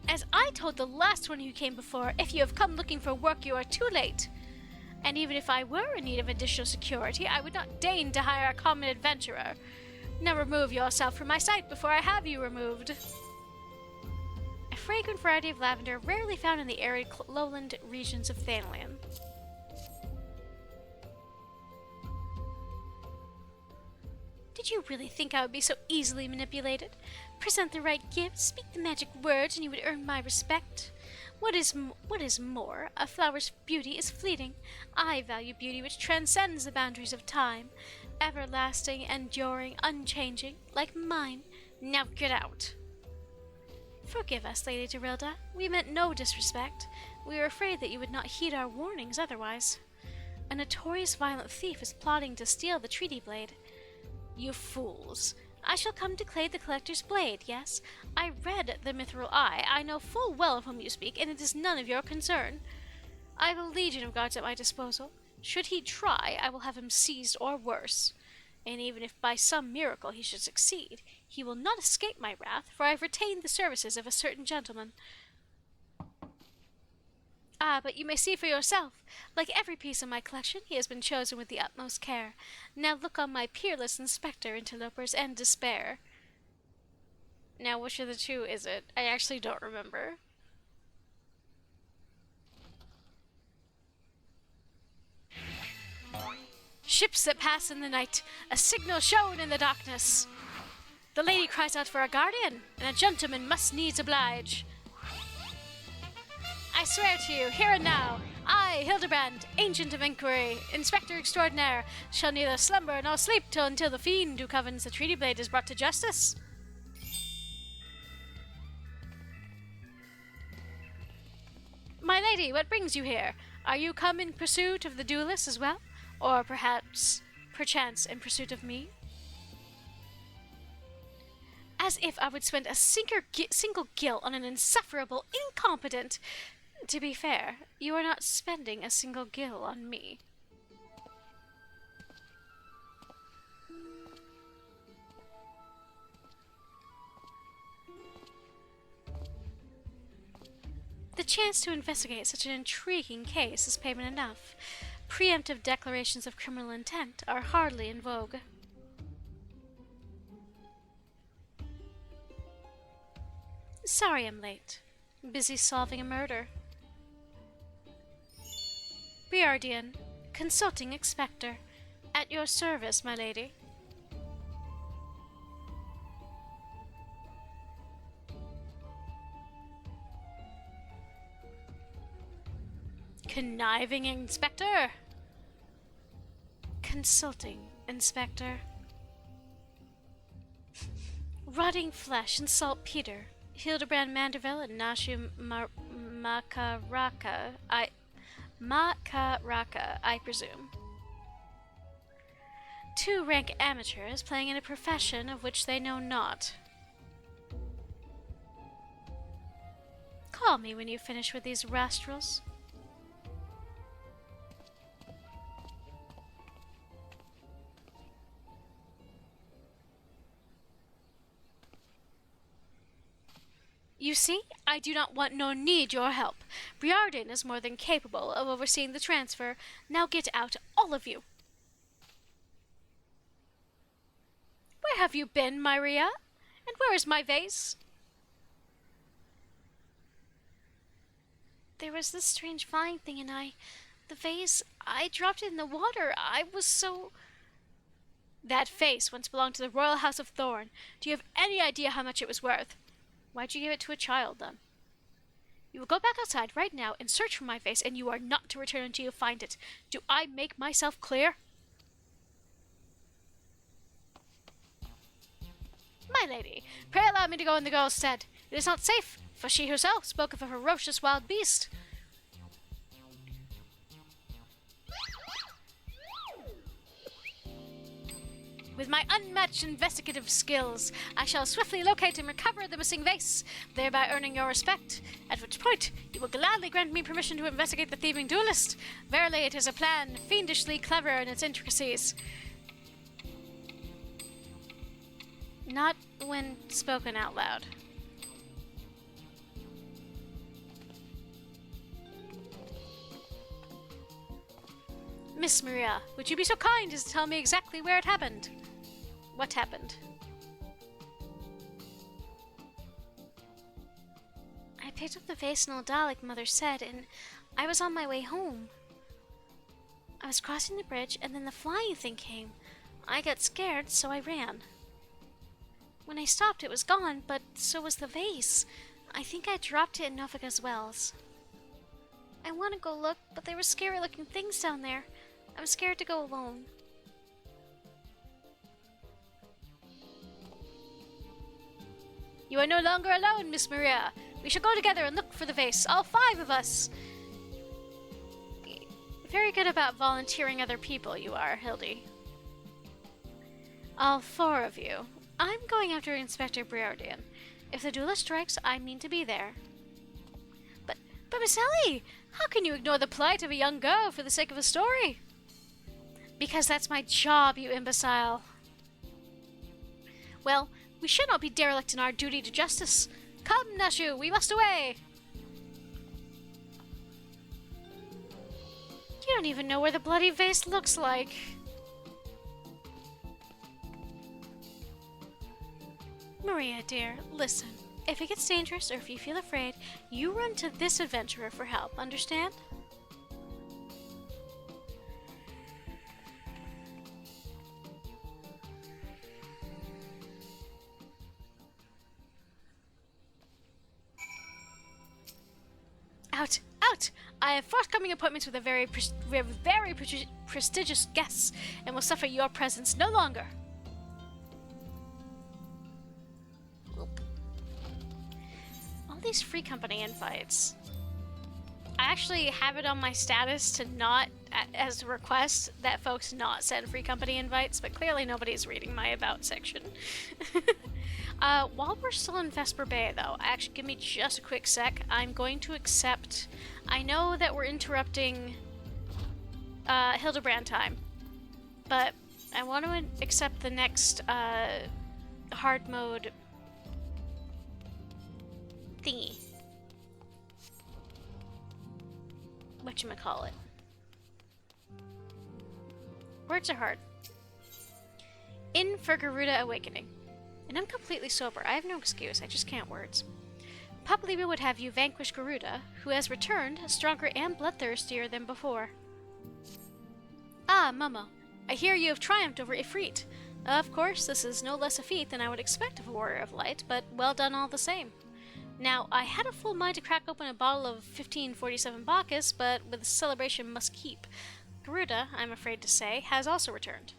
As I told the last one who came before, if you have come looking for work, you are too late. And even if I were in need of additional security, I would not deign to hire a common adventurer. Now remove yourself from my sight before I have you removed. A fragrant variety of lavender rarely found in the arid lowland regions of Thanalan. Did you really think I would be so easily manipulated? Present the right gifts, speak the magic words, and you would earn my respect. What is more, a flower's beauty is fleeting. I value beauty which transcends the boundaries of time, everlasting, enduring, unchanging, like mine. Now get out. Forgive us, Lady Dorilda. We meant no disrespect. We were afraid that you would not heed our warnings otherwise. A notorious violent thief is plotting to steal the treaty blade. You fools. I shall come to claim the collector's blade, yes? I read the Mithril Eye. I know full well of whom you speak, and it is none of your concern. I have a legion of guards at my disposal. Should he try, I will have him seized or worse. And even if by some miracle he should succeed, he will not escape my wrath, for I have retained the services of a certain gentleman. Ah, but you may see for yourself. Like every piece in my collection, he has been chosen with the utmost care. Now look on my peerless inspector, interlopers, and despair. Now, which of the two is it? I actually don't remember. Ships that pass in the night, a signal shown in the darkness. The lady cries out for a guardian, and a gentleman must needs oblige. I swear to you, here and now, I, Hildebrand, Ancient of Inquiry, Inspector Extraordinaire, shall neither slumber nor sleep until the fiend who governs the treaty blade is brought to justice. My lady, what brings you here? Are you come in pursuit of the duelist as well? Or perchance, in pursuit of me? As if I would spend a single gil on an insufferable, incompetent... To be fair, you are not spending a single gil on me. The chance to investigate such an intriguing case is payment enough. Preemptive declarations of criminal intent are hardly in vogue. Sorry I'm late. Busy solving a murder. Briardian, Consulting Inspector. At your service, my lady. Conniving Inspector. Consulting Inspector. Rotting flesh and saltpeter. Hildebrand Manderville and Nashu Makaraka. Makaraka, I presume. Two rank amateurs playing in a profession of which they know not. Call me when you finish with these rascals. You see, I do not want nor need your help. Briarden is more than capable of overseeing the transfer. Now get out, all of you. Where have you been, Maria? And where is my vase? There was this strange flying thing and the vase, I dropped it in the water. I was so... That vase once belonged to the Royal House of Thorn. Do you have any idea how much it was worth? Why'd you give it to a child, then? You will go back outside right now and search for my vase, and you are not to return until you find it. Do I make myself clear? My lady, pray allow me to go in the girl's stead. It is not safe, for she herself spoke of a ferocious wild beast. With my unmatched investigative skills, I shall swiftly locate and recover the missing vase, thereby earning your respect, at which point you will gladly grant me permission to investigate the thieving duelist. Verily, it is a plan fiendishly clever in its intricacies. Not when spoken out loud. Miss Maria, would you be so kind as to tell me exactly where it happened? What happened? I picked up the vase in Ulda, like Mother said, and I was on my way home. I was crossing the bridge, and then the flying thing came. I got scared, so I ran. When I stopped, it was gone, but so was the vase. I think I dropped it in Novika's wells. I want to go look, but there were scary-looking things down there. I'm scared to go alone. You are no longer alone, Miss Maria. We shall go together and look for the vase, all 5 of us. Very good about volunteering other people, you are, Hildy. All 4 of you. I'm going after Inspector Briardian. If the duelist strikes, I mean to be there. But Miss Ellie, how can you ignore the plight of a young girl for the sake of a story? Because that's my job, you imbecile. Well, we should not be derelict in our duty to justice. Come, Nashu, we must away! You don't even know where the bloody vase looks like. Maria, dear, listen. If it gets dangerous or if you feel afraid, you run to this adventurer for help, understand? Out! Out! I have forthcoming appointments with a very prestigious guests, and will suffer your presence no longer. Oop. All these free company invites. I actually have it on my status to not, as a request, that folks not send free company invites, but clearly nobody's reading my about section. While we're still in Vesper Bay, though, actually, give me just a quick sec. I'm going to accept... I know that we're interrupting Hildebrand time, but I want to accept the next hard mode thingy. Whatchamacallit. Words are hard. In for Garuda Awakening. And I'm completely sober. I have no excuse. I just can't words. Papalyba would have you vanquish Garuda, who has returned, stronger and bloodthirstier than before. Ah, Momo, I hear you have triumphed over Ifrit. Of course, this is no less a feat than I would expect of a warrior of light, but well done all the same. Now, I had a full mind to crack open a bottle of 1547 Bacchus, but with the celebration must keep. Garuda, I'm afraid to say, has also returned.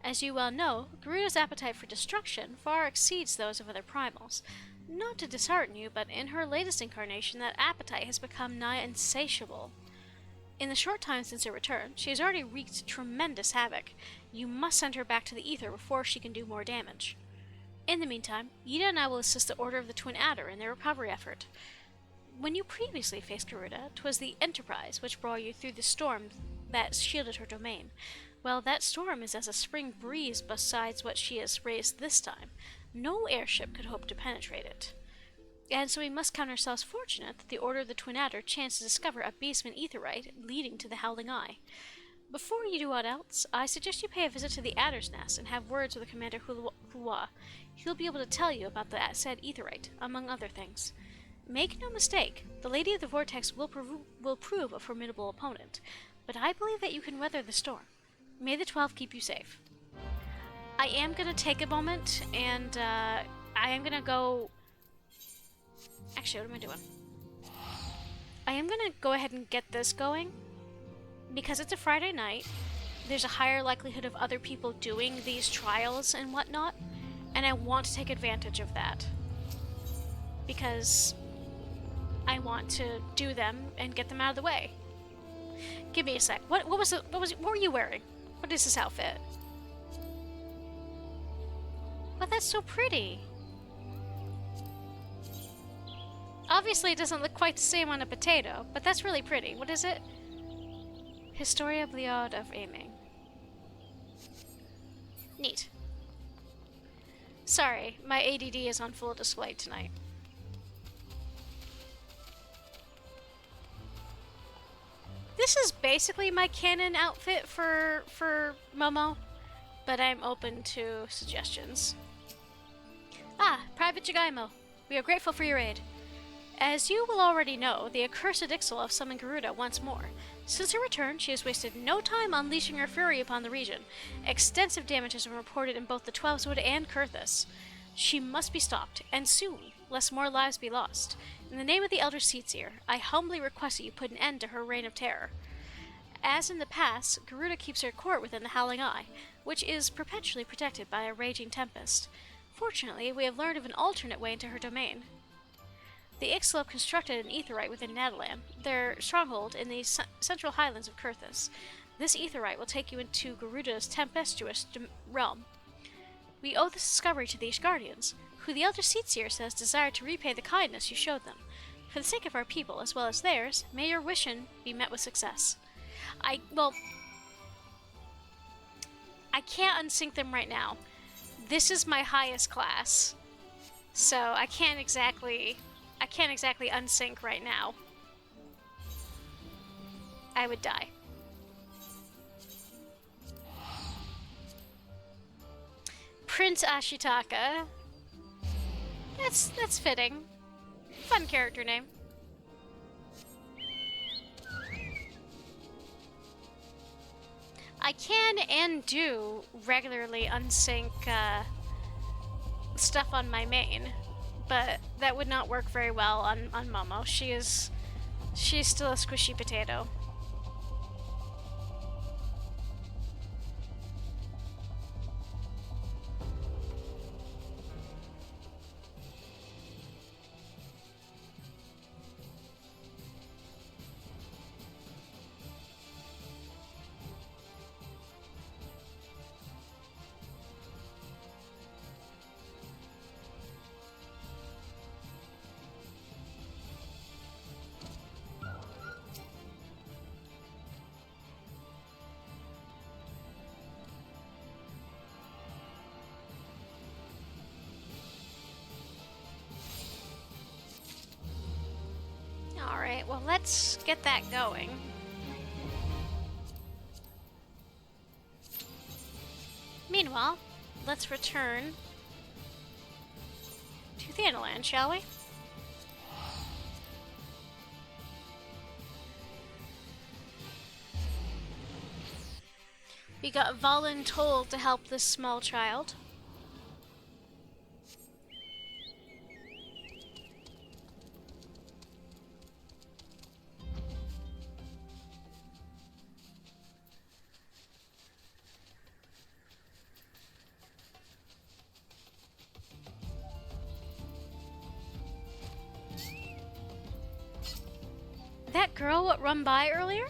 As you well know, Garuda's appetite for destruction far exceeds those of other primals. Not to dishearten you, but in her latest incarnation, that appetite has become nigh insatiable. In the short time since her return, she has already wreaked tremendous havoc. You must send her back to the ether before she can do more damage. In the meantime, Yida and I will assist the Order of the Twin Adder in their recovery effort. When you previously faced Garuda, 'twas the Enterprise which brought you through the storm that shielded her domain. Well, that storm is as a spring breeze besides what she has raised this time. No airship could hope to penetrate it. And so we must count ourselves fortunate that the Order of the Twin Adder chanced to discover a basement aetherite leading to the Howling Eye. Before you do aught else, I suggest you pay a visit to the Adder's Nest and have words with the Commander Hulwa. He'll be able to tell you about the said aetherite, among other things. Make no mistake, the Lady of the Vortex will prove a formidable opponent, but I believe that you can weather the storm. May the 12 keep you safe. I am going to take a moment, and I am going to go... Actually, what am I doing? I am going to go ahead and get this going. Because it's a Friday night, there's a higher likelihood of other people doing these trials and whatnot, and I want to take advantage of that. Because I want to do them and get them out of the way. Give me a sec. What were you wearing? What is this outfit? But that's so pretty. Obviously it doesn't look quite the same on a potato, but that's really pretty. What is it? Historia Bliad of Aiming. Neat. Sorry, my ADD is on full display tonight. This is basically my canon outfit for Momo, but I'm open to suggestions. Ah, Private Jagaimo, we are grateful for your aid. As you will already know, the accursed Ixal have summoned Garuda once more. Since her return, she has wasted no time unleashing her fury upon the region. Extensive damage has been reported in both the Twelveswood and Kurthus. She must be stopped, and soon, lest more lives be lost. In the name of the Elder Seatseer, I humbly request that you put an end to her reign of terror. As in the past, Garuda keeps her court within the Howling Eye, which is perpetually protected by a raging tempest. Fortunately, we have learned of an alternate way into her domain. The Ixal have constructed an aetherite within Nadalan, their stronghold in the central highlands of Kurthus. This aetherite will take you into Garuda's tempestuous realm. We owe this discovery to these guardians, who the Elder Seatseer says desire to repay the kindness you showed them. For the sake of our people, as well as theirs, may your wishing be met with success. I can't unsync them right now. This is my highest class, so I can't exactly unsync right now. I would die. Prince Ashitaka. That's fitting. Fun character name. I can and do regularly unsync stuff on my main, but that would not work very well on Momo. She's still a squishy potato. Alright, well let's get that going. Meanwhile, let's return to Thanalan, shall we? We got voluntold to help this small child. That girl what run by earlier?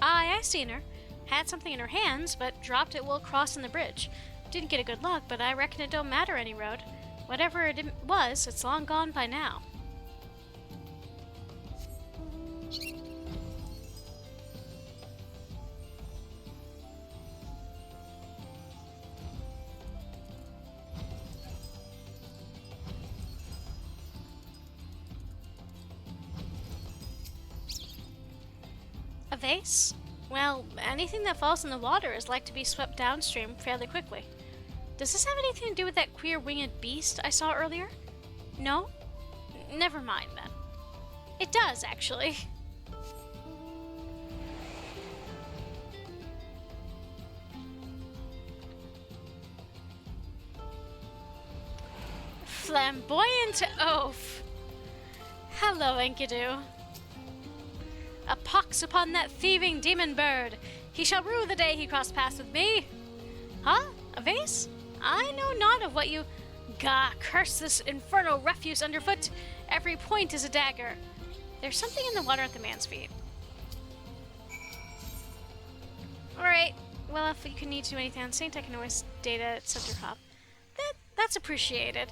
Aye, I seen her. Had something in her hands, but dropped it while crossing the bridge. Didn't get a good look, but I reckon it don't matter any road. Whatever it was, it's long gone by now. A vase? Well, anything that falls in the water is like to be swept downstream fairly quickly. Does this have anything to do with that queer winged beast I saw earlier? No? Never mind then. It does, actually. Flamboyant oaf. Hello, Enkidu. A pox upon that thieving demon bird! He shall rue the day he crossed paths with me! Huh? A vase? I know not of what you... Gah, curse this infernal refuse underfoot! Every point is a dagger. There's something in the water at the man's feet. Alright, well if you can need to do anything on Saint, I can always data at Center Hop. That's appreciated.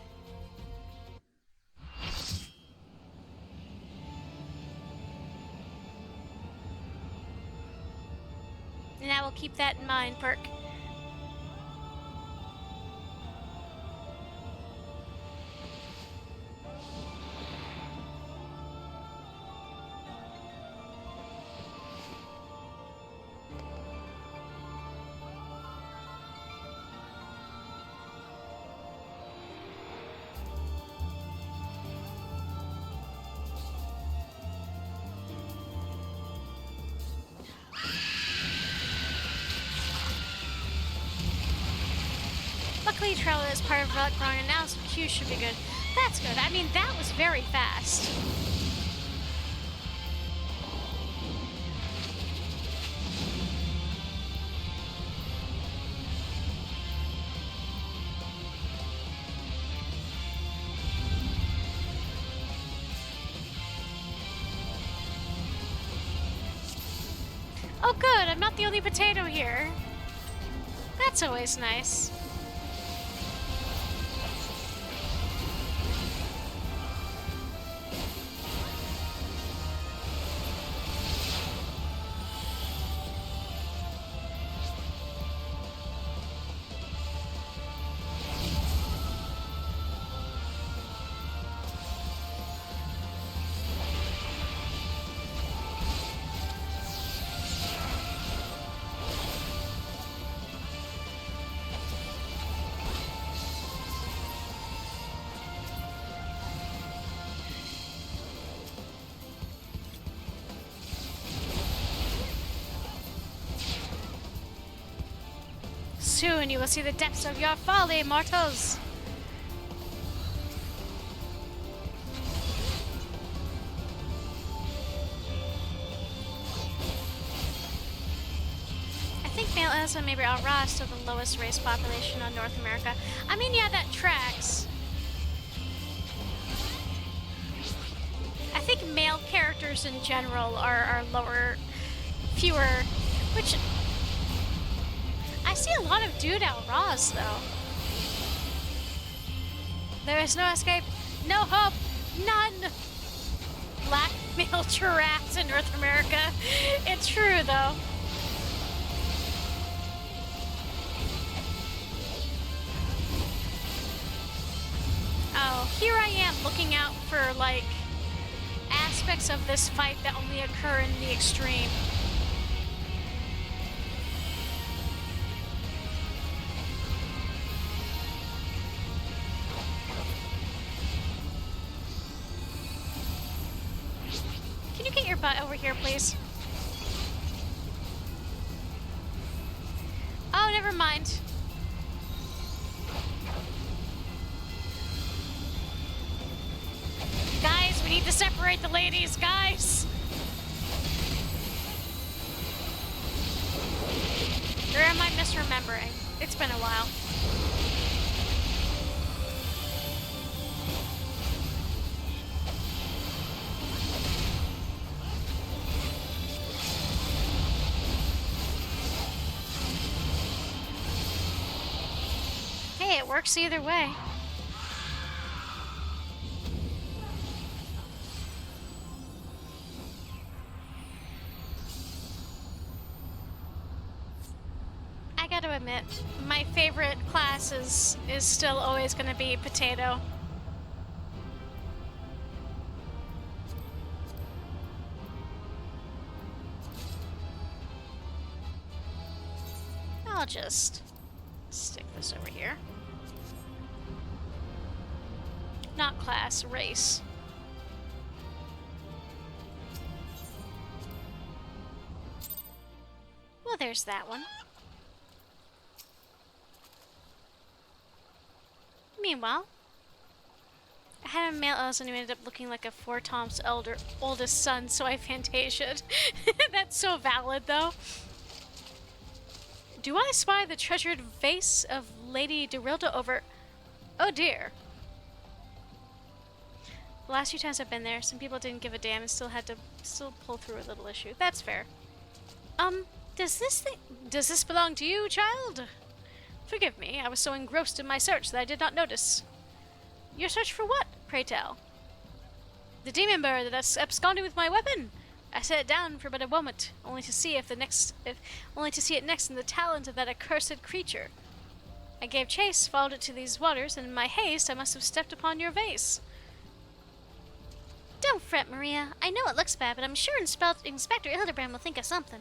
And I will keep that in mind, Perk. Luckily, Trello is part of Relic Growing, and now some Q should be good. That's good. I mean, that was very fast. Oh good, I'm not the only potato here. That's always nice. Soon you will see the depths of your folly, mortals! I think male Elsa maybe ARR is still the lowest race population on North America. I mean, yeah, that tracks. I think male characters in general are lower, fewer, which... I see a lot of dude ARRs, though. There is no escape, no hope, none! Black male giraffes in North America. It's true, though. Oh, here I am looking out for, like, aspects of this fight that only occur in the extreme. Can you get your butt over here, please? Oh never mind. Guys, we need to separate the ladies, guys! Or am I misremembering? It's been a while. Hey, it works either way. I gotta admit, my favorite class is still always gonna be potato. I'll just stick this over here. Not class, race. Well, there's that one. Meanwhile, I had a male Elson who ended up looking like a 4 Tom's oldest son, so I fantasiaed. That's so valid, though. Do I spy the treasured vase of Lady Derilda over... Oh dear. The last few times I've been there, some people didn't give a damn and still had to pull through a little issue. That's fair. Does this belong to you, child? Forgive me, I was so engrossed in my search that I did not notice. Your search for what, pray tell? The demon bird that has absconded with my weapon. I set it down for but a moment, only to see it next in the talons of that accursed creature. I gave chase, followed it to these waters, and in my haste I must have stepped upon your vase. Don't fret, Maria. I know it looks bad, but I'm sure Inspector Hildebrand will think of something.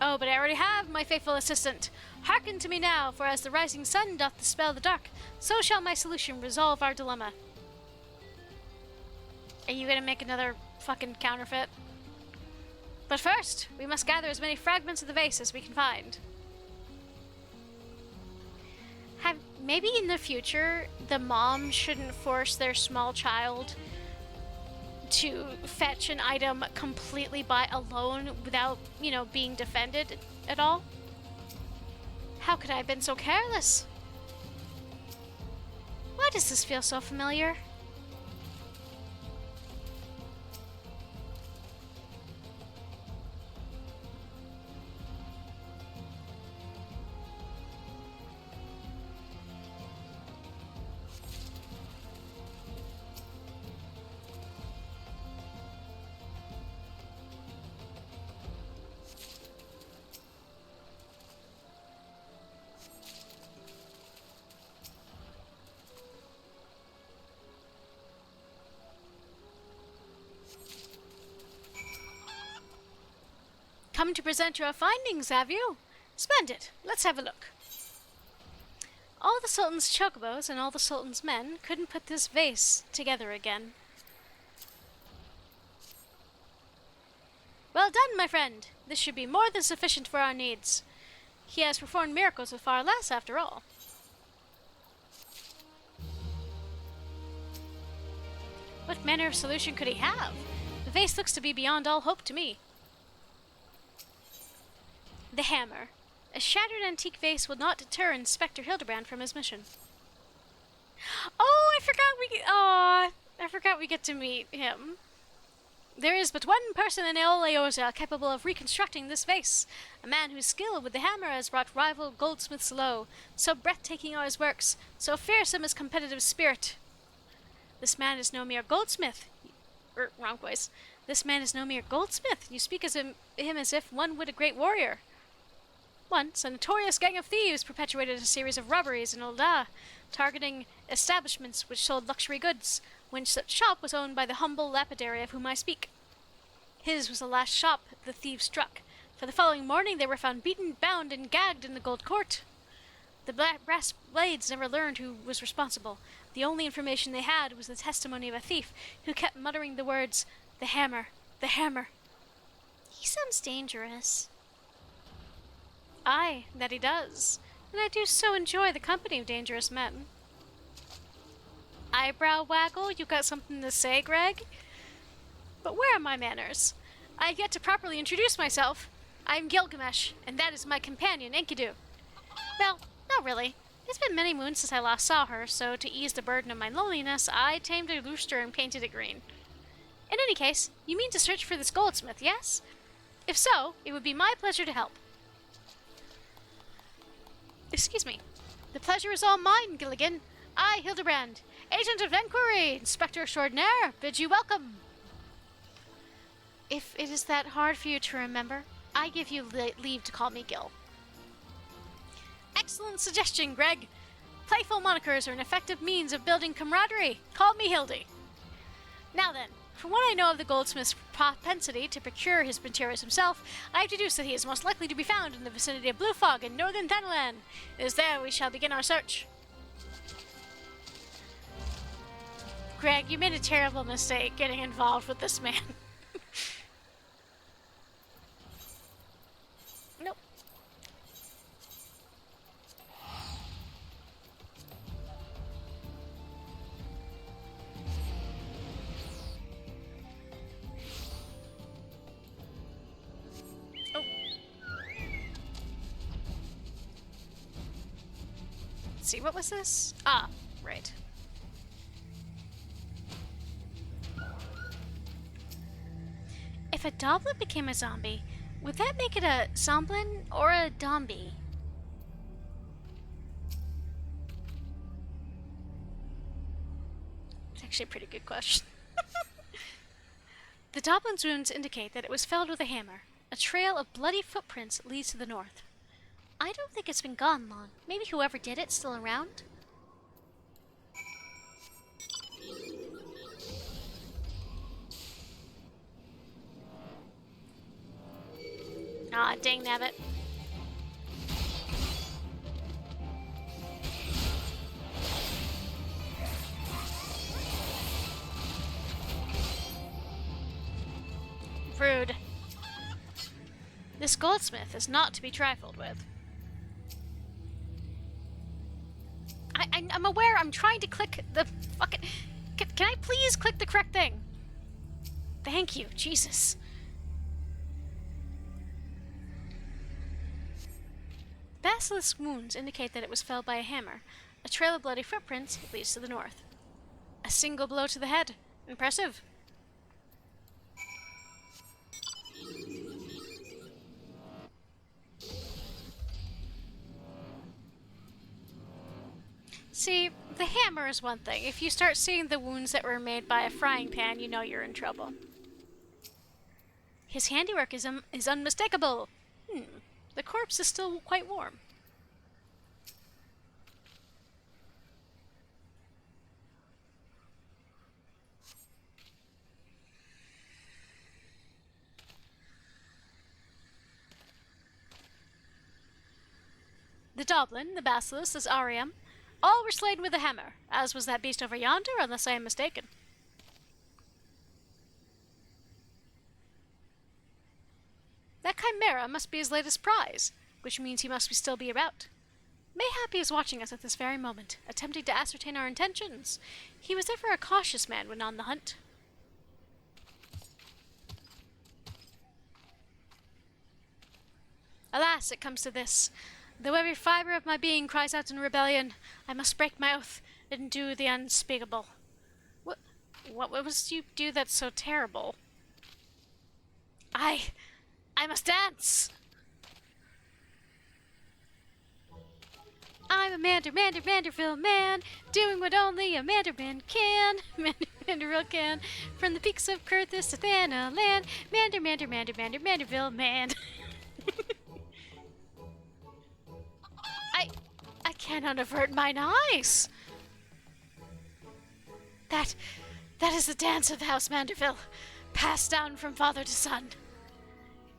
Oh, but I already have, my faithful assistant. Hearken to me now, for as the rising sun doth dispel the dark, so shall my solution resolve our dilemma. Are you gonna make another fucking counterfeit? But first, we must gather as many fragments of the vase as we can find. Maybe in the future, the mom shouldn't force their small child to fetch an item completely by alone without, being defended at all. How could I have been so careless? Why does this feel so familiar? Come to present your findings, have you? Splendid. Let's have a look. All the Sultan's chocobos and all the Sultan's men couldn't put this vase together again. Well done, my friend. This should be more than sufficient for our needs. He has performed miracles with far less, after all. What manner of solution could he have? The vase looks to be beyond all hope to me. The hammer. A shattered antique vase will not deter Inspector Hildebrand from his mission. Oh, I forgot we get to meet him. There is but one person in Eoleosa capable of reconstructing this vase, a man whose skill with the hammer has brought rival goldsmiths low. So breathtaking are his works, so fearsome his competitive spirit. This man is no mere goldsmith. Wrong voice. This man is no mere goldsmith. You speak of him as if one would a great warrior. Once, a notorious gang of thieves perpetuated a series of robberies in Olda, targeting establishments which sold luxury goods, when such shop was owned by the humble lapidary of whom I speak. His was the last shop the thieves struck, for the following morning they were found beaten, bound, and gagged in the Gold Court. The brass blades never learned who was responsible. The only information they had was the testimony of a thief who kept muttering the words, "The hammer, the hammer." He He sounds dangerous. Aye, that he does. And I do so enjoy the company of dangerous men. Eyebrow waggle, you got something to say, Greg? But where are my manners? I have yet to properly introduce myself. I am Gilgamesh, and that is my companion, Enkidu. Well, not really. It's been many moons since I last saw her, so to ease the burden of my loneliness, I tamed a rooster and painted it green. In any case, you mean to search for this goldsmith, yes? If so, it would be my pleasure to help. Excuse me. The pleasure is all mine, Gilligan. I, Hildebrand, agent of enquiry, inspector extraordinaire, bid you welcome. If it is that hard for you to remember, I give you leave to call me Gil. Excellent suggestion, Greg. Playful monikers are an effective means of building camaraderie. Call me Hildy. Now then, from what I know of the goldsmith's propensity to procure his materials himself, I have deduced that he is most likely to be found in the vicinity of Blue Fog in northern Thanalan. It is there we shall begin our search. Greg, you made a terrible mistake getting involved with this man. Nope. Oh. Let's see, what was this? Ah, right. If a Doblin became a zombie, would that make it a Zomblin or a Dombie? It's actually a pretty good question. The Doblin's wounds indicate that it was felled with a hammer. A trail of bloody footprints leads to the north. I don't think it's been gone long. Maybe whoever did it's still around? Aw, dang nabbit. Rude. This goldsmith is not to be trifled with. I'm aware I'm trying to click the fucking... Can I please click the correct thing? Thank you, Jesus. Basilisk's wounds indicate that it was felled by a hammer. A trail of bloody footprints leads to the north. A single blow to the head. Impressive. See, the hammer is one thing. If you start seeing the wounds that were made by a frying pan, you know you're in trouble. His handiwork is unmistakable. The corpse is still quite warm. The Doblin, the Basilisk, the Ariam, all were slain with a hammer, as was that beast over yonder, unless I am mistaken. That chimera must be his latest prize, which means he must still be about. Mayhap he is watching us at this very moment, attempting to ascertain our intentions. He was ever a cautious man when on the hunt. Alas, it comes to this. Though every fiber of my being cries out in rebellion, I must break my oath and do the unspeakable. What must you do that's so terrible? I must dance! I'm a Manderville man, doing what only a Manderman can. Manderville can. From the peaks of Kurthis to Thanalan, Manderville man. I cannot avert mine eyes. That is the dance of the House Manderville, passed down from father to son.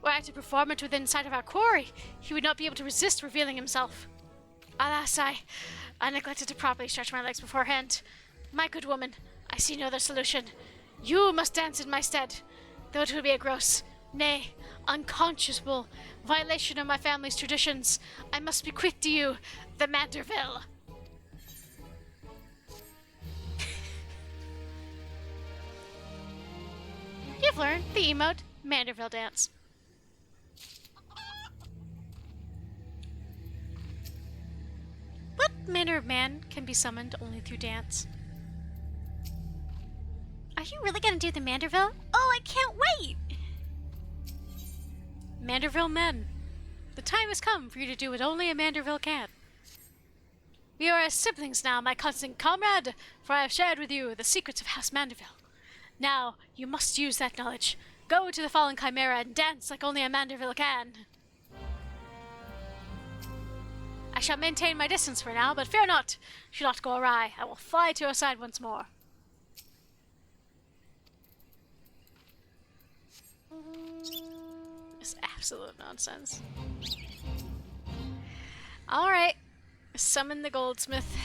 Were I to perform it within sight of our quarry, he would not be able to resist revealing himself. Alas, I neglected to properly stretch my legs beforehand. My good woman, I see no other solution. You must dance in my stead, though it would be a gross, nay, Unconscionable violation of my family's traditions. I must bequeath to you the Manderville. You've learned the emote Manderville dance. What manner of man can be summoned only through dance? Are you really gonna do the Manderville? Oh, I can't wait! Manderville men, the time has come for you to do what only a Manderville can. We are as siblings now, my constant comrade, for I have shared with you the secrets of House Manderville. Now, you must use that knowledge. Go to the fallen chimera and dance like only a Manderville can. I shall maintain my distance for now, but fear not. Should not go awry, I will fly to your side once more. It's absolute nonsense. Alright. Summon the goldsmith.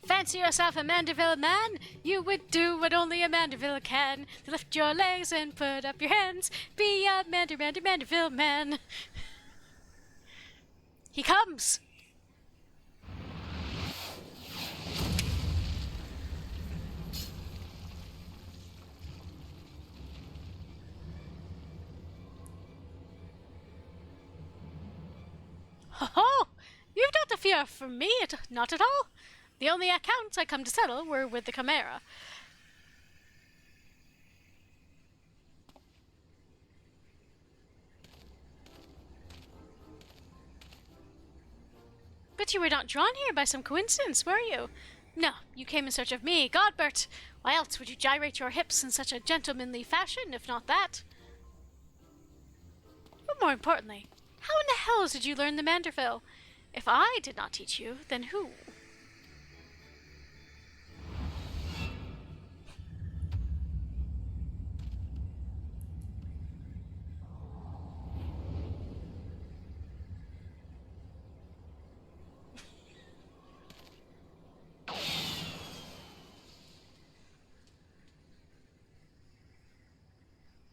Fancy yourself a Manderville man? You would do what only a Manderville can. Lift your legs and put up your hands. Be a Manderville man. He comes! Ho ho! You've not to fear from me, not at all. The only accounts I come to settle were with the Chimera. But you were not drawn here by some coincidence, were you? No, you came in search of me, Godbert. Why else would you gyrate your hips in such a gentlemanly fashion, if not that? But more importantly, how in the hell did you learn the Manderville? If I did not teach you, then who?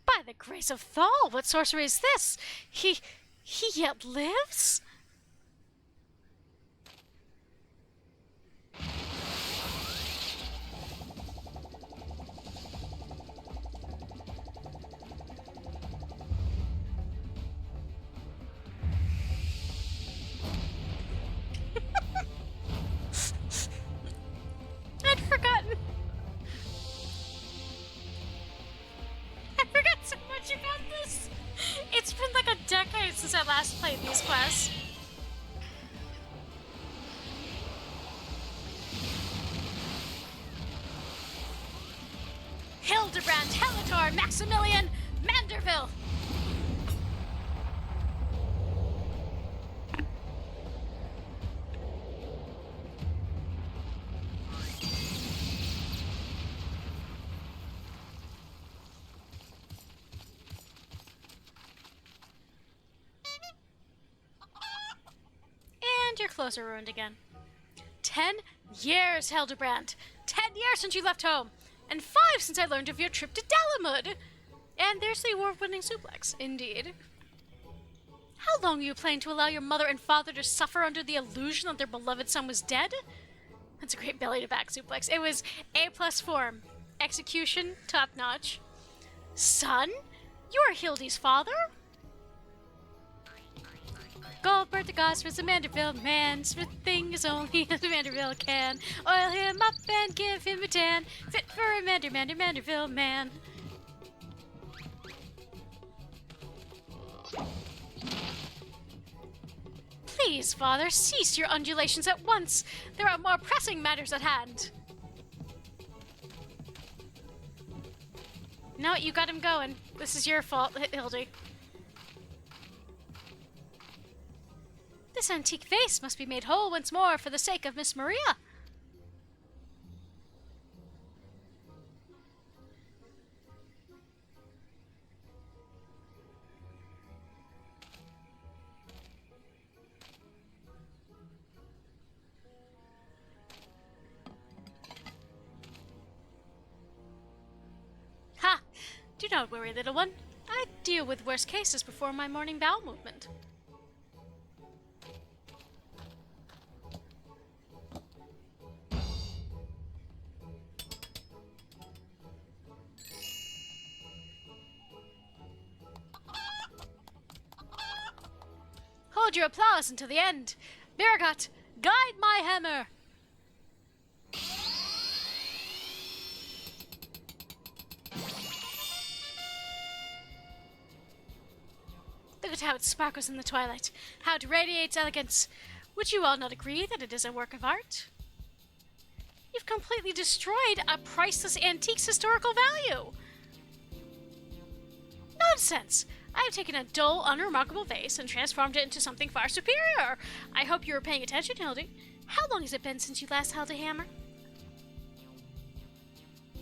By the grace of Thal, what sorcery is this? He yet lives? I'd forgotten. I forgot so much about this. It's been like a decade since I last played these quests. Hildebrand, Helitor, Maximilian, Manderville. And your clothes are ruined again. 10 years, Hildebrand. 10 years since you left home. And 5 since I learned of your trip to Dalamud. And there's the award-winning suplex, indeed. How long are you planning to allow your mother and father to suffer under the illusion that their beloved son was dead? That's a great belly-to-back suplex. It was A+ form. Execution, top-notch. Son? You are Hildy's father? Goldbert the Goss was a Manderville man. Smithing is only a Manderville can. Oil him up and give him a tan. Fit for a Manderville man. Please, Father, cease your undulations at once. There are more pressing matters at hand. No, you got him going. This is your fault, Hildy. This antique vase must be made whole once more for the sake of Miss Maria. Ha! Do not worry, little one. I deal with worse cases before my morning bowel movement. Hold your applause until the end. Miragot, guide my hammer! Look at how it sparkles in the twilight, how it radiates elegance. Would you all not agree that it is a work of art? You've completely destroyed a priceless antique's historical value. Nonsense! I have taken a dull, unremarkable vase and transformed it into something far superior. I hope you were paying attention, Hildy. How long has it been since you last held a hammer?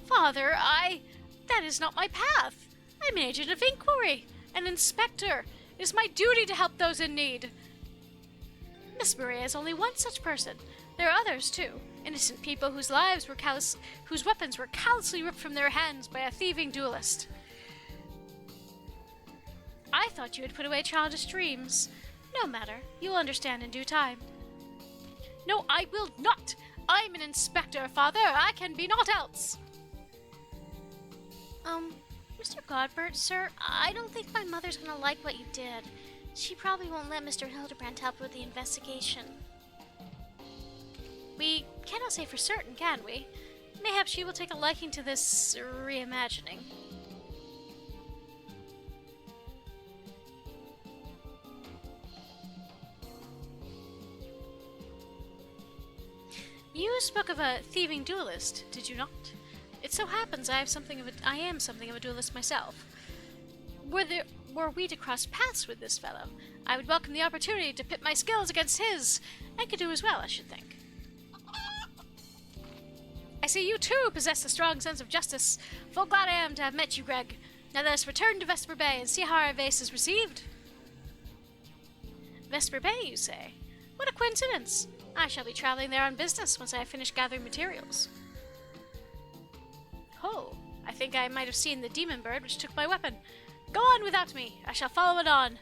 Father, that is not my path. I'm an agent of inquiry, an inspector. It is my duty to help those in need. Miss Maria is only one such person. There are others, too. Innocent people whose weapons were callously ripped from their hands by a thieving duelist. I thought you had put away childish dreams. No matter. You will understand in due time. No, I will not! I'm an inspector, Father! I can be naught else! Mr. Godbert, sir, I don't think my mother's gonna like what you did. She probably won't let Mr. Hildebrand help with the investigation. We cannot say for certain, can we? Mayhap she will take a liking to this reimagining. You spoke of a thieving duelist, did you not? It so happens I am something of a duelist myself. Were we to cross paths with this fellow, I would welcome the opportunity to pit my skills against his, and could do as well, I should think. I see you too possess a strong sense of justice. Full glad I am to have met you, Greg. Now let us return to Vesper Bay and see how our vase is received. Vesper Bay, you say? What a coincidence! I shall be traveling there on business once I have finished gathering materials. Oh, I think I might have seen the demon bird which took my weapon. Go on without me. I shall follow it on.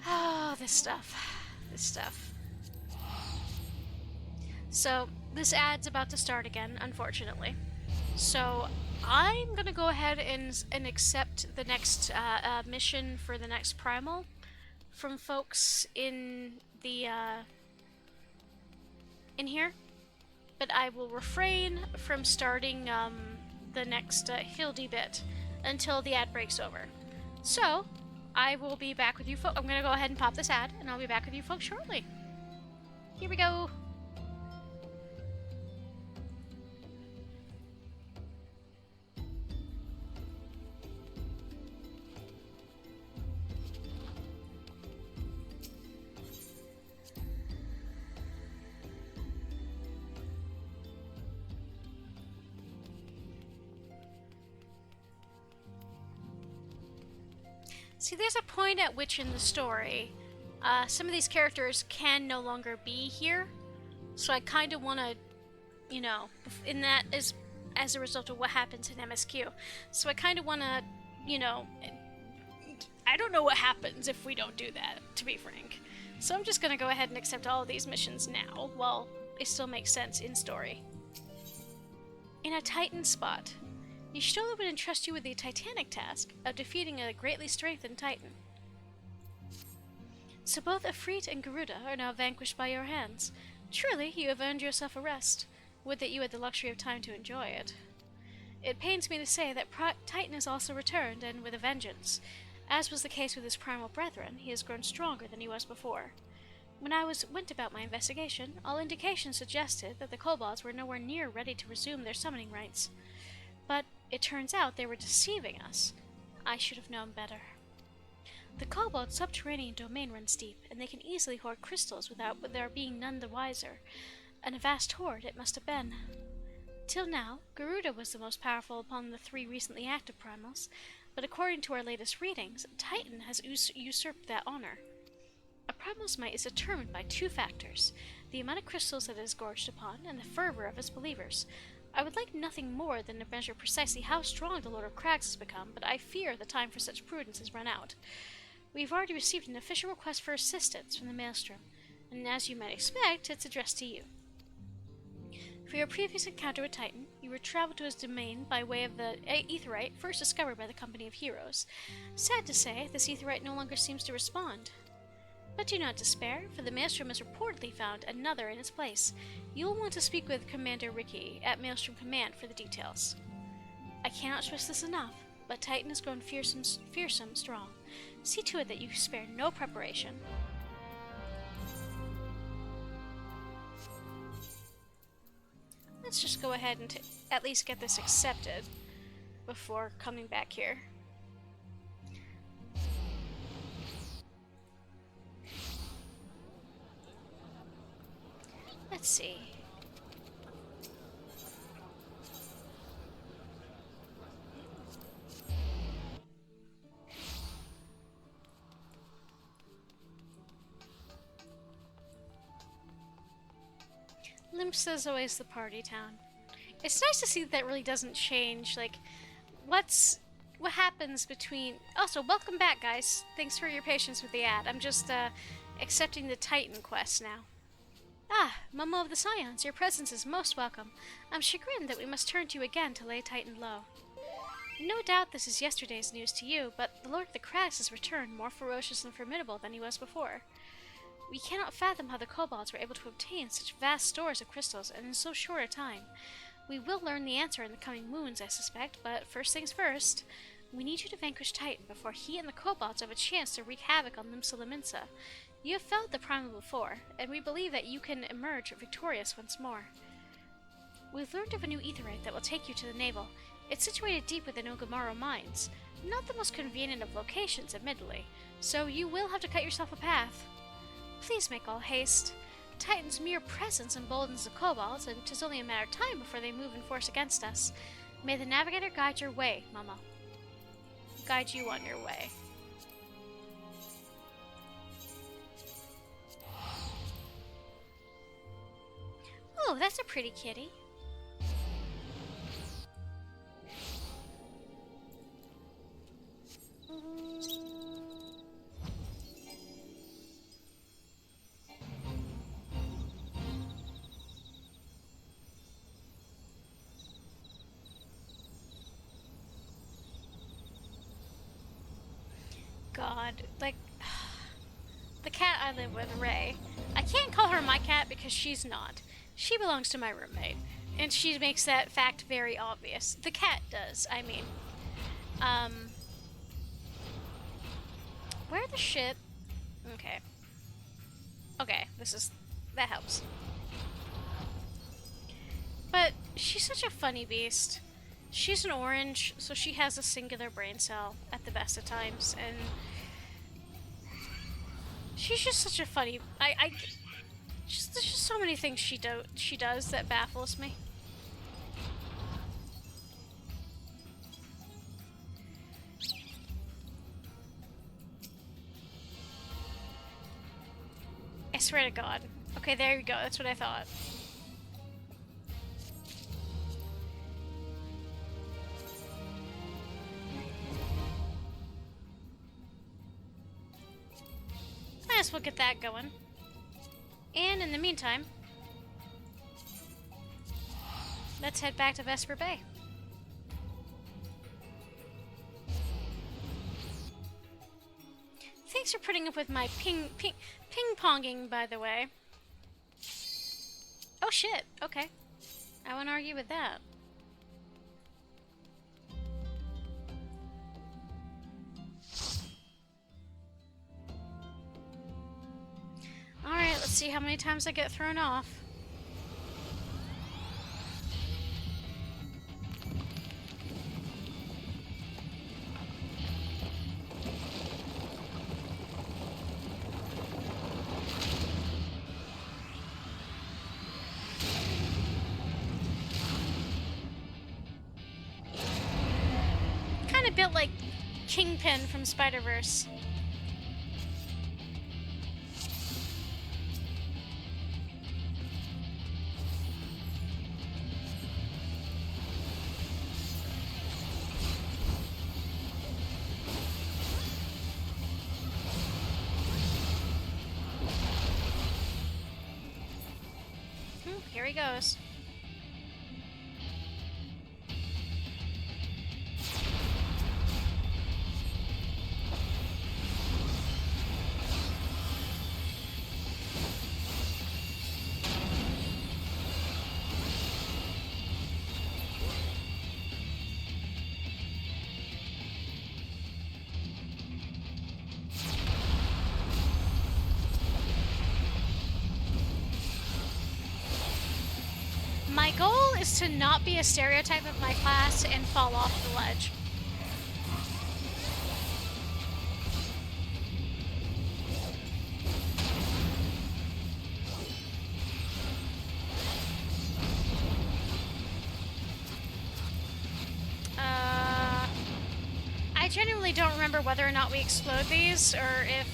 Oh, this stuff. So, this ad's about to start again, unfortunately. So, I'm gonna go ahead and accept the next mission for the next primal from folks in the in here, but I will refrain from starting the next Hildy bit until the ad breaks over. So, I will be back with you folks. I'm gonna go ahead and pop this ad, and I'll be back with you folks shortly. Here we go. See, there's a point at which in the story, some of these characters can no longer be here, so I kind of want to, you know, in that as a result of what happens in MSQ. So I kind of want to, you know, I don't know what happens if we don't do that, to be frank. So I'm just going to go ahead and accept all of these missions now, while it still makes sense in story. In a Titan spot. Y'shtola would entrust you with the titanic task of defeating a greatly strengthened Titan. So both Ifrit and Garuda are now vanquished by your hands. Truly, you have earned yourself a rest. Would that you had the luxury of time to enjoy it. It pains me to say that Titan has also returned, and with a vengeance. As was the case with his primal brethren, he has grown stronger than he was before. When I went about my investigation, all indications suggested that the kobolds were nowhere near ready to resume their summoning rites. But it turns out they were deceiving us. I should have known better. The kobold subterranean domain runs deep, and they can easily hoard crystals without there being none the wiser. And a vast hoard it must have been. Till now, Garuda was the most powerful among the 3 recently active primals, but according to our latest readings, Titan has usurped that honor. A primal's might is determined by 2 factors: the amount of crystals that it is gorged upon, and the fervor of its believers. I would like nothing more than to measure precisely how strong the Lord of Crags has become, but I fear the time for such prudence has run out. We've already received an official request for assistance from the Maelstrom, and as you might expect, it's addressed to you. For your previous encounter with Titan, you were traveled to his domain by way of the Aetherite first discovered by the Company of Heroes. Sad to say, this Aetherite no longer seems to respond. But do not despair, for the Maelstrom has reportedly found another in its place. You will want to speak with Commander Ricky at Maelstrom Command for the details. I cannot stress this enough, but Titan has grown fearsome strong. See to it that you spare no preparation. Let's just go ahead and at least get this accepted before coming back here. Let's see. Limpsa is always the party town. It's nice to see that really doesn't change. Like, what happens between... Also, welcome back, guys. Thanks for your patience with the ad. I'm just accepting the Titan quest now. Ah, Momo of the Scions, your presence is most welcome. I'm chagrined that we must turn to you again to lay Titan low. No doubt this is yesterday's news to you, but the Lord of the Crags has returned more ferocious and formidable than he was before. We cannot fathom how the kobolds were able to obtain such vast stores of crystals and in so short a time. We will learn the answer in the coming moons, I suspect, but first things first, we need you to vanquish Titan before he and the kobolds have a chance to wreak havoc on Limsa Lominsa. You have felled the primal before, and we believe that you can emerge victorious once more. We've learned of a new aetherite that will take you to the navel. It's situated deep within Ogamaro mines. Not the most convenient of locations, admittedly, so you will have to cut yourself a path. Please make all haste. Titan's mere presence emboldens the kobolds, and 'tis only a matter of time before they move in force against us. May the Navigator guide your way, Mama. Guide you on your way. Oh, that's a pretty kitty. God, like, the cat I live with, Ray. I can't call her my cat because she's not. She belongs to my roommate, and she makes that fact very obvious. The cat does, I mean. Where the shit? Okay. Okay, that helps. But she's such a funny beast. She's an orange, so she has a singular brain cell at the best of times, and she's just such a funny... there's just so many things she does that baffles me. I swear to God. Okay, there you go. That's what I thought. Might as well get that going. And in the meantime, let's head back to Vesper Bay. Thanks for putting up with my ping-ponging, by the way. Oh shit, okay. I won't argue with that. Alright, let's see how many times I get thrown off. Kind of built like Kingpin from Spider-Verse. Here he goes. My goal is to not be a stereotype of my class and fall off the ledge. I genuinely don't remember whether or not we explode these, or if...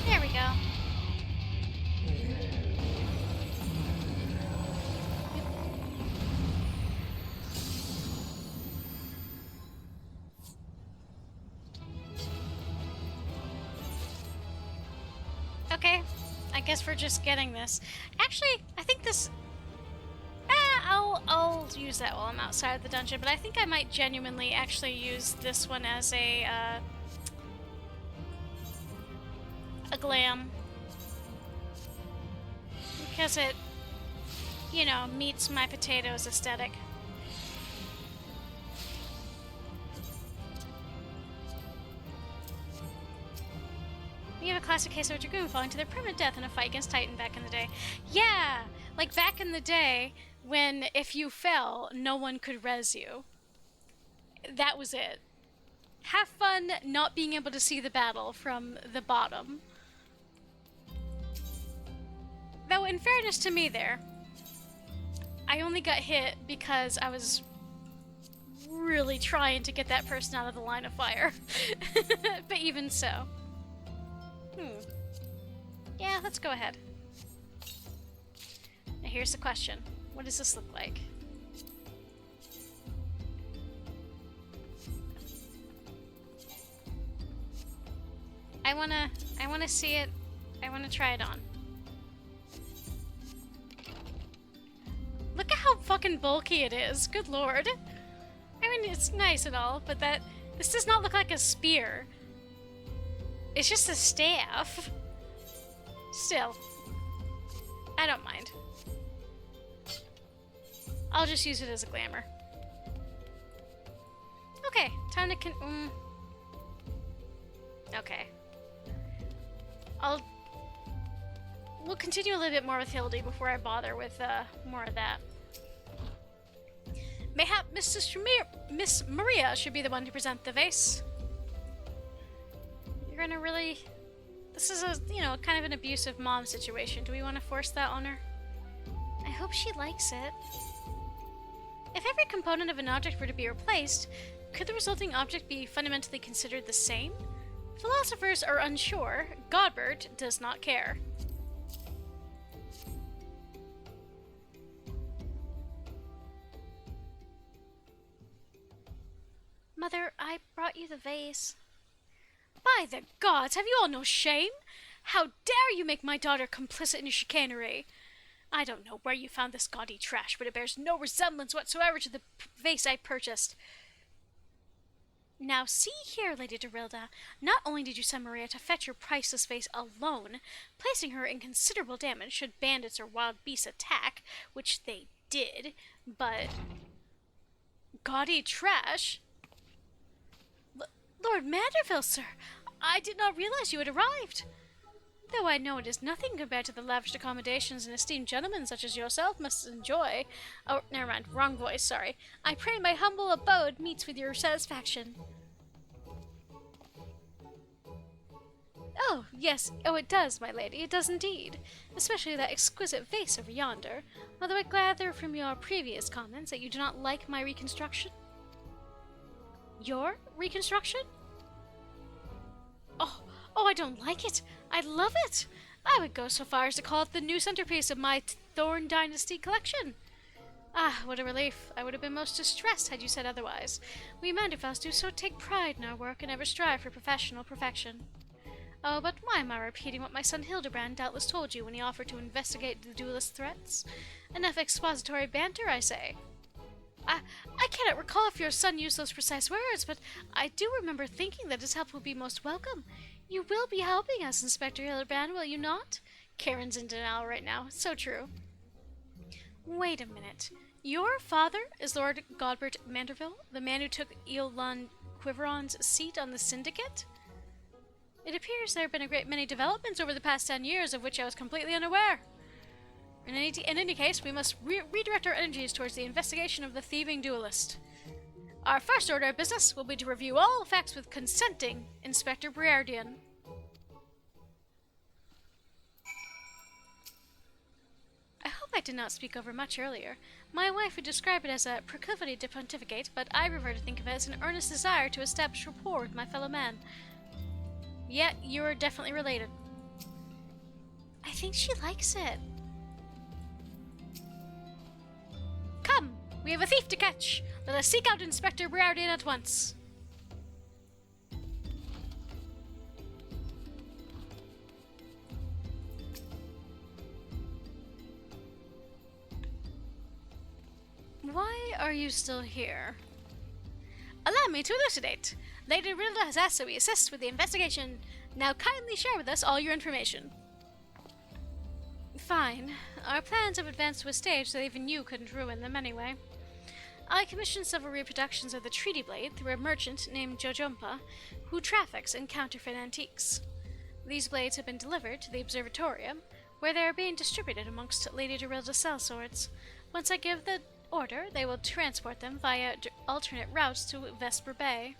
There we go. Okay, I guess we're just getting this. Actually, I think this... I'll use that while I'm outside of the dungeon, but I think I might genuinely actually use this one as a glam. Because it, you know, meets my potatoes aesthetic. You have a classic case of a dragoon falling to their permanent death in a fight against Titan back in the day. Yeah! Like back in the day when if you fell, no one could res you. That was it. Have fun not being able to see the battle from the bottom. Though, in fairness to me there, I only got hit because I was really trying to get that person out of the line of fire. But even so. Yeah, let's go ahead. Now here's the question. What does this look like? I wanna see it. I wanna try it on. Look at how fucking bulky it is. Good lord. I mean, it's nice and all, but this does not look like a spear. It's just a staff. Still, I don't mind. I'll just use it as a glamour. Okay, time to okay. We'll continue a little bit more with Hildy before I bother with more of that. Mayhap Miss Maria should be the one to present the vase. You're gonna really... This is a, kind of an abusive mom situation. Do we want to force that on her? I hope she likes it. If every component of an object were to be replaced, could the resulting object be fundamentally considered the same? Philosophers are unsure. Godbert does not care. Mother, I brought you the vase. By the gods, have you all no shame? How dare you make my daughter complicit in your chicanery? I don't know where you found this gaudy trash, but it bears no resemblance whatsoever to the vase I purchased. Now see here, Lady Dorilda, not only did you send Maria to fetch your priceless vase alone, placing her in considerable damage should bandits or wild beasts attack, which they did, but... Gaudy trash? Lord Manderville, sir, I did not realize you had arrived. Though I know it is nothing compared to the lavish accommodations an esteemed gentleman such as yourself must enjoy. Oh, never mind, wrong voice, sorry. I pray my humble abode meets with your satisfaction. Oh, yes, oh it does, my lady, it does indeed. Especially that exquisite vase over yonder. Although I gather from your previous comments that you do not like my reconstruction. Your reconstruction? Oh, I don't like it. I love it. I would go so far as to call it the new centerpiece of my Thorn Dynasty collection. Ah, what a relief. I would have been most distressed had you said otherwise. We Manderfells do so take pride in our work and ever strive for professional perfection. Oh, but why am I repeating what my son Hildebrand doubtless told you when he offered to investigate the duelist threats? Enough expository banter, I say. I cannot recall if your son used those precise words, but I do remember thinking that his help would be most welcome. You will be helping us, Inspector Hildebrand, will you not? Karen's in denial right now. So true. Wait a minute. Your father is Lord Godbert Manderville, the man who took Eolan Quiveron's seat on the Syndicate? It appears there have been a great many developments over the past 10 years of which I was completely unaware. In any case, we must redirect our energies towards the investigation of the thieving duelist. Our first order of business will be to review all facts with consenting Inspector Briardian. I hope I did not speak over much earlier. My wife would describe it as a proclivity to pontificate, but I prefer to think of it as an earnest desire to establish rapport with my fellow man. Yet, you are definitely related. I think she likes it. Come! We have a thief to catch! Let us seek out Inspector Briardian at once. Why are you still here? Allow me to elucidate. Lady Rilda has asked that we assist with the investigation. Now kindly share with us all your information. Fine. Our plans have advanced to a stage that even you couldn't ruin them anyway. I commissioned several reproductions of the Treaty Blade through a merchant named Jojumpa, who traffics in counterfeit antiques. These blades have been delivered to the observatorium, where they are being distributed amongst Lady Dorilda's sellswords. Once I give the order, they will transport them via alternate routes to Vesper Bay.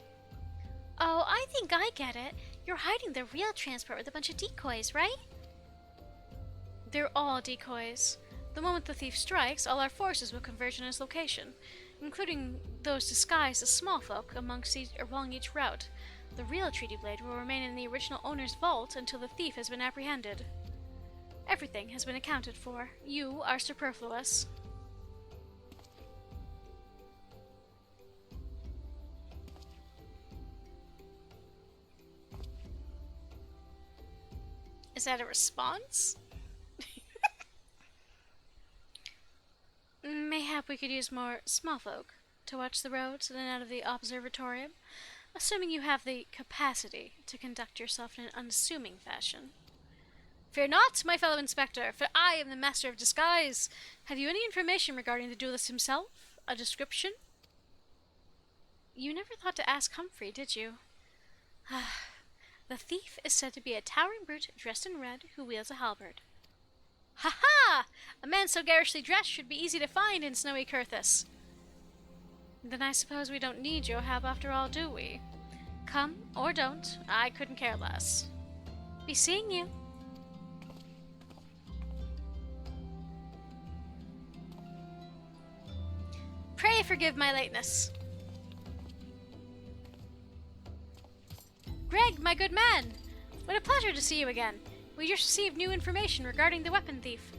Oh, I think I get it. You're hiding the real transport with a bunch of decoys, right? They're all decoys. The moment the thief strikes, all our forces will converge on his location, including those disguised as small folk along each route. The real treaty blade will remain in the original owner's vault until the thief has been apprehended. Everything has been accounted for. You are superfluous. Is that a response? Mayhap we could use more small folk to watch the roads in and out of the observatorium, assuming you have the capacity to conduct yourself in an unassuming fashion. Fear not, my fellow inspector, for I am the master of disguise. Have you any information regarding the duelist himself? A description? You never thought to ask Humphrey, did you? The thief is said to be a towering brute dressed in red who wields a halberd. Ha ha! A man so garishly dressed should be easy to find in snowy Curthis. Then I suppose we don't need your help after all, do we? Come, or don't, I couldn't care less. Be seeing you. Pray forgive my lateness. Greg, my good man! What a pleasure to see you again. We just received new information regarding the weapon thief.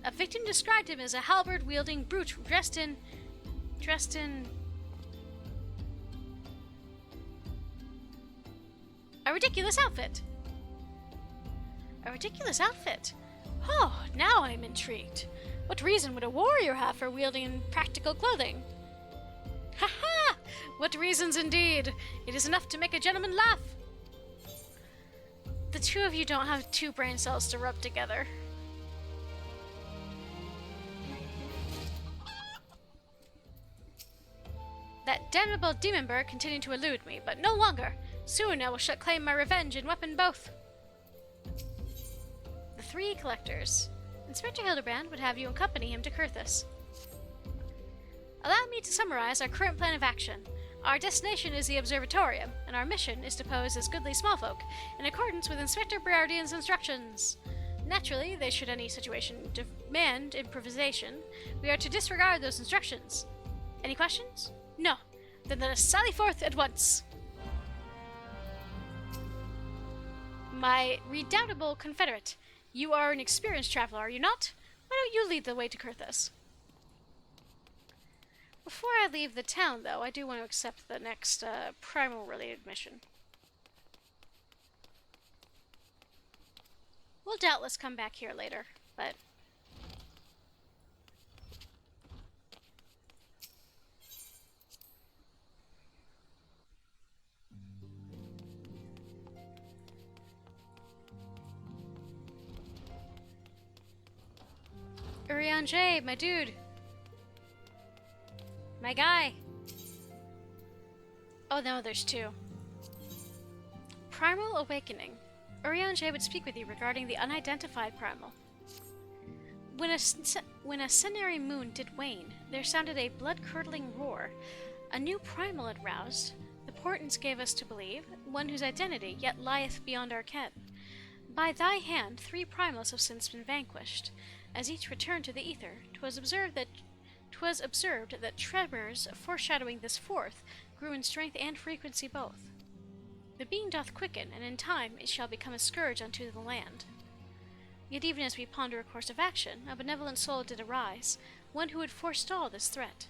A victim described him as a halberd-wielding brute dressed in... a ridiculous outfit. A ridiculous outfit? Oh, now I'm intrigued. What reason would a warrior have for wielding practical clothing? Ha ha! What reasons indeed! It is enough to make a gentleman laugh. The two of you don't have two brain cells to rub together. That damnable demon bird continued to elude me, but no longer. Soon I will claim my revenge in weapon both. The three collectors. Inspector Hildebrand would have you accompany him to Curthis. Allow me to summarize our current plan of action. Our destination is the observatorium, and our mission is to pose as goodly smallfolk, in accordance with Inspector Berardian's instructions. Naturally, they should any situation demand improvisation, we are to disregard those instructions. Any questions? No. Then let us sally forth at once. My redoubtable confederate, you are an experienced traveler, are you not? Why don't you lead the way to Curthis? Before I leave the town, though, I do want to accept the next primal-related mission. We'll doubtless come back here later, but... Urianger, my dude! My guy! Oh no, there's two. Primal Awakening. Urianger would speak with you regarding the unidentified primal. When a Cenary moon did wane, there sounded a blood-curdling roar. A new primal had roused. The portents gave us to believe, one whose identity yet lieth beyond our ken. By thy hand, 3 primals have since been vanquished. As each returned to the ether, 'twas observed that tremors foreshadowing this fourth grew in strength and frequency both. The being doth quicken, and in time it shall become a scourge unto the land. Yet even as we ponder a course of action, a benevolent soul did arise, one who would forestall this threat.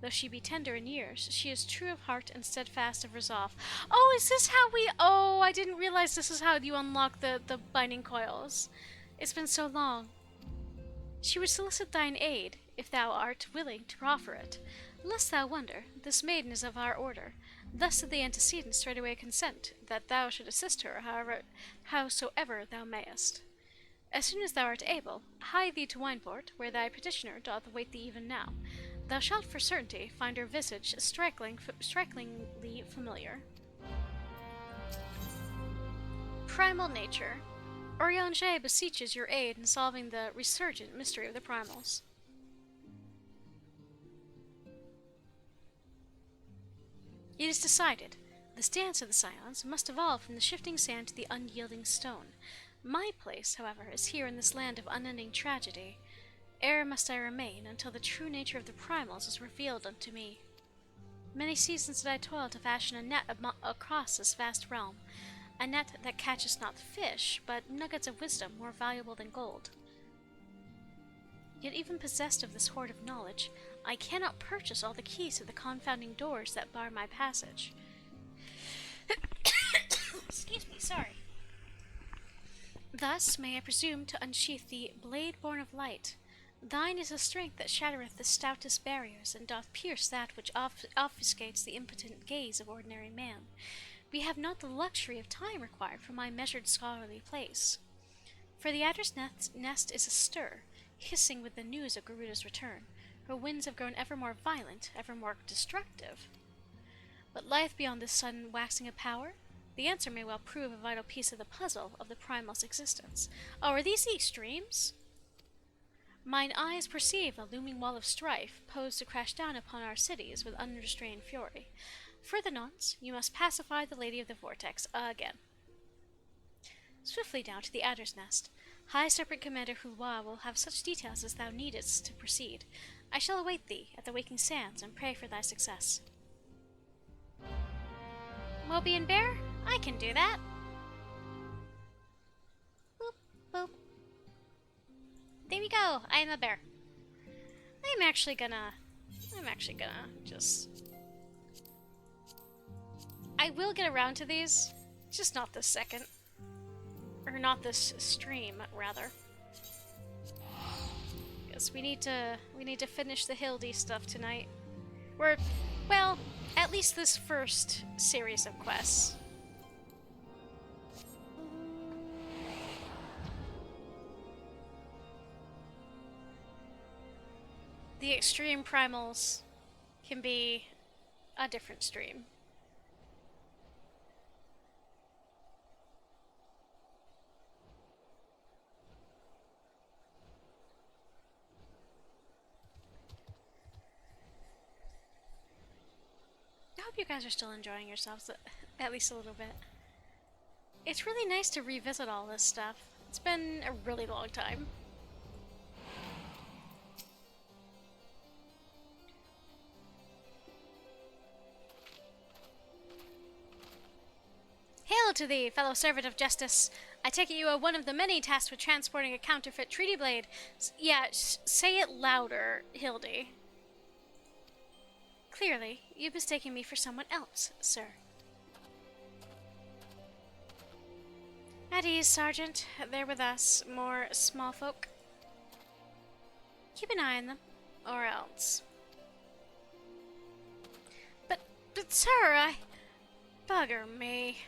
Though she be tender in years, she is true of heart and steadfast of resolve. Oh, is this how we... Oh, I didn't realize this is how you unlock the binding coils. It's been so long. She would solicit thine aid, if thou art willing to proffer it. Lest thou wonder, this maiden is of our order. Thus did the antecedent straightway consent, that thou should assist her, howsoever thou mayest. As soon as thou art able, hie thee to Wineport, where thy petitioner doth await thee even now. Thou shalt for certainty find her visage strikingly familiar. Primal nature. Oriange beseeches your aid in solving the resurgent mystery of the primals. It is decided. The stance of the Scions must evolve from the shifting sand to the unyielding stone. My place, however, is here in this land of unending tragedy. Ere must I remain until the true nature of the primals is revealed unto me. Many seasons did I toil to fashion a net across this vast realm, a net that catches not fish, but nuggets of wisdom more valuable than gold. Yet even possessed of this hoard of knowledge, I cannot purchase all the keys to the confounding doors that bar my passage. Excuse me, sorry. Thus may I presume to unsheath the blade born of light. Thine is a strength that shattereth the stoutest barriers, and doth pierce that which obfuscates the impotent gaze of ordinary man. We have not the luxury of time required for my measured scholarly place. For the adder's nest is astir, hissing with the news of Garuda's return. Her winds have grown ever more violent, ever more destructive. But lieth beyond this sudden waxing of power? The answer may well prove a vital piece of the puzzle of the primal's existence. Oh, are these the extremes? Mine eyes perceive a looming wall of strife, posed to crash down upon our cities with unrestrained fury. Further nonce, you must pacify the Lady of the Vortex again. Swiftly down to the Adder's Nest. High Serpent Commander Hulwa will have such details as thou needest to proceed. I shall await thee at the Waking Sands and pray for thy success. Moby and Bear, I can do that. Boop, boop. There we go. I am a bear. I'm actually gonna just... I will get around to these, just not this second. Or not this stream, rather. Because we need to finish the Hildy stuff tonight. Well, at least this first series of quests. The extreme primals can be a different stream. I hope you guys are still enjoying yourselves, at least a little bit. It's really nice to revisit all this stuff. It's been a really long time. Hail to thee, fellow servant of justice. I take it you are one of the many tasked with transporting a counterfeit treaty blade. Say it louder, Hildy. Clearly, you've mistaken me for someone else, sir. At ease, Sergeant. They're with us, more small folk. Keep an eye on them, or else. But sir, Bugger me.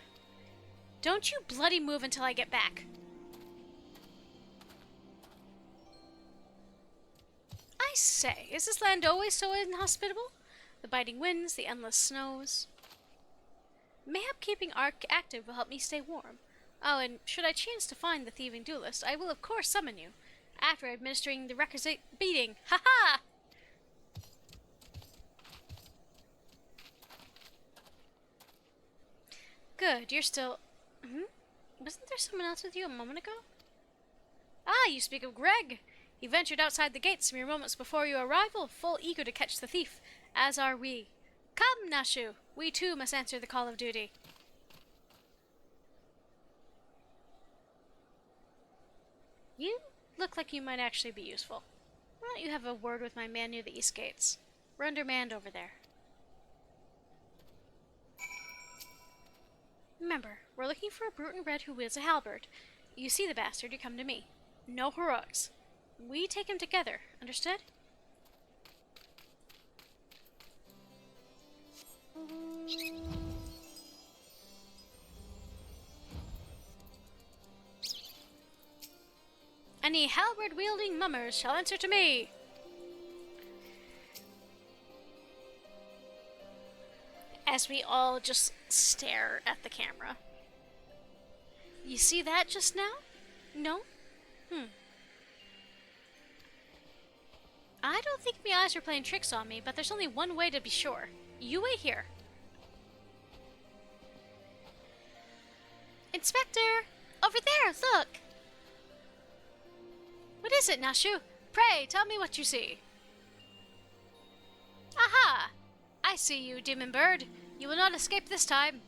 Don't you bloody move until I get back. I say, is this land always so inhospitable? The biting winds, the endless snows. Mayhap keeping Ark active will help me stay warm. Oh, and should I chance to find the thieving duelist, I will of course summon you, after administering the requisite beating. Ha-ha! Good, you're still... Wasn't there someone else with you a moment ago? Ah, you speak of Greg. He ventured outside the gates mere moments before your arrival, full eager to catch the thief, as are we. Come, Nashu, we too must answer the call of duty. You look like you might actually be useful. Why don't you have a word with my man near the east gates? We're undermanned over there. Remember, we're looking for a brute in red who wields a halberd. You see the bastard, you come to me. No heroics. We take him together, understood? Any halberd-wielding mummers shall answer to me! As we all just stare at the camera. You see that just now? No? I don't think my eyes are playing tricks on me, but there's only one way to be sure. You wait here. Inspector! Over there, look! What is it, Nashu? Pray, tell me what you see. Aha! I see you, demon bird. You will not escape this time.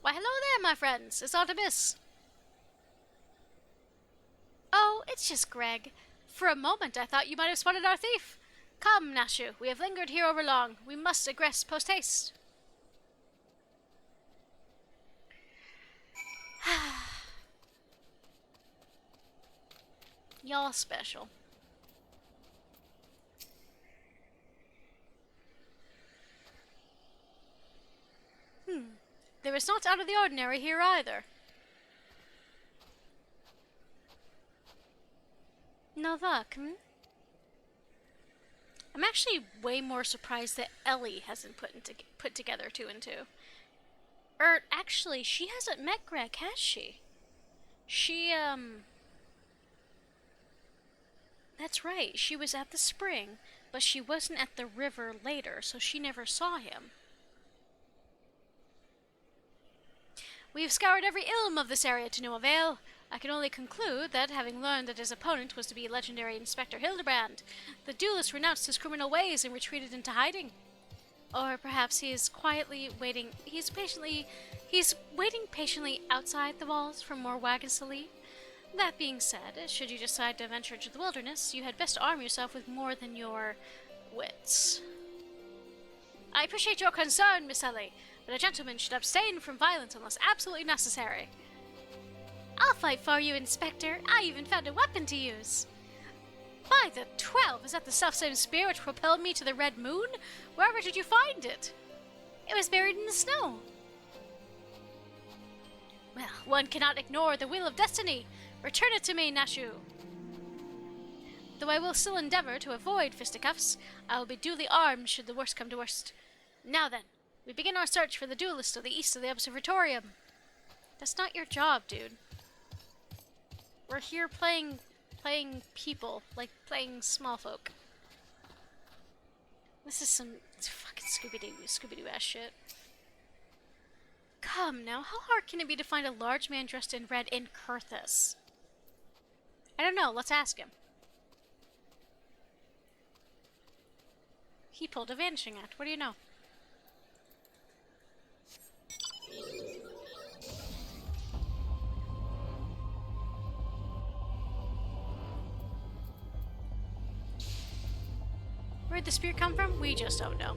Why, hello there, my friends. It's Artemis. Oh, it's just Greg. For a moment, I thought you might have spotted our thief. Come, Nashu. We have lingered here over long. We must egress post-haste. Y'all special. There is not out of the ordinary here either. No luck, I'm actually way more surprised that Ellie hasn't put together 2 and 2. Actually, she hasn't met Greg, has she? That's right, she was at the spring, but she wasn't at the river later, so she never saw him. We have scoured every ilm of this area to no avail. I can only conclude that, having learned that his opponent was to be legendary Inspector Hildebrand, the duelist renounced his criminal ways and retreated into hiding. Or perhaps he is quietly waiting. He's waiting patiently outside the walls for more wagons to leave. That being said, should you decide to venture into the wilderness, you had best arm yourself with more than your wits. I appreciate your concern, Miss Ellie, but a gentleman should abstain from violence unless absolutely necessary. I'll fight for you, Inspector. I even found a weapon to use. By the 12, is that the selfsame spear which propelled me to the Red Moon? Wherever did you find it? It was buried in the snow. Well, one cannot ignore the wheel of destiny. Return it to me, Nashu. Though I will still endeavor to avoid fisticuffs, I will be duly armed should the worst come to worst. Now then, we begin our search for the duelist to the east of the observatorium. That's not your job, dude. We're here playing people, like playing small folk. This is some fucking Scooby-Doo ass shit. Come now, how hard can it be to find a large man dressed in red in Kurthus? I don't know, let's ask him. He pulled a vanishing act, what do you know? Where'd the spear come from? We just don't know.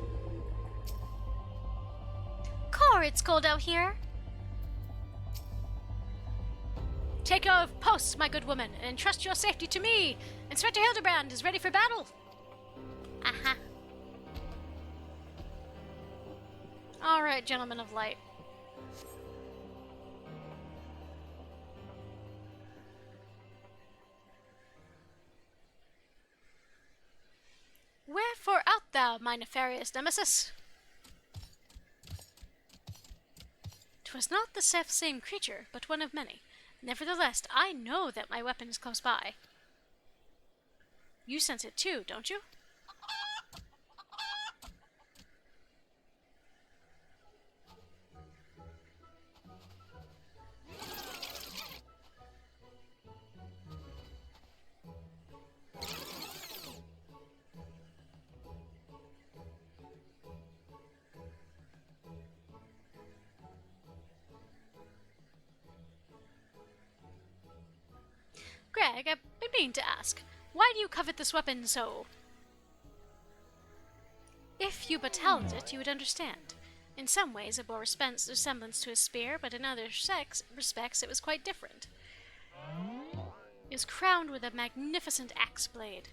Cor, it's cold out here. Take your posts, my good woman, and entrust your safety to me. Inspector Hildebrand is ready for battle. Aha. All right, gentlemen of light. Wherefore art thou, my nefarious nemesis? 'Twas not the self-same creature, but one of many. Nevertheless, I know that my weapon is close by. You sense it too, don't you? Greg, I've been meaning to ask, why do you covet this weapon so? If you but held it, you would understand. In some ways it bore resemblance to a spear, but in other respects it was quite different. It was crowned with a magnificent axe blade,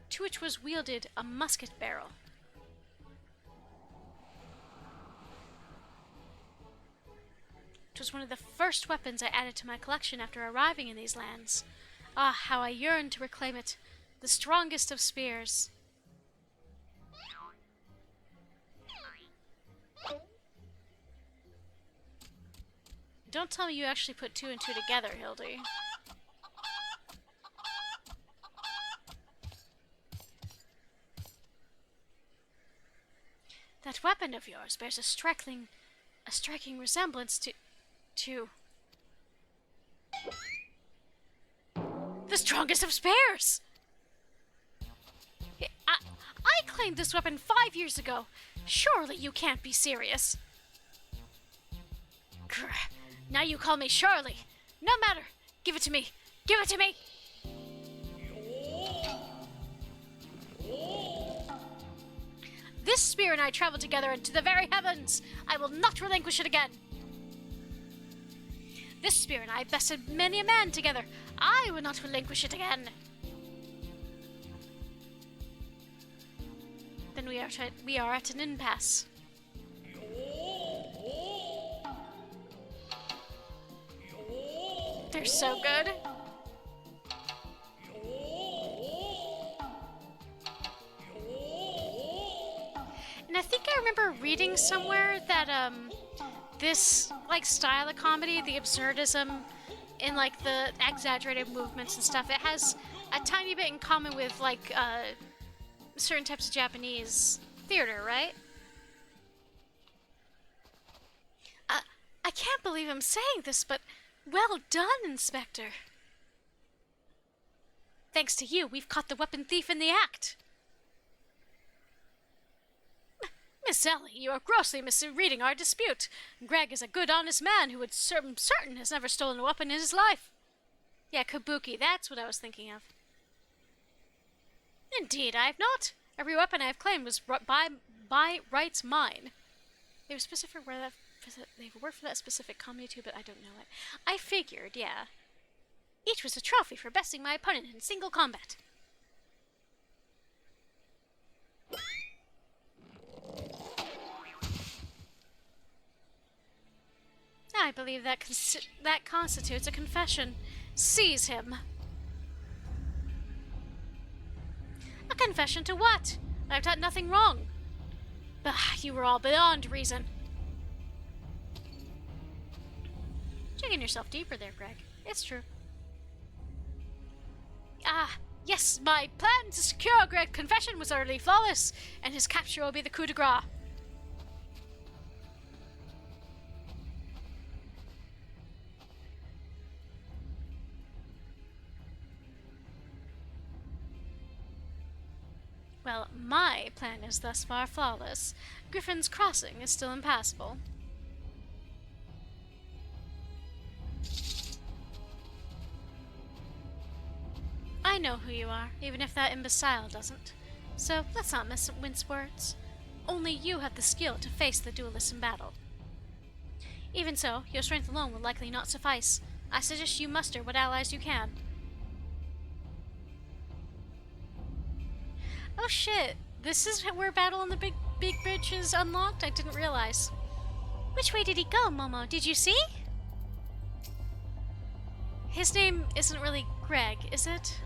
to which was wielded a musket barrel. It was one of the first weapons I added to my collection after arriving in these lands. Ah, how I yearned to reclaim it, the strongest of spears. Don't tell me you actually put two and two together, Hildy. That weapon of yours bears a striking resemblance to the strongest of spears. I claimed this weapon 5 years ago. Surely you can't be serious. Grr. Now you call me Charlie. No matter. Give it to me. Give it to me. This spear and I traveled together into the very heavens. I will not relinquish it again. This spear and I bested many a man together. I will not relinquish it again. Then we are at an impasse. They're so good. And I think I remember reading somewhere that this like style of comedy, the absurdism in like the exaggerated movements and stuff, it has a tiny bit in common with like certain types of Japanese theater, right? I can't believe I'm saying this, but well done, Inspector. Thanks to you, we've caught the weapon thief in the act. Miss Ellie, you are grossly misreading our dispute. Greg is a good, honest man who would certain has never stolen a weapon in his life. Yeah, Kabuki, that's what I was thinking of. Indeed, I have not. Every weapon I have claimed was by rights mine. They were specific where that they have a word for that specific comedy too, but I don't know it. I figured, yeah. Each was a trophy for besting my opponent in single combat. I believe that constitutes a confession. Seize him. A confession to what? I've done nothing wrong. Bah, you were all beyond reason. Digging yourself deeper there, Greg. It's true. Yes, my plan to secure Greg's confession was utterly flawless, and his capture will be the coup de grace. Well, my plan is thus far flawless. Griffin's Crossing is still impassable. I know who you are, even if that imbecile doesn't. So let's not mince words. Only you have the skill to face the duelists in battle. Even so, your strength alone will likely not suffice. I suggest you muster what allies you can. Oh shit, this is where battle on the big bridge is unlocked? I didn't realize. Which way did he go, Momo? Did you see? His name isn't really Greg, is it?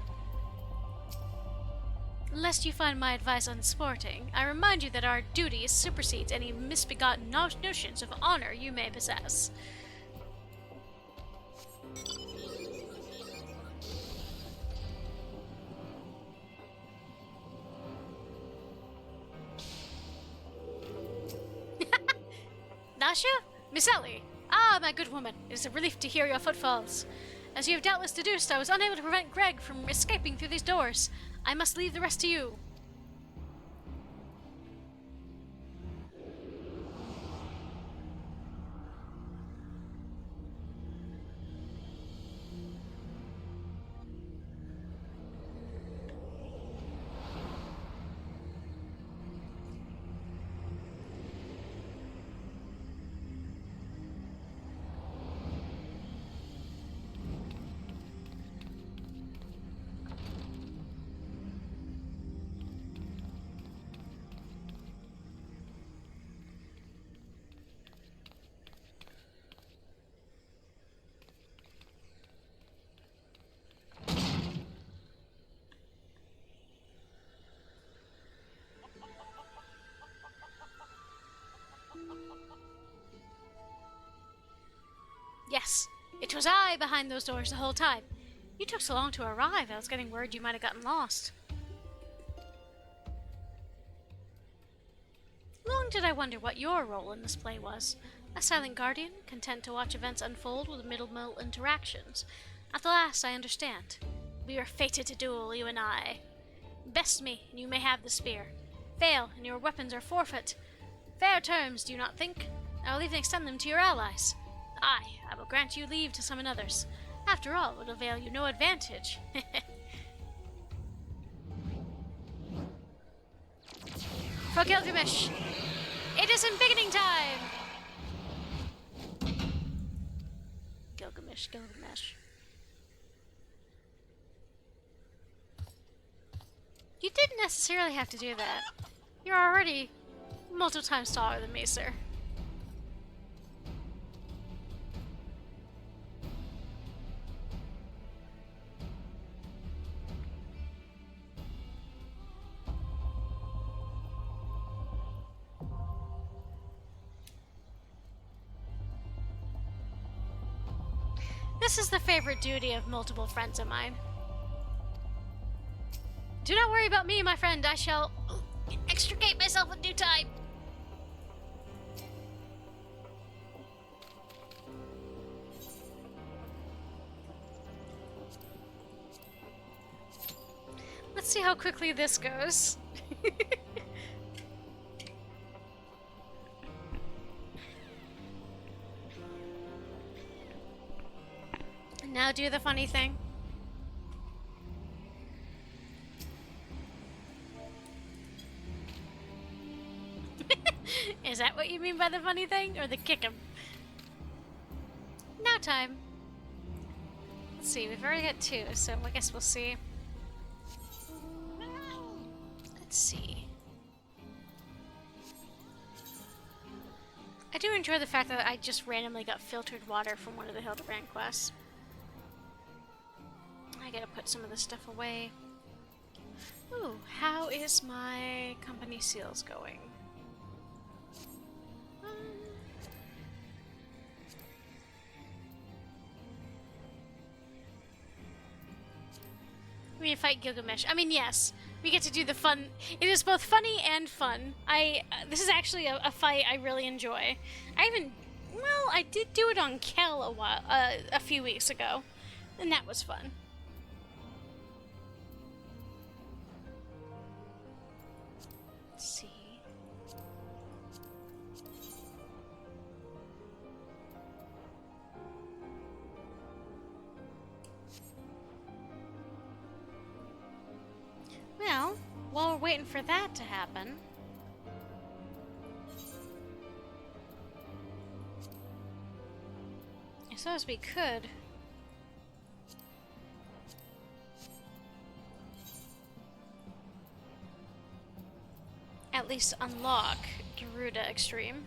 Lest you find my advice unsporting, I remind you that our duty supersedes any misbegotten notions of honor you may possess. Nasha? Miss Ellie! Ah, my good woman, it is a relief to hear your footfalls. As you have doubtless deduced, I was unable to prevent Greg from escaping through these doors. I must leave the rest to you. Yes, it was I behind those doors the whole time. You took so long to arrive, I was getting worried you might have gotten lost. Long did I wonder what your role in this play was. A silent guardian, content to watch events unfold with minimal interactions. At the last, I understand. We are fated to duel, you and I. Best me, and you may have the spear. Fail, and your weapons are forfeit. Fair terms, do you not think? I will even extend them to your allies. Aye, I will grant you leave to summon others. After all, it will avail you no advantage. For Gilgamesh, it is beginning time! Gilgamesh. You didn't necessarily have to do that. You're already multiple times taller than me, sir. This is the favorite duty of multiple friends of mine. Do not worry about me, my friend. I shall extricate myself in due time. Let's see how quickly this goes. Now do the funny thing. Is that what you mean by the funny thing? Or the kick him? Now time. Let's see, we've already got 2, so I guess we'll see. Let's see. I do enjoy the fact that I just randomly got filtered water from one of the Hildebrand quests. I gotta put some of this stuff away. Ooh, how is my company seals going? We need to fight Gilgamesh. I mean, yes, we get to do the fun. It is both funny and fun. This is actually a fight I really enjoy. I did do it on Kel a few weeks ago, and that was fun. Let's see. Well, while we're waiting for that to happen, I suppose we could at least unlock Garuda Extreme.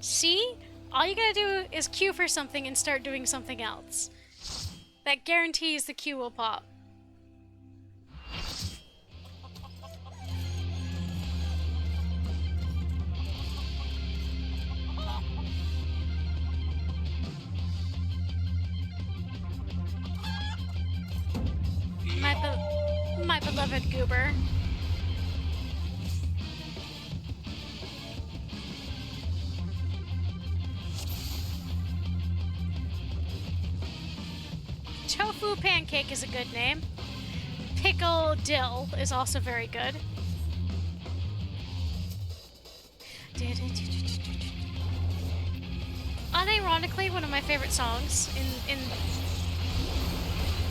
See? All you gotta do is queue for something and start doing something else. That guarantees the queue will pop. My beloved goober. Tofu pancake is a good name. Pickle dill is also very good. Unironically, one of my favorite songs in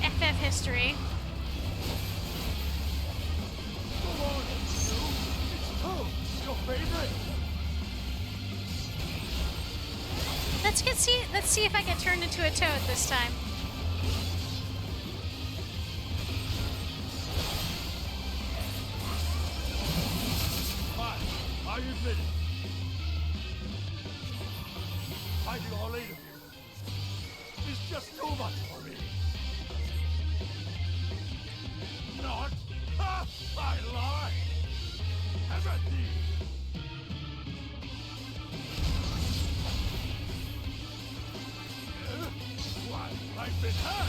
FF history. Your favorite? Let's see if I get turned into a toad this time. Fine, I admit it. Fighting all 8 of you is just too much for me. Not? Ha! I lied! Everything! Why, I've been had!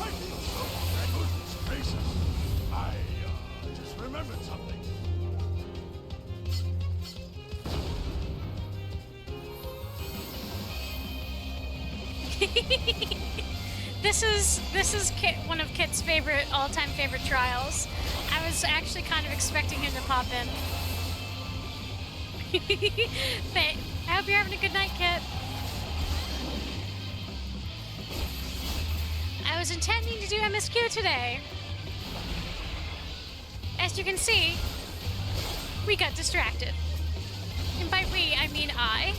I feel so bad. Goodness gracious! I, just remembered something. This is Kit, one of Kit's all-time favorite trials. I was actually kind of expecting him to pop in. But I hope you're having a good night, Kit. I was intending to do MSQ today. As you can see, we got distracted. And by we, I mean I.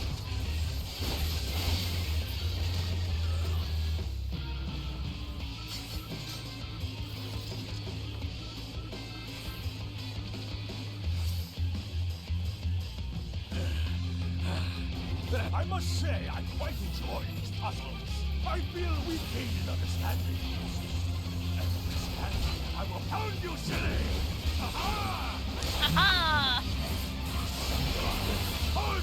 I must say, I quite enjoy these puzzles. I feel we've gained an understanding. And understanding, I will pound you silly! Aha! Aha! Hold!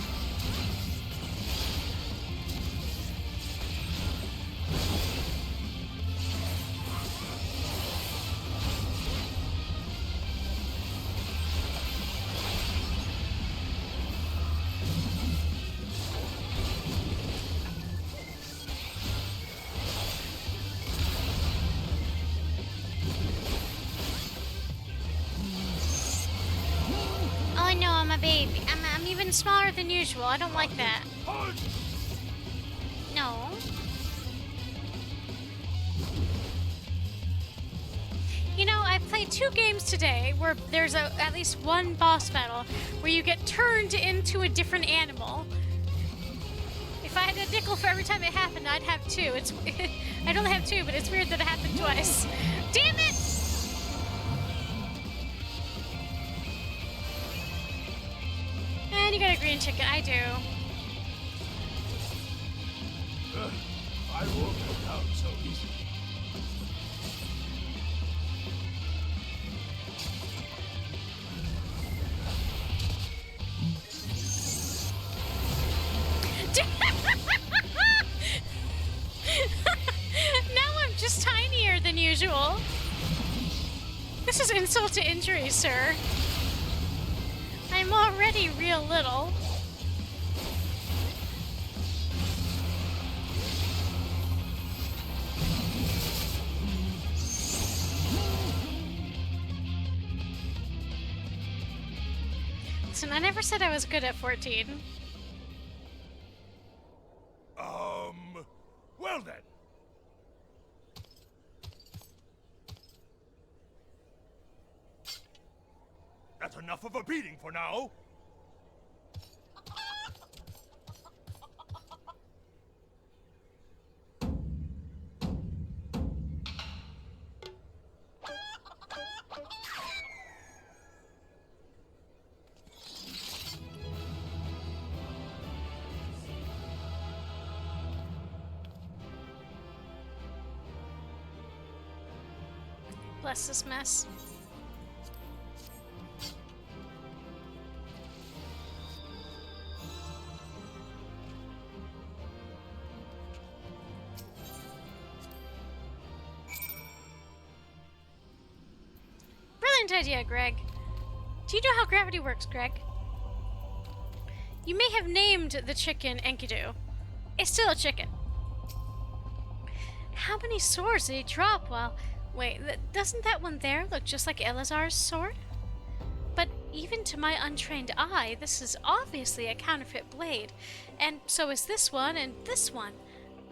Oh no, I'm a baby. I'm even smaller than usual. I don't like that. Hold! No. You know, I played 2 games today where there's at least one boss battle where you get turned into a different animal. If I had a nickel for every time it happened, I'd have 2. I'd only have 2, but it's weird that it happened twice. Damn it! And you got a green chicken. I do. I won't go down so easily. Now I'm just tinier than usual. This is insult to injury, sir. I'm already real little. Listen, I never said I was good at 14. Well then. That's enough of a beating for now. Bless this mess. Brilliant idea, Greg. Do you know how gravity works, Greg? You may have named the chicken Enkidu. It's still a chicken. How many swords did he drop while... Wait, doesn't that one there look just like Eleazar's sword? But even to my untrained eye, this is obviously a counterfeit blade. And so is this one and this one.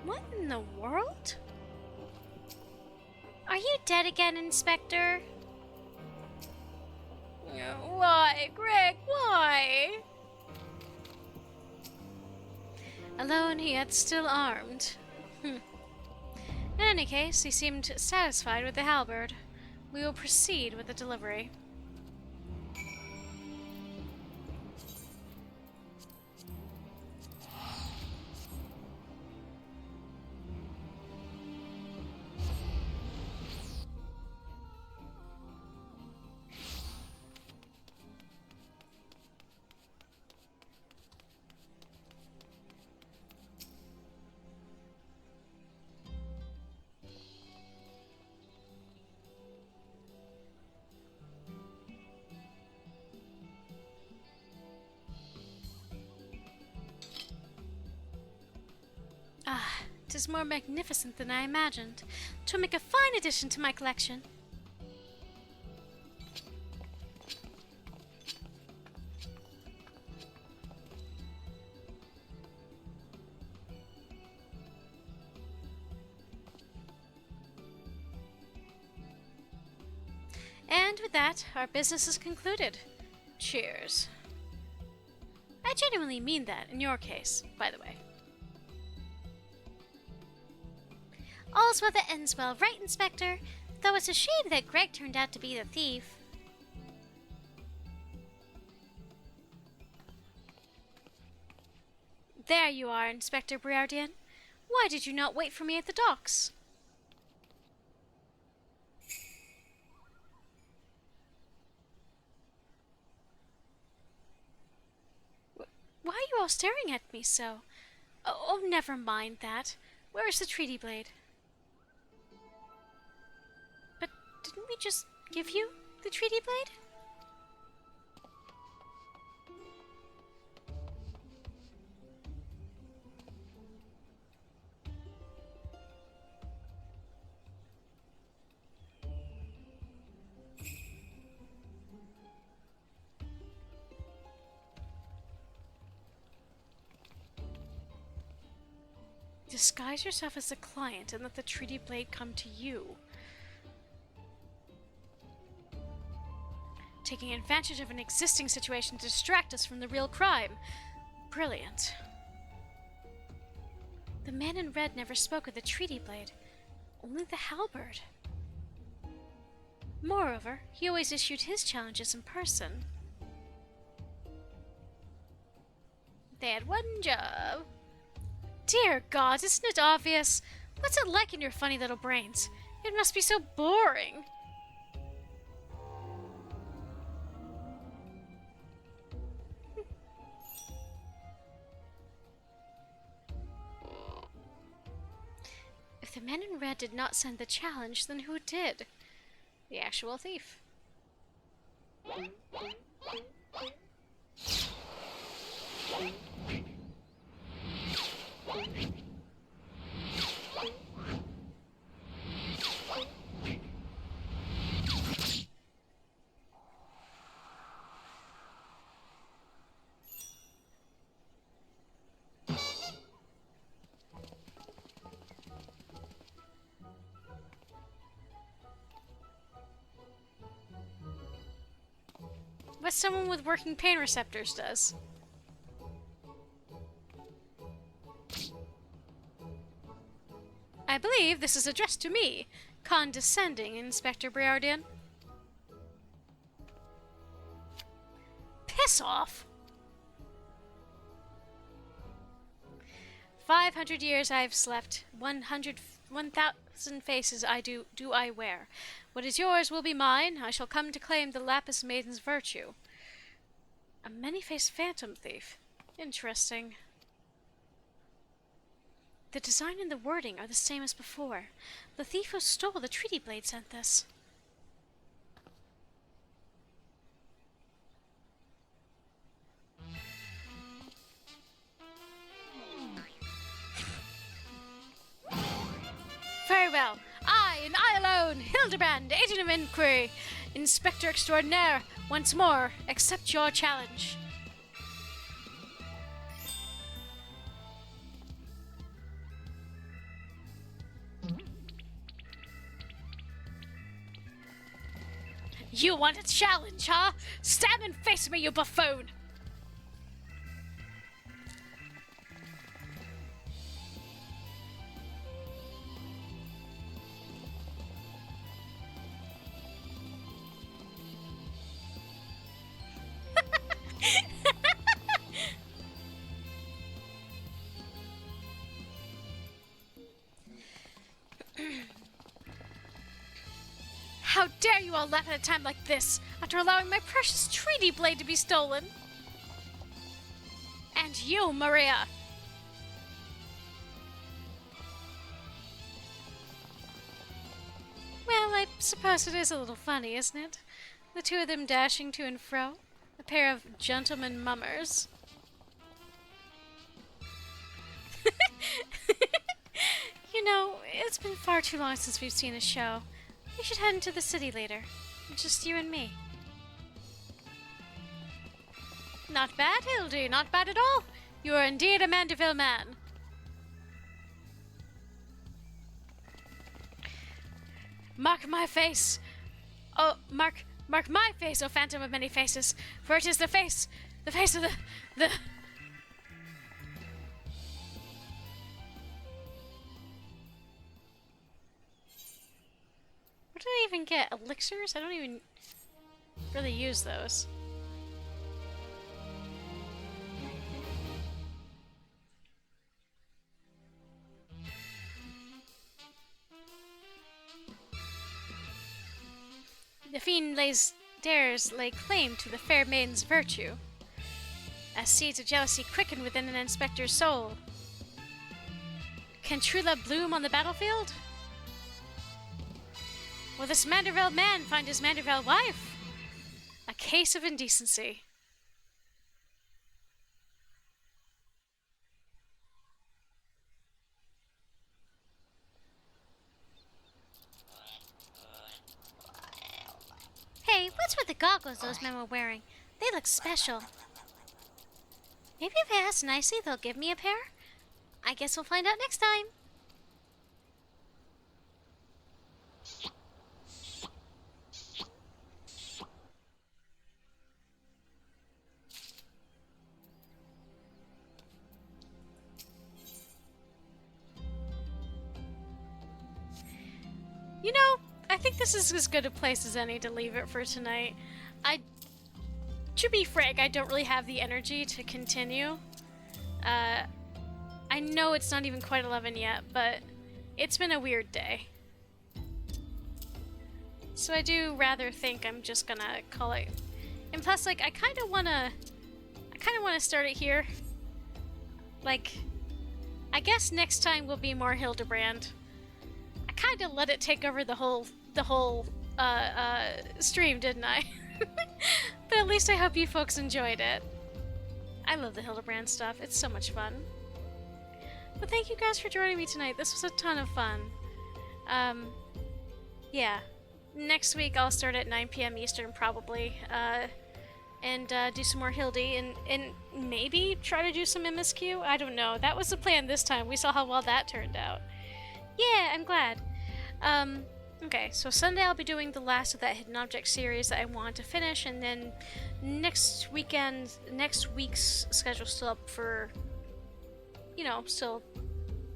What in the world? Are you dead again, Inspector? Why, Greg, why? Alone, he yet still armed. In any case, he seemed satisfied with the halberd. We will proceed with the delivery. Ah, 'tis more magnificent than I imagined. 'Twill make a fine addition to my collection. And with that, our business is concluded. Cheers. I genuinely mean that in your case, by the way. All's well that ends well, right, Inspector? Though it's a shame that Greg turned out to be the thief. There you are, Inspector Briardian. Why did you not wait for me at the docks? Why are you all staring at me so? Oh, never mind that. Where is the treaty blade? But didn't we just give you the treaty blade? Disguise yourself as a client and let the treaty blade come to you. Taking advantage of an existing situation to distract us from the real crime. Brilliant. The man in red never spoke of the treaty blade, only the halberd. Moreover, he always issued his challenges in person. They had one job. Dear God, isn't it obvious? What's it like in your funny little brains? It must be so boring. If the man in red did not send the challenge, then who did? The actual thief. What someone with working pain receptors does. I believe this is addressed to me, condescending Inspector Briardian. Piss off! 500 years I have slept, 1,000 faces do I wear. What is yours will be mine. I shall come to claim the Lapis Maiden's virtue. A many-faced phantom thief. Interesting. The design and the wording are the same as before. The thief who stole the treaty blade sent this. Very well. I, and I alone, Hildebrand, agent of inquiry, Inspector Extraordinaire, once more, accept your challenge. You want a challenge, huh? Stand and face me, you buffoon! How dare you all laugh at a time like this, after allowing my precious treaty blade to be stolen? And you, Maria! Well, I suppose it is a little funny, isn't it? The two of them dashing to and fro. A pair of gentlemen mummers. You know, it's been far too long since we've seen a show. We should head into the city later. Just you and me. Not bad, Hildy. Not bad at all. You are indeed a Mandeville man. Mark my face. Oh, mark my face, O phantom of many faces. For it is the face of the... Where did I even get elixirs? I don't even really use those. The fiend dares lay claim to the fair maiden's virtue, as seeds of jealousy quicken within an inspector's soul. Can true love bloom on the battlefield? Will this Manderville man find his Manderville wife? A case of indecency. Hey, what's with the goggles those men were wearing? They look special. Maybe if I ask nicely, they'll give me a pair? I guess we'll find out next time. You know, I think this is as good a place as any to leave it for tonight. To be frank, I don't really have the energy to continue. I know it's not even quite 11 yet, but it's been a weird day. So I do rather think I'm just gonna call it. And plus, like, I kind of wanna start it here. Like, I guess next time will be more Hildebrand. I kind of let it take over the whole stream, didn't I? But at least I hope you folks enjoyed it. I love the Hildebrand stuff. It's so much fun. But thank you guys for joining me tonight. This was a ton of fun. Yeah. Next week I'll start at 9 p.m. Eastern probably. And do some more Hildy and maybe try to do some MSQ. I don't know. That was the plan this time. We saw how well that turned out. Yeah, I'm glad. Okay, so Sunday I'll be doing the last of that Hidden Object series that I want to finish, and then next week's schedule's still up for, you know, still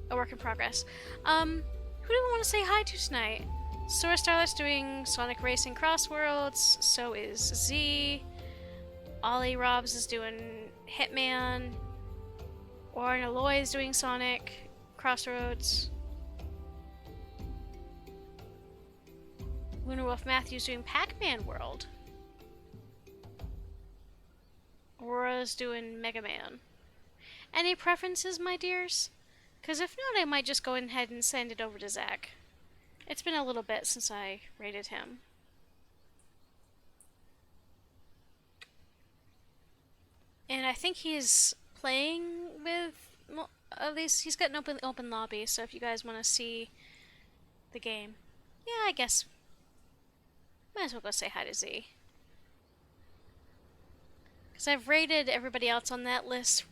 a work in progress. Who do we want to say hi to tonight? Sora Starlight's doing Sonic Racing Cross Worlds, so is Z. Ollie Robs is doing Hitman. Warren Aloy is doing Sonic Crossroads. Lunar Wolf Matthews doing Pac-Man World. Aurora's doing Mega Man. Any preferences, my dears? Because if not, I might just go ahead and send it over to Zach. It's been a little bit since I rated him. And I think he's playing with, well, at least he's got an open lobby, so if you guys want to see the game, yeah, I guess might as well go say hi to Z. Because I've rated everybody else on that list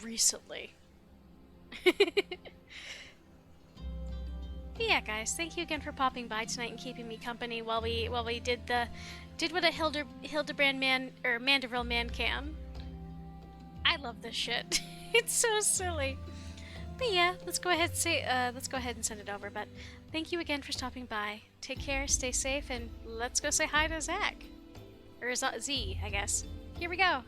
recently. Yeah, guys, thank you again for popping by tonight and keeping me company while we did what a Hildebrand man or Manderville man can. I love this shit. It's so silly. But yeah, let's go ahead and send it over. But thank you again for stopping by. Take care, stay safe, and let's go say hi to Zach. Or Z, I guess. Here we go.